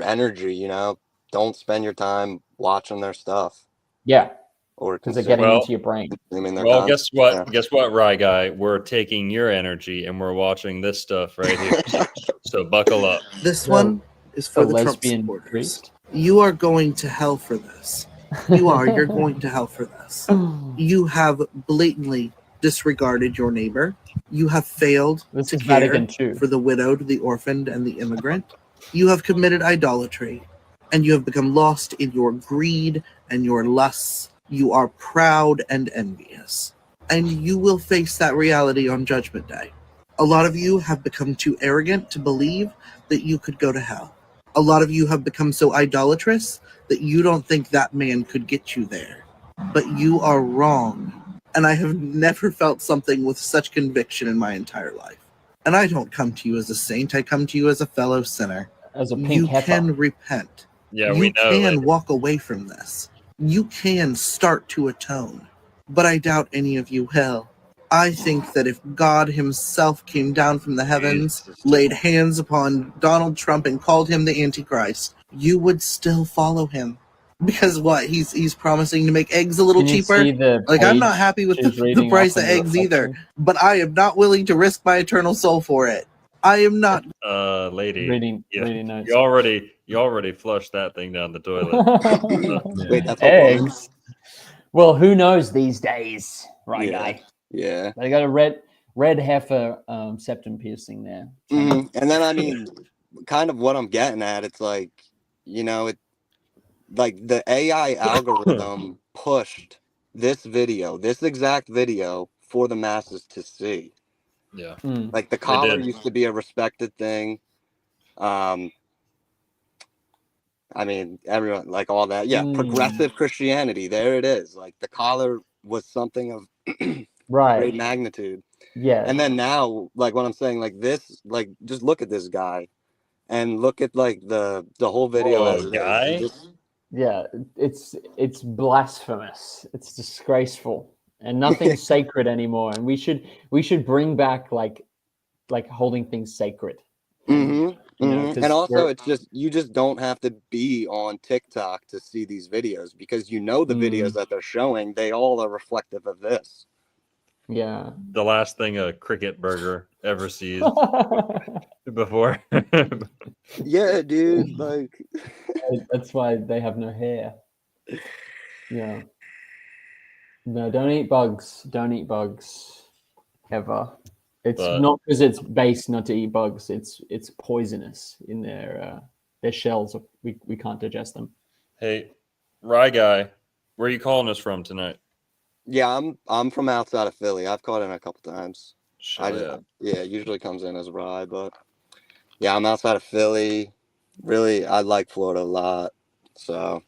energy, you know, don't spend your time watching their stuff. Yeah, or because they're getting Well, into your brain. consuming their Well, content. guess what? Yeah. Guess what, Rye Guy? We're taking your energy and we're watching this stuff right here. So buckle up. This one is for the Trump lesbian supporters. priest. You are going to hell for this. You're going to hell for this. You have blatantly disregarded your neighbor. You have failed This to is care Vatican II. for the widowed, the orphaned, and the immigrant. You have committed idolatry, and you have become lost in your greed and your lusts. You are proud and envious, and you will face that reality on Judgment Day. A lot of you have become too arrogant to believe that you could go to hell. A lot of you have become so idolatrous that you don't think that man could get you there. But you are wrong. And I have never felt something with such conviction in my entire life. And I don't come to you as a saint, I come to you as a fellow sinner. As a pink You heifer. can repent. Yeah, You we know. can walk away from this. You can start to atone. But I doubt any of you will. I think that if God himself came down from the heavens, laid hands upon Donald Trump and called him the Antichrist, you would still follow him. Because what? He's promising to make eggs a little Can you cheaper? see the Like, I'm page not happy with she's the reading price off of in the eggs either, reflection? but I am not willing to risk my eternal soul for it. I am not. Lady, Reading yeah, notes. you already flushed that thing down the toilet. Wait, that's a Eggs. Well, who knows these days, right, Yeah. guy? Yeah. They got a red heifer septum piercing there. And then I mean, kind of what I'm getting at, it's like, you know, like the AI algorithm pushed this exact video for the masses to see. Yeah. Like the They collar did. used to be a respected thing. I mean, everyone like all that. Yeah, progressive Christianity. There it is. Like the collar was something of Right. great magnitude. Yeah. And then now, like what I'm saying, like this, like just look at this guy, and look at like the whole video as it is. guy. And just, Yeah, it's blasphemous. It's disgraceful, and nothing's sacred anymore. And we should bring back like holding things sacred. And, you know, 'cause and also we're- it's just you just don't have to be on TikTok to see these videos because you know the videos that they're showing, they all are reflective of this. yeah. The last thing a cricket burger ever sees before. Yeah, dude. Like That's why they have no hair. Yeah. No, don't eat bugs. Don't eat bugs ever. It's But- not because it's based not to eat bugs. It's poisonous in their shells. We can't digest them. Hey, Rye guy, where are you calling us from tonight? yeah, I'm from outside of Philly. I've caught in a couple times. Shit. Yeah, it usually comes in as rye, but yeah, I'm outside of Philly. Really, I like Florida a lot. So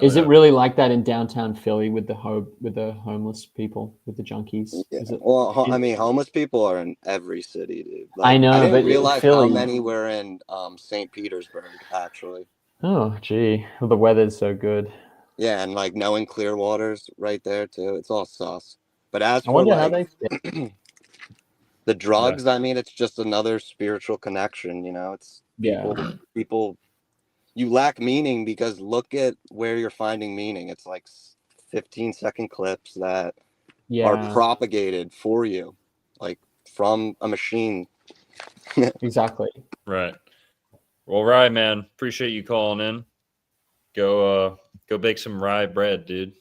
Is it really like that in downtown Philly with the homeless people, with the junkies? yeah. Is it? Well, I mean, homeless people are in every city, dude. I know, I didn't but realize Philly. how many were in St. Petersburg, actually. Oh, gee. Well, the weather's so good. Yeah, and like knowing Clearwater's right there too. It's all sus. But as I for wonder how like they. the drugs, I mean, it's just another spiritual connection. You know, it's Yeah. people. You lack meaning because look at where you're finding meaning. It's like 15-second clips that Yeah. are propagated for you, like from a machine. Exactly. Right. Well, Rye, man, appreciate you calling in. Go bake some rye bread, dude.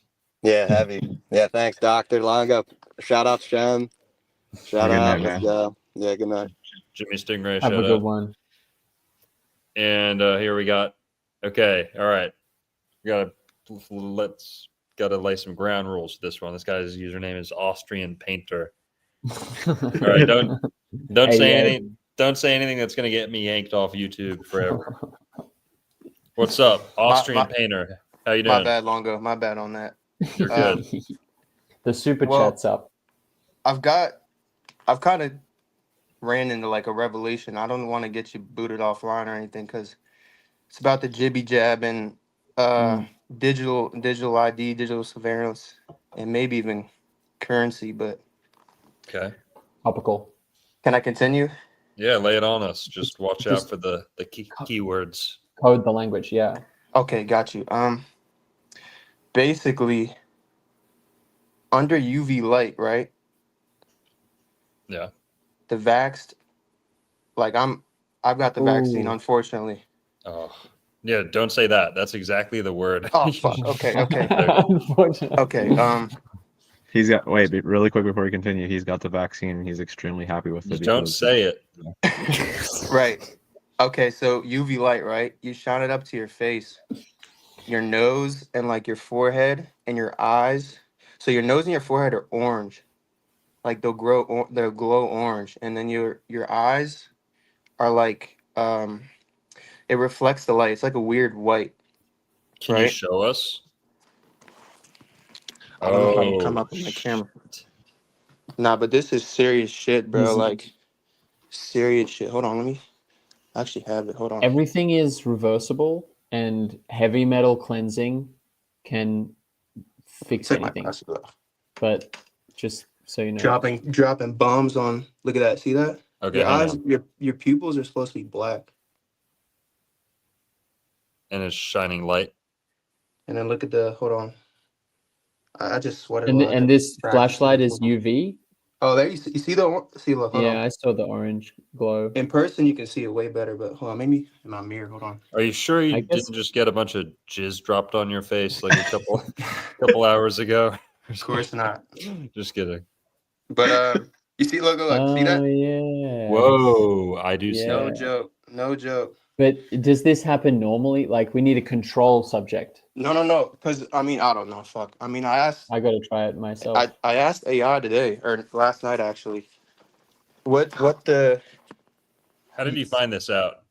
Yeah, heavy. Yeah, thanks, Dr. Longo. Shout out, Shem. Shout Good out. night, Let's man. go. Yeah, good night. Jimmy Stingray, Have a shout good out. one. And here we got. Okay, all right. We gotta lay some ground rules to this one. This guy's username is Austrian Painter. All right, don't Hey, say yeah. anything. Don't say anything that's gonna get me yanked off YouTube forever. What's up, Austrian Painter? How you doing? My bad, Longo. My bad on that. You're good. The super Well- chat's up. I've kind of ran into like a revelation. I don't want to get you booted offline or anything because it's about the jibby jab and digital ID, digital surveillance, and maybe even currency. But Okay. Topical. can I continue? Yeah, lay it on us. Just watch out Just- for the keywords. Code the language. Yeah. Okay, got you. Basically, under UV light, right? Yeah. The vaxxed, like I've got the vaccine, Ooh. unfortunately. Oh, yeah. Don't say that. That's exactly the word. Oh fuck. Okay. Unfortunately. Okay. He's got wait, but really quick before we continue, he's got the vaccine and he's extremely happy with it. Just don't because- say it. Right. Okay, so UV light, right? You shine it up to your face, your nose, and like your forehead and your eyes. So your nose and your forehead are orange, like they'll glow orange, and then your eyes are like it reflects the light. It's like a weird white. Can you Right. show us? I don't know if I can come up with my camera. Nah, but this is serious shit, bro. Is it- Like serious shit. Hold on, let me actually have it. Hold on. Everything is reversible, and heavy metal cleansing can fix Take my anything. glasses off. But just so you know, Dropping bombs on. Look at that. See that? Okay. Your hang eyes, on. your pupils are supposed to be black. And it's shining light. And then look at the. Hold on. I just sweated. and a lot. and this Practice. flashlight is UV. Oh, there you see the look. Hold Yeah, on. I saw the orange glow. In person, you can see it way better. But hold on, maybe in my mirror. Hold on. Are you sure you I guess- didn't just get a bunch of jizz dropped on your face like a couple hours ago? Of course not. Just kidding. But you see, look. See Oh that? yeah. Whoa, I do see Yeah. No that. joke. No joke. But does this happen normally? Like we need a control subject. No. Because I mean, I don't know. Fuck. I mean, I got to try it myself. I asked AI today or last night actually. What the How did you find this out?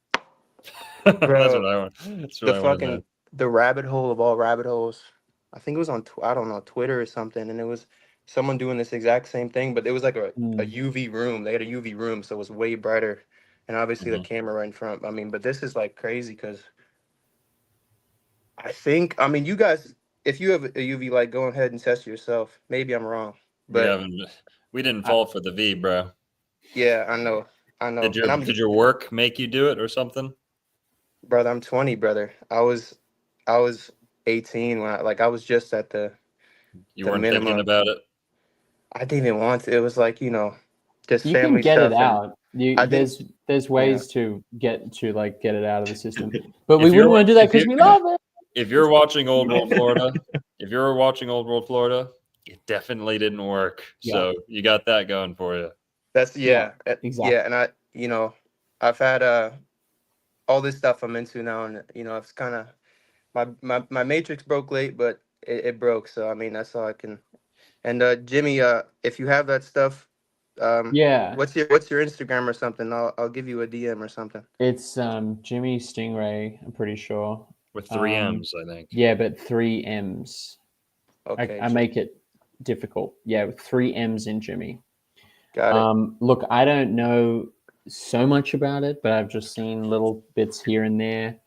That's bro what I want. That's what the I want to know. fucking the rabbit hole of all rabbit holes? I think it was on I don't know, Twitter or something, and it was someone doing this exact same thing, but it was like a Mm. UV room. They had a UV room, so it was way brighter, and obviously the Mhm. camera right in front. I mean, but this is like crazy because I mean, you guys, if you have a UV light, go ahead and test yourself. Maybe I'm wrong, We but haven't. We didn't I- fall for the V, bro. yeah, I know, and I'm Did your work make you do it or something? brother. I'm 20, brother. I was 18 when I was just at You the weren't thinking minimum. about it. I didn't even want to. It was like, just You can family get it stuff, and out. You I didn't. there's Yeah. ways to get it out of the system. But we If you're wouldn't want to do that if because you we love it. if you're watching Old World Florida, it definitely didn't work. Yeah. So you got that going for you. That's Yeah, yeah, exactly. yeah, and I've had all this stuff I'm into now, and it's kind of my matrix broke late, but it broke. So I mean, that's all I can. And Jimmy, if you have that stuff, Yeah, what's your Instagram or something? I'll give you a DM or something. it's Jimmy Stingray. I'm pretty sure. With three M's, I think. Yeah, but 3 M's. Okay, I make it difficult. Yeah, with 3 M's in Jimmy. got it. Look, I don't know so much about it, but I've just seen little bits here and there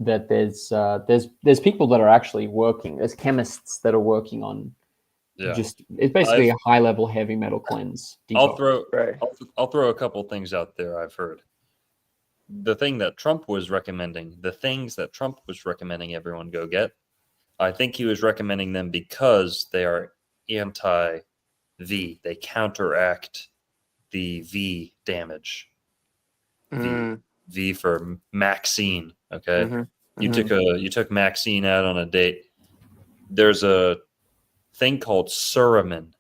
that there's people that are actually working. There's chemists that are working on Yeah. just it's basically I've- a high level heavy metal cleanse. I'll Detox. throw Right. I'll throw a couple things out there I've heard. The thing that Trump was recommending, the things that Trump was recommending everyone go get, I think he was recommending them because they are anti-V. They counteract the V damage. Mm, V for Maxine. Okay, mhm, you mhm. took Maxine out on a date. There's a thing called Suramin,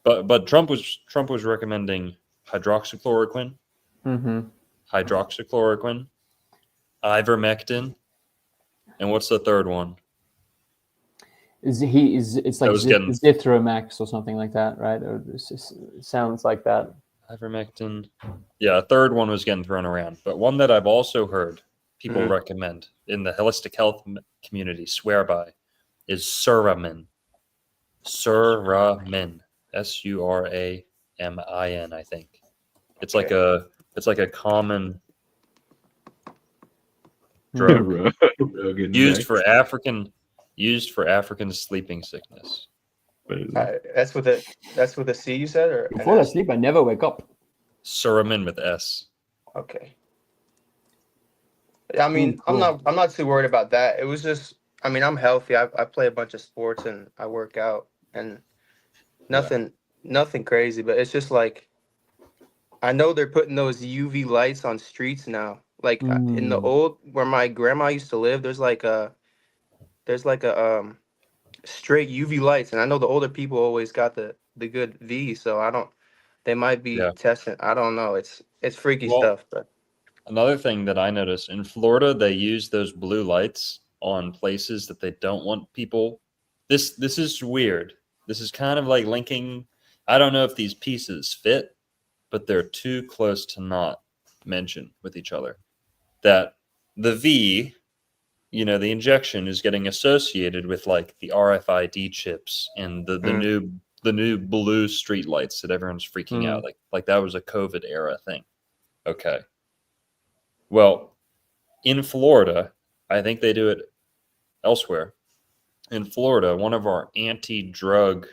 but Trump was recommending hydroxychloroquine, Mm-hmm. ivermectin, and what's the third one? It's I like was getting Zithromax or something like that, right? Or it sounds like that. ivermectin. Yeah, a third one was getting thrown around, but one that I've also heard people Mhm. recommend in the holistic health community swear by is Suramin. Suramin. Suramin. I think it's like a common drug Rogan used next. for African sleeping sickness. What is it? That's with a C you said, or You fall asleep, I never wake up. Suramin with S. Okay. I mean, Cool. I'm not too worried about that. It was just, I mean, I'm healthy. I play a bunch of sports and I work out, and nothing crazy, but it's just like I know they're putting those UV lights on streets now. Like in the Mm. old where my grandma used to live, there's like a straight UV lights, and I know the older people always got the good V, so I don't. They might be Yeah. testing. I don't know. It's freaky Well, stuff, but another thing that I noticed in Florida, they use those blue lights on places that they don't want people. This is weird. This is kind of like linking. I don't know if these pieces fit, but they're too close to not mention with each other. That the V, the injection is getting associated with like the RFID chips and the new blue street lights that everyone's freaking out. Like that was a COVID era thing. Okay. Well, in Florida, I think they do it elsewhere. In Florida, one of our anti-drug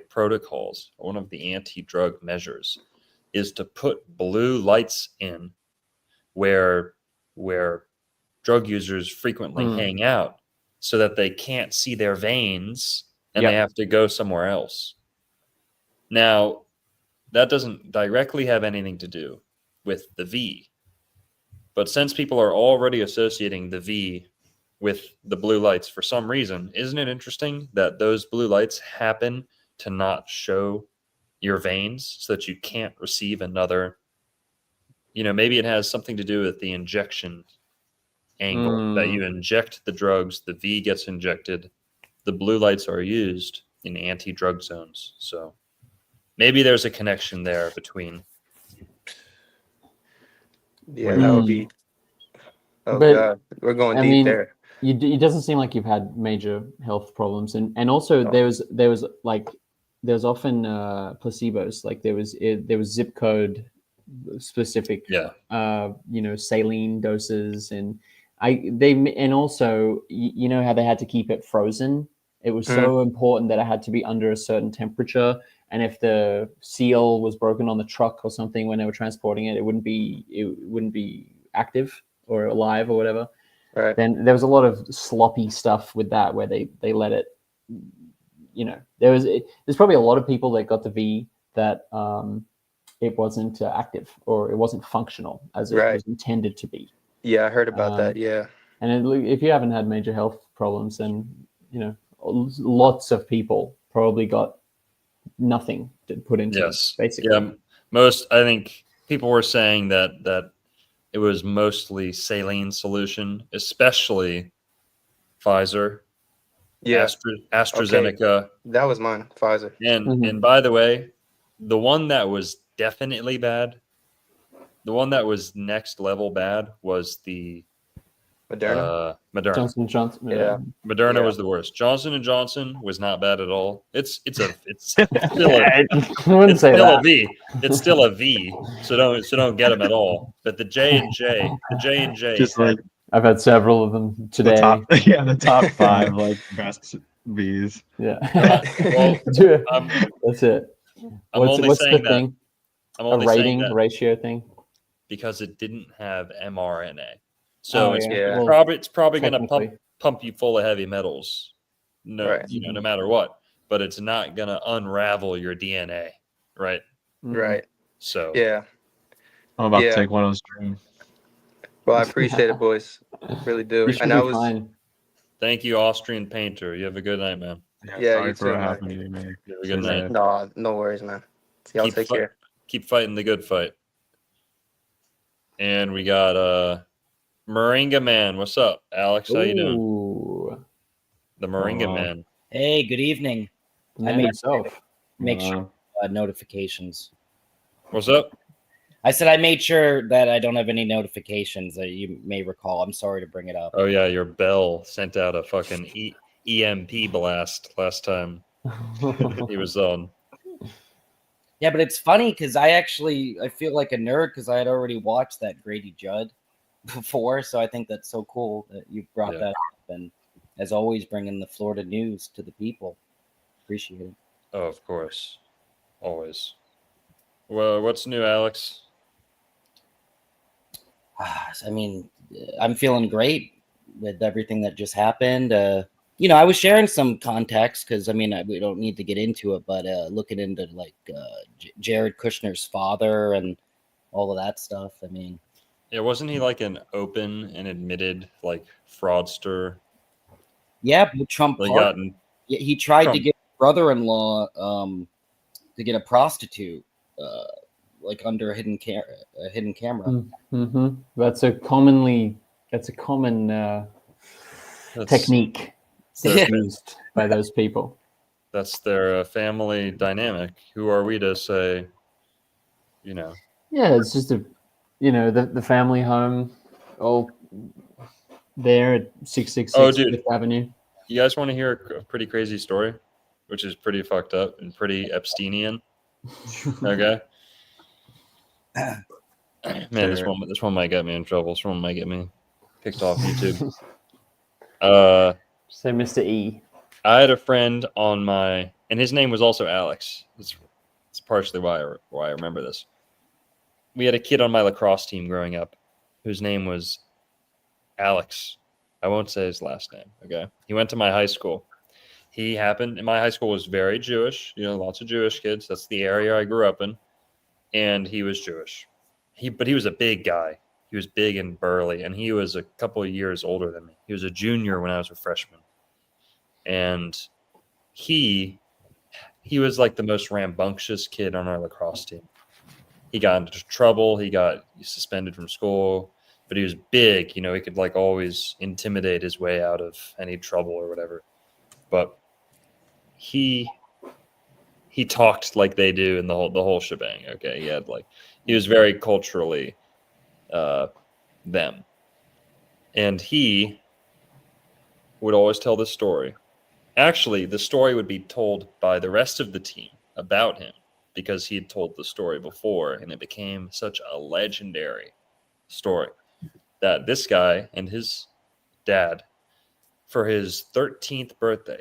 protocols, one of the anti-drug measures is to put blue lights in where drug users frequently hang out so that they can't see their veins and they have to go somewhere else. Now, that doesn't directly have anything to do with the V. But since people are already associating the V with the blue lights for some reason, isn't it interesting that those blue lights happen to not show your veins so that you can't receive another maybe it has something to do with the injection angle that you inject the drugs, the V gets injected, the blue lights are used in anti-drug zones. So maybe there's a connection there between. Yeah, that would be. Oh But, God, we're going I deep mean, there. it doesn't seem like you've had major health problems, and also No. there's often placebos. Like there was zip code specific, saline doses, and also you know how they had to keep it frozen. It was so important that it had to be under a certain temperature, and if the seal was broken on the truck or something when they were transporting it, it wouldn't be active or alive or whatever. Right. Then there was a lot of sloppy stuff with that where they let it. There's probably a lot of people that got the V that it wasn't active or it wasn't functional as it was intended to be. Yeah, I heard about that. Yeah. And if you haven't had major health problems, then lots of people probably got nothing to put into it, basically. Yeah, I think people were saying that it was mostly saline solution, especially Pfizer, AstraZeneca. Okay. That was mine, Pfizer. And by the way, the one that was definitely bad, the one that was next level bad was the Moderna. Moderna. Johnson & Johnson. Yeah. Moderna was the worst. Johnson & Johnson was not bad at all. It's still a V. It's still a V. So don't get them at all. But the J&J, just like I've had several of them today. The top 5 like best Vs. Yeah. Well, that's it. What's the thing? A rating ratio thing? Because it didn't have mRNA. So it's probably going to pump you full of heavy metals, no matter what. But it's not going to unravel your DNA, right? Right. So yeah, I'm about to take one of those dreams. Well, I appreciate it, boys. Really do. And I was fine. Thank you, Austrian Painter. You have a good night, man. Yeah, sorry you for too, what happened to you, man. You have a good night. No worries, man. Y'all take care. Keep fighting the good fight. And we got Moringa Man. What's up, Alex? How you doing? The Moringa Man. Hey, good evening. I made make sure notifications. What's up? I said I made sure that I don't have any notifications that you may recall. I'm sorry to bring it up. Oh yeah, your bell sent out a fucking EMP blast last time he was on. Yeah, but it's funny because I feel like a nerd because I had already watched that Grady Judd before, so I think that's so cool that you brought that up, and as always, bringing the Florida news to the people. Appreciate it. Oh, of course, always. Well, what's new, Alex? I mean, I'm feeling great with everything that just happened. I was sharing some context because, we don't need to get into it, but looking into like Jared Kushner's father and all of that stuff. Yeah, wasn't he like an open and admitted like fraudster? Yeah, Trump. He tried to get his brother-in-law to get a prostitute. Like under a hidden camera. Mm-hmm. That's a common technique used by those people. That's their family dynamic. Who are we to say? Yeah, it's just the family home, all there at 666 Fifth Avenue. You guys want to hear a pretty crazy story, which is pretty fucked up and pretty Epsteinian? Okay. Man, this one might get me in trouble. This one might get me kicked off YouTube. So Mr. E. I had a friend and his name was also Alex. It's partially why I remember this. We had a kid on my lacrosse team growing up whose name was Alex. I won't say his last name. Okay. He went to my high school. And my high school was very Jewish, lots of Jewish kids. That's the area I grew up in. And he was Jewish. But he was a big guy. He was big and burly, and he was a couple of years older than me. He was a junior when I was a freshman. And he was like the most rambunctious kid on our lacrosse team. he got into trouble. He got suspended from school, but he was big. You know, he could like always intimidate his way out of any trouble or whatever. But he talked like they do in the whole shebang. Okay, he was very culturally them, and he would always tell this story. Actually, the story would be told by the rest of the team about him because he had told the story before, and it became such a legendary story that this guy and his dad, for his 13th birthday,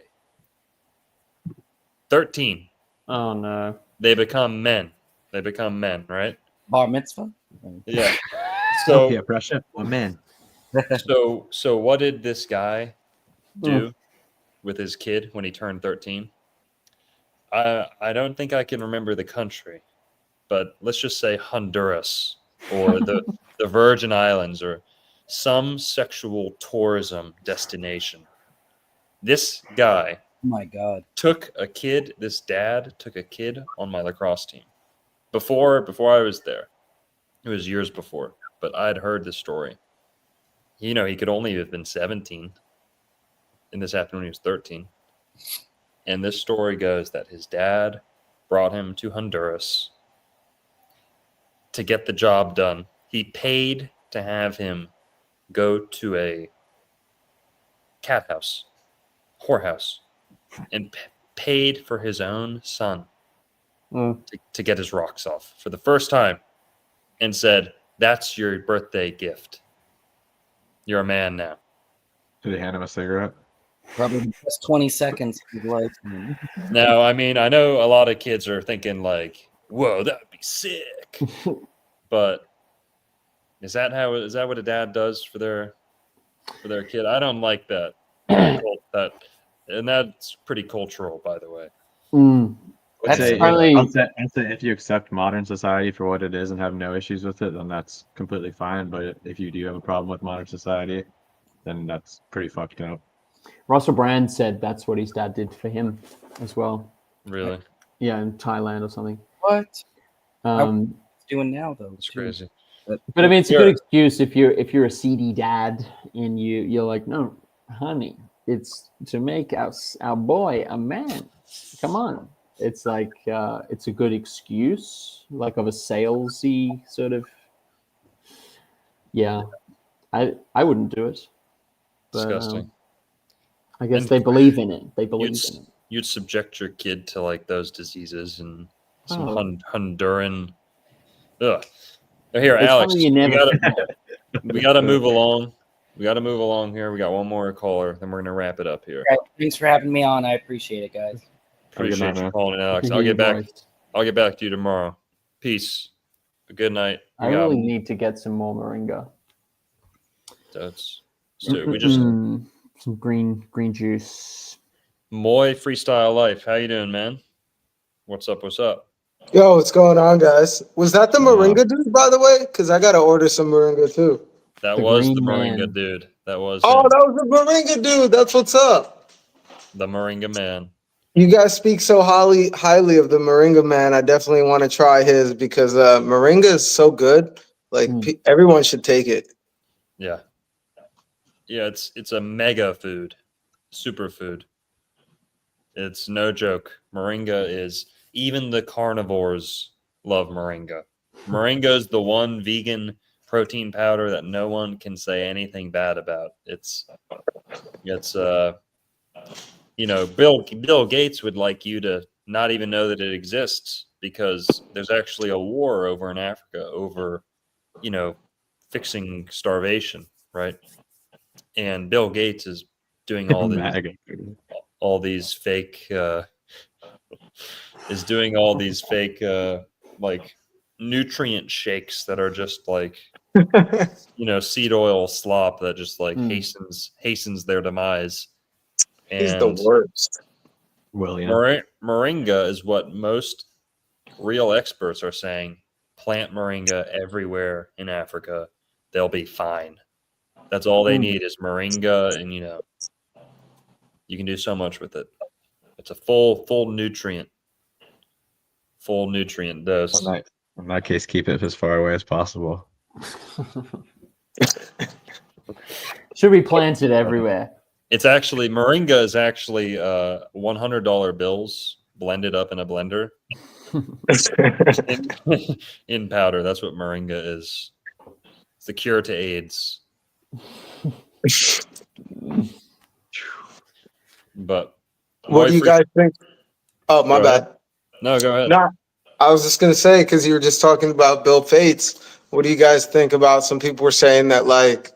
13, Oh no. they become men. They become men, right? Bar mitzvah. Yeah. So, So, yeah, Russia. Oh man. so what did this guy do with his kid when he turned 13? I don't think I can remember the country, but let's just say Honduras or the Virgin Islands or some sexual tourism destination. This guy Oh my God. this dad took a kid on my lacrosse team. Before I was there. It was years before, but I'd heard the story. You know, he could only have been 17. And this happened when he was 13. And this story goes that his dad brought him to Honduras to get the job done. He paid to have him go to a cat house, whorehouse, and paid for his own son to get his rocks off for the first time and said, "That's your birthday gift. You're a man now." Did they hand him a cigarette? Probably the best 20 seconds of his life. Now, I mean, I know a lot of kids are thinking like, "Whoa, that would be sick," but is that what a dad does for their kid? I don't like that. And that's pretty cultural, by the way. I'd That's say, probably- I'd say if you accept modern society for what it is and have no issues with it, then that's completely fine. But if you do have a problem with modern society, then that's pretty fucked up. Russell Brand said that's what his dad did for him as well. Really, Yeah, in Thailand or something. What? Um, Doing now though? it's too. crazy. but I mean, it's a Yeah. good excuse if you're a seedy dad and you're like, no, honey, it's to make our boy a man. Come on. It's like it's a good excuse, like of a salesy sort of. Yeah, I wouldn't do it. But, Disgusting. I guess And they believe in it. They believe You'd, in it. you'd subject your kid to like those diseases and some Oh. Honduran. Ugh. Here, It's Alex, something you never. we gotta move along. We gotta move along here. We got one more caller, then we're gonna wrap it up here. All right, thanks for having me on. I appreciate it, guys. Have a good Appreciate night, you man. calling in, Alex. to I'll hear get your back. voice. I'll get back to you tomorrow. Peace. Good night. I really need to get some more moringa. We just Some green juice. Moy Freestyle Life. How you doing, man? What's up? What's up? Yo, what's going on, guys? Was that the moringa dude, by the way? Because I gotta order some moringa too. That The was the green Moringa man. dude. That was Oh, him. that was the moringa dude. That's what's up. The Moringa man. You guys speak so highly of the moringa man. I definitely want to try his because moringa is so good. Like everyone should take it. Yeah. Yeah, it's a mega food. Superfood. It's no joke. Moringa is, even the carnivores love moringa. Moringa is the one vegan protein powder that no one can say anything bad about. It's you know, Bill Gates would like you to not even know that it exists because there's actually a war over in Africa over, you know, fixing starvation, right? And Bill Gates is doing all these fake like nutrient shakes that are just like you know, seed oil slop that just like hastens their demise. He's And the worst. William. Moringa is what most real experts are saying. Plant moringa everywhere in Africa, they'll be fine. That's all they need is moringa, and you know, you can do so much with it. It's a full nutrient dose. Nice. In that case, keep it as far away as possible. Should be planted everywhere. It's actually moringa is actually $100 bills blended up in a blender in powder. That's what moringa is. It's the cure to AIDS. But What do you guys think? Oh, my Go bad. ahead. No, go ahead. No, I was just gonna say, because you were just talking about Bill Gates. What do you guys think about? Some people were saying that like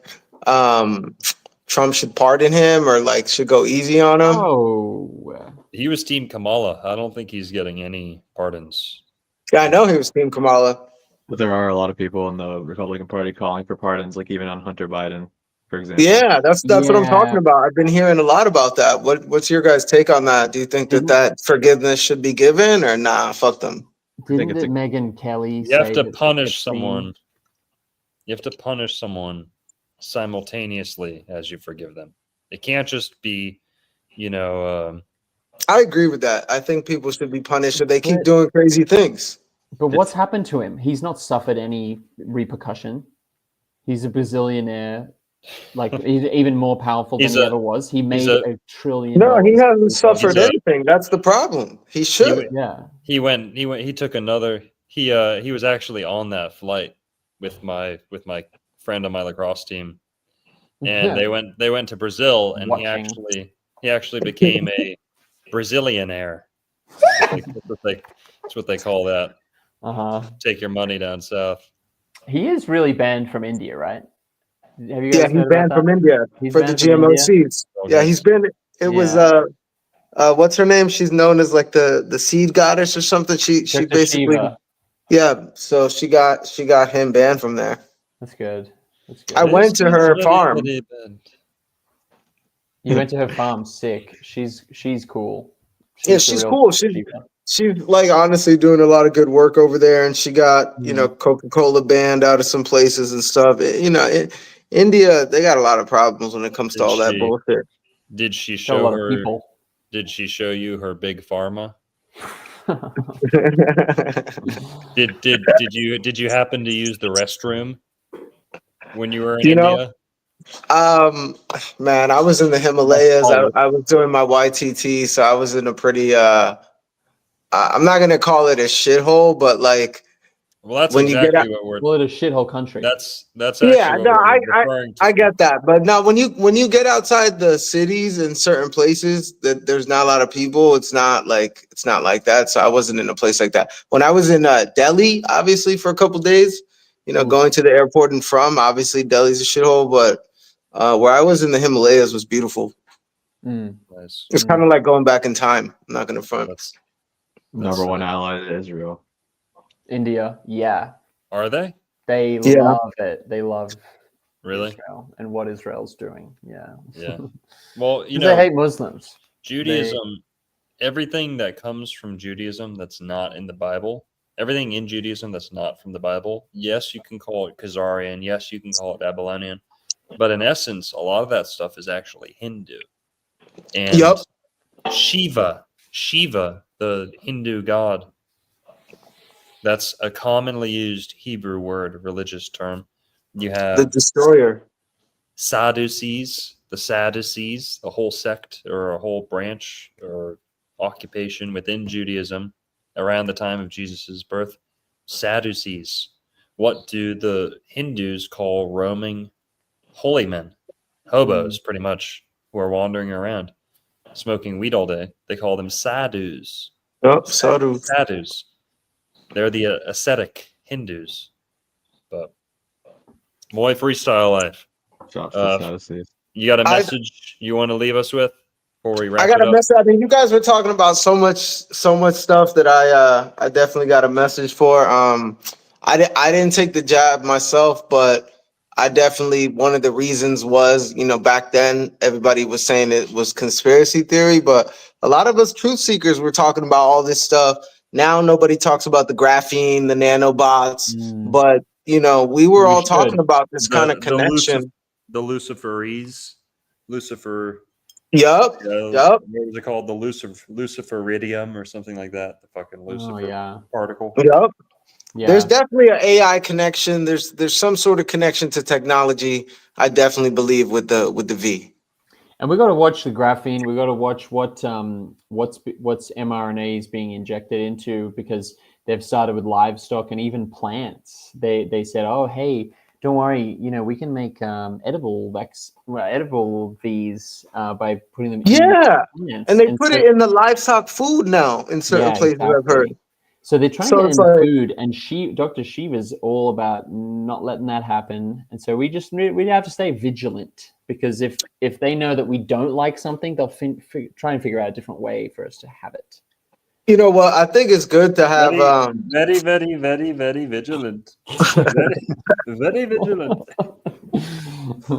Trump should pardon him or like should go easy on him. Oh, He was Team Kamala. I don't think he's getting any pardons. Yeah, I know he was Team Kamala. But there are a lot of people in the Republican Party calling for pardons, like even on Hunter Biden, for example. Yeah, that's what I'm talking Yeah. about. I've been hearing a lot about that. What's your guys' take on that? Do you think Didn't- that forgiveness should be given or nah? Fuck them. Didn't it's it Megyn Kelly You have say to that punish Epstein- someone. You have to punish someone simultaneously as you forgive them. It can't just be, I agree with that. I think people should be punished if they keep But- doing crazy things. But what's happened to him? He's not suffered any repercussion. He's a bazillionaire, like he's even more powerful than He's he a- ever was. He made he's a- $1 trillion. No, he hasn't suffered a- anything. That's the problem. He should. Yeah. he took another he was actually on that flight with my friend on my lacrosse team. And they went to Brazil and Watching. he actually became a Brazilianaire. That's what they call that. Take your money down south. He is really banned from India, right? Have you guys Yeah, he's heard about banned that? from India He's for the banned from GMO India? seeds. Okay. Yeah, he's been. It was what's her name? She's known as like the seed goddess or something. She Sister basically Shiva. yeah. So she got him banned from there. That's good. That's good. I went to her farm. You went to her farm. Sick. She's cool. Yeah, the she's real cool. Shiva. She's like honestly doing a lot of good work over there, and she got Coca-Cola banned out of some places and stuff. India, they got a lot of problems when it comes to all that bullshit. Did she Got a show lot of her? people. Did she show you her big pharma? Did you happen to use the restroom when you were in India? Man, I was in the Himalayas. I was doing my YTT, so I was in a pretty I'm not gonna call it a shithole, but like Well, that's when you get exactly out- what we're. Well, it's a shithole country. That's actually Yeah, what no, we're referring to. I get that, but now when you get outside the cities in certain places that there's not a lot of people, it's not like that. So I wasn't in a place like that. When I was in Delhi, obviously for a couple days, going to the airport and from, obviously Delhi's a shithole, but where I was in the Himalayas was beautiful. Nice. It's kind of like going back in time. I'm not gonna front. That's Number one ally to Israel. India, yeah, Are they they Yeah. love it. They love really? Israel and what Israel's doing. Yeah, Yeah. Well, you 'Cause know, they hate Muslims. Judaism, everything that comes from Judaism that's not in the Bible, everything in Judaism that's not from the Bible, yes, you can call it Khazarian, yes, you can call it Babylonian, but in essence, a lot of that stuff is actually Hindu. And Yup. Shiva, the Hindu god, that's a commonly used Hebrew word, religious term. You have The destroyer. Sadducees, the whole sect or a whole branch or occupation within Judaism around the time of Jesus's birth. Sadducees. What do the Hindus call roaming holy men? Hobos, pretty much, who are wandering around smoking weed all day. They call them sadhus. Yup, Sadhu. Sadhus. They're the ascetic Hindus. But boy, freestyle life. Shots to Sadducees. You got a message you want to leave us with before we wrap I got it a up? message. I mean, you guys were talking about so much stuff that I definitely got a message for. I didn't take the jab myself, but I definitely, one of the reasons was, back then everybody was saying it was conspiracy theory, but a lot of us truth seekers were talking about all this stuff. Now nobody talks about the graphene, the nanobots, but we were all talking about this kind of connection. The Luciferese. Lucifer. Yup. What was it called? The Luciferidium or something like that. The fucking Lucifer particle. Yup. There's Yeah. definitely an AI connection. There's some sort of connection to technology. I definitely believe with the V. And we got to watch the graphene. We got to watch what's mRNA is being injected into, because they've started with livestock and even plants. They said, oh hey, don't worry, we can make edible V's by putting them in Yeah, plants. and they And put so it in the livestock food now in certain yeah, places. I've heard. exactly. So they're trying to So get it's in like, food, and Dr. Shiva's all about not letting that happen. And so we have to stay vigilant, because if they know that we don't like something, they'll try and figure out a different way for us to have it. you know what? I think it's good to have Very, very, very, very vigilant. Very, very vigilant.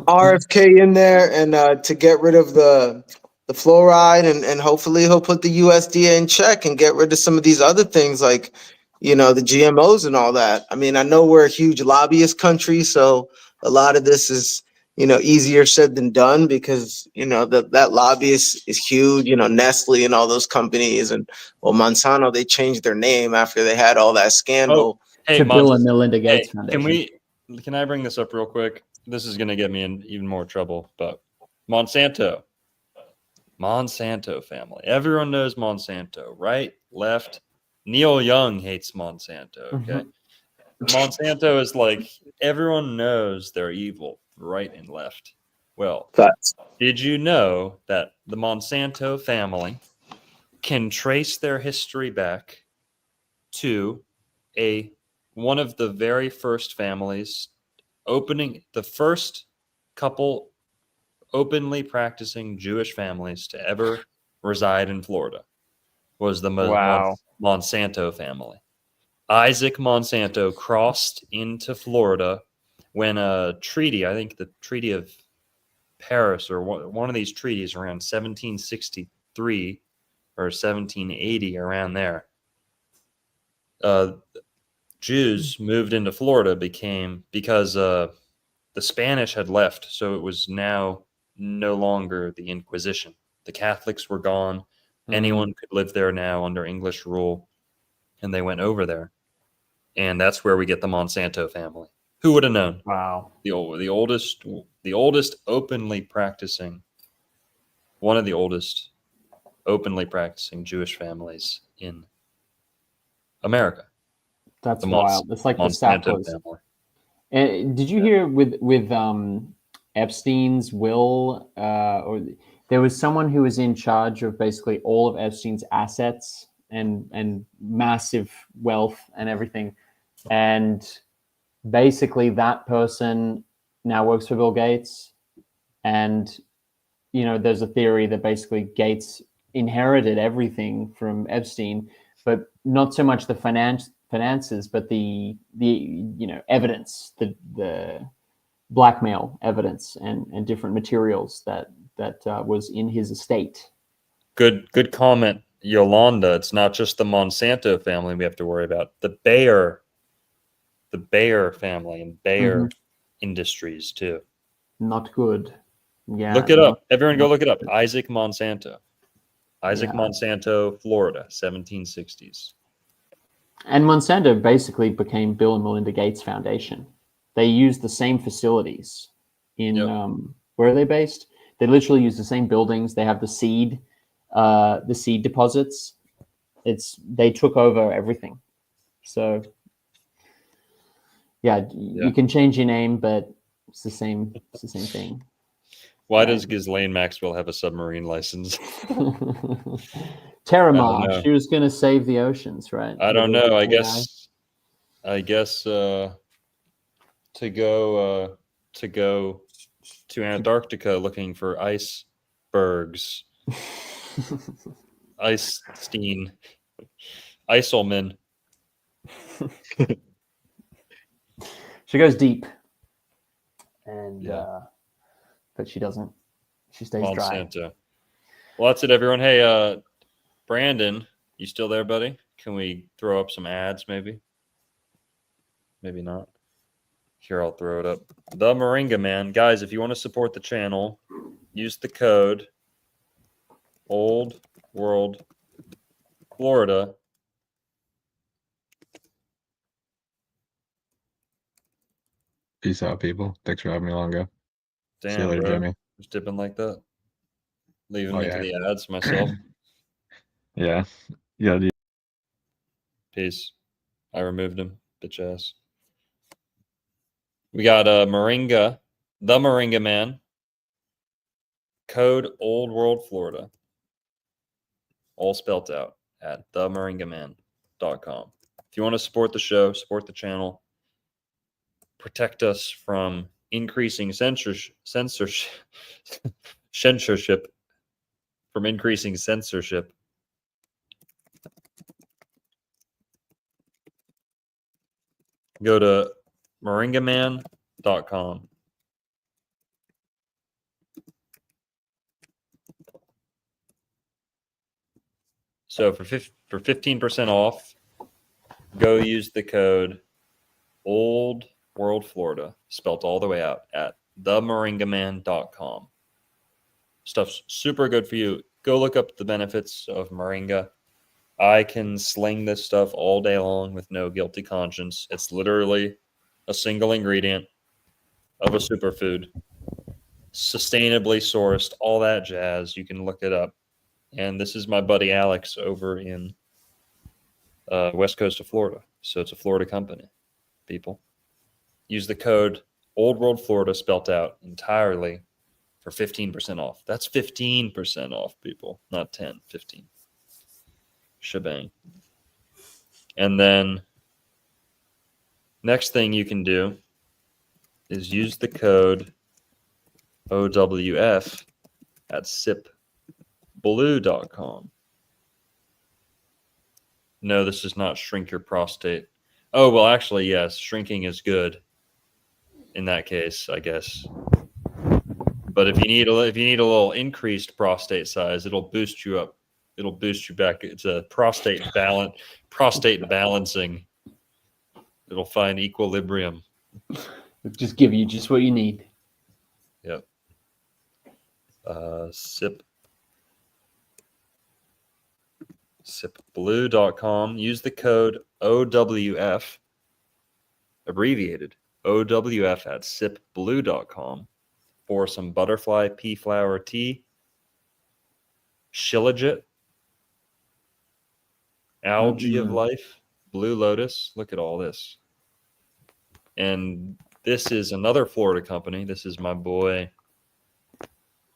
RFK in there, and to get rid of the fluoride, and hopefully he'll put the USDA in check and get rid of some of these other things like, the GMOs and all that. I mean, I know we're a huge lobbyist country, so a lot of this is easier said than done, because that lobbyist is huge. Nestle and all those companies, and well, Monsanto, they changed their name after they had all that scandal. Hey, To Bill and Melinda Gates hey, Foundation. can I bring this up real quick? This is going to get me in even more trouble, but Monsanto family. Everyone knows Monsanto, right? Left. Neil Young hates Monsanto, okay? Monsanto is like, everyone knows they're evil, right and left. Well, Facts. did you know that the Monsanto family can trace their history back to one of the very first families the first couple openly practicing Jewish families to ever reside in Florida was the Wow. Monsanto family. Isaac Monsanto crossed into Florida when a treaty, I think the Treaty of Paris, or one of these treaties around 1763 or 1780, around there, Jews moved into Florida because the Spanish had left, so it was now no longer the Inquisition. The Catholics were gone. Anyone could live there now under English rule, and they went over there. And that's where we get the Monsanto family. Who would have known? Wow. The oldest openly practicing, one of the oldest openly practicing Jewish families in America. That's The wild. It's like the Monsanto Sacklers. family. And did you hear with Epstein's will, or there was someone who was in charge of basically all of Epstein's assets and massive wealth and everything, and basically that person now works for Bill Gates, and there's a theory that basically Gates inherited everything from Epstein, but not so much the finances, but the evidence, the blackmail evidence and different materials that was in his estate. Good comment, Yolanda. It's not just the Monsanto family we have to worry about. The Bayer family and Bayer Industries too. Not good. Yeah. Look it up. Everyone go look it up. Isaac Monsanto. Yeah. Monsanto, Florida, 1760s. And Monsanto basically became Bill and Melinda Gates Foundation. They used the same facilities in where are they based? They literally use the same buildings. They have the seed deposits. They took over everything. So you can change your name, but it's the same thing. Why does Ghislaine Maxwell have a submarine license? Terramar, she was going to save the oceans, right? I don't know. I guess to go to Antarctica looking for icebergs. Iselman. She goes deep, and but she doesn't. She stays Monsanto. dry. Well, that's it, everyone. Hey, Brandon, you still there, buddy? Can we throw up some ads, maybe? Maybe not. Here, I'll throw it up. The Moringa Man. Guys, if you want to support the channel, use the code Old World Florida Peace out, people. Thanks for having me, Longo. See you Damn, later, bro. Jimmy. Just dipping like that. Leaving Oh, me yeah. to the ads myself. Yeah. Yeah, dude. Peace. I removed him, bitch ass. We got Moringa, the Moringa Man. Code Old World Florida. All spelt out at themoringaman.com. If you want to support the show, support the channel, protect us from increasing censorship, from increasing censorship. Go to moringaman.com. So for 15% off, go use the code Old World Florida, spelt all the way out at themoringaman.com. Stuff's super good for you. Go look up the benefits of moringa. I can sling this stuff all day long with no guilty conscience. It's literally a single ingredient of a superfood, sustainably sourced, all that jazz. You can look it up. And this is my buddy Alex over in west coast of Florida. So it's a Florida company, people. Use the code Old World Florida spelt out entirely for 15% off. That's 15% off, people, not 10, 15. Shebang. And then next thing you can do is use the code OWF at sipblue.com. No, this does not shrink your prostate. Oh, well, actually, yes, shrinking is good in that case, I guess. But if you need a little increased prostate size, it'll boost you up. It'll boost you back. It's a prostate balancing. It'll find equilibrium. It'll just give you just what you need. Yep. Sipblue.com. Use the code OWF, abbreviated OWF at sipblue.com for some butterfly pea flower tea, shilajit, algae of life, blue lotus. Look at all this. And this is another Florida company. This is my boy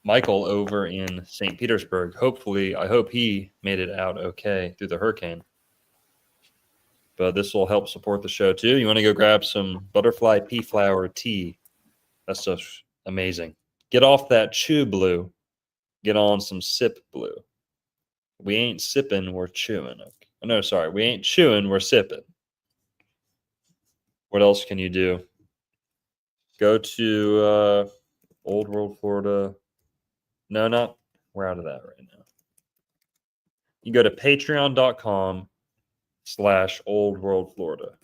Michael over in St. Petersburg. Hopefully, I hope he made it out okay through the hurricane. But this will help support the show too. You want to go grab some butterfly pea flower tea. That stuff's amazing. Get off that chew blue. Get on some sip blue. We ain't sipping, we're chewing. Okay. No, sorry. We ain't chewing, we're sipping. What else can you do? Go to Old World Florida. No, not. We're out of that right now. You go to patreon.com/Old World Florida.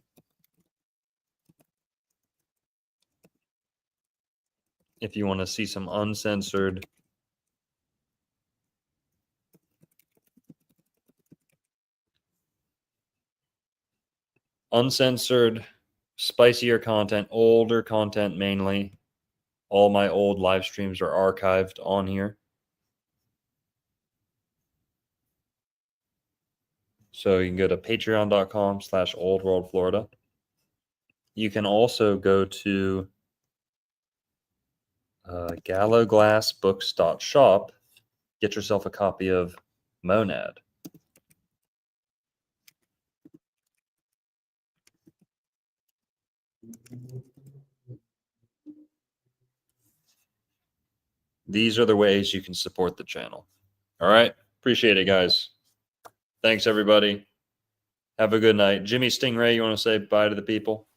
If you want to see some uncensored spicier content, older content mainly. All my old live streams are archived on here. So you can go to patreon.com/Old World Florida. You can also go to galloglassbooks.shop. Get yourself a copy of Monad. These are the ways you can support the channel. All right. Appreciate it, guys. Thanks, everybody. Have a good night. Jimmy Stingray, you want to say bye to the people?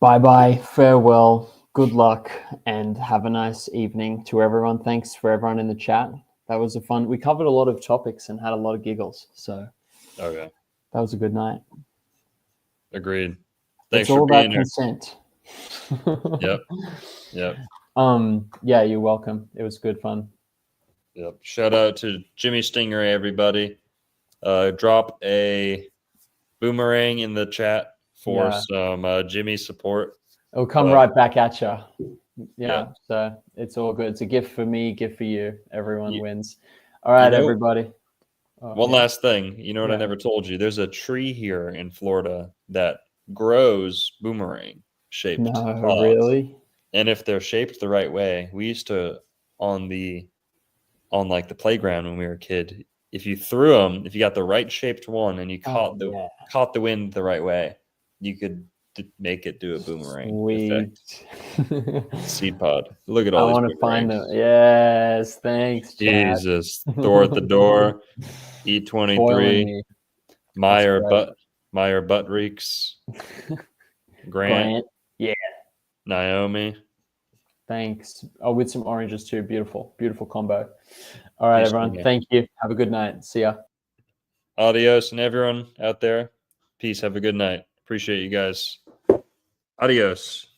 Bye-bye. Farewell. Good luck. And have a nice evening to everyone. Thanks for everyone in the chat. That was a fun. We covered a lot of topics and had a lot of giggles. So okay, that was a good night. Agreed. Thanks it's all for being about here. consent. Yep. Yep. Yeah, you're welcome. It was good fun. Yep. Shout out to Jimmy Stingray, everybody. Drop a boomerang in the chat for some Jimmy support. It'll come But, right back at you. Yeah, Yeah. so it's all good. It's a gift for me, gift for you. Everyone You- wins. All right, know- everybody. Oh, One yeah. last thing. You know what I Yeah. never told you? There's a tree here in Florida that grows boomerang shaped No, pods. really? And if they're shaped the right way, we used to on like the playground when we were a kid, if you threw them, if you got the right shaped one and you Oh, caught the wind the right way, you could make it do a boomerang effect. Sweet. Seed pod. Look at I all these want to find them. boomerangs. Yes, thanks, Chad. Jesus. Thor at the door. Spoiling E23. me. Meyer great. Butt Reeks. Grant. Grant. Yeah, Naomi. thanks. Oh, with some oranges too. Beautiful, beautiful combo. All right, Peace, everyone. man. Thank you. Have a good night. See ya. Adios, and everyone out there. Peace. Have a good night. Appreciate you guys. Adios.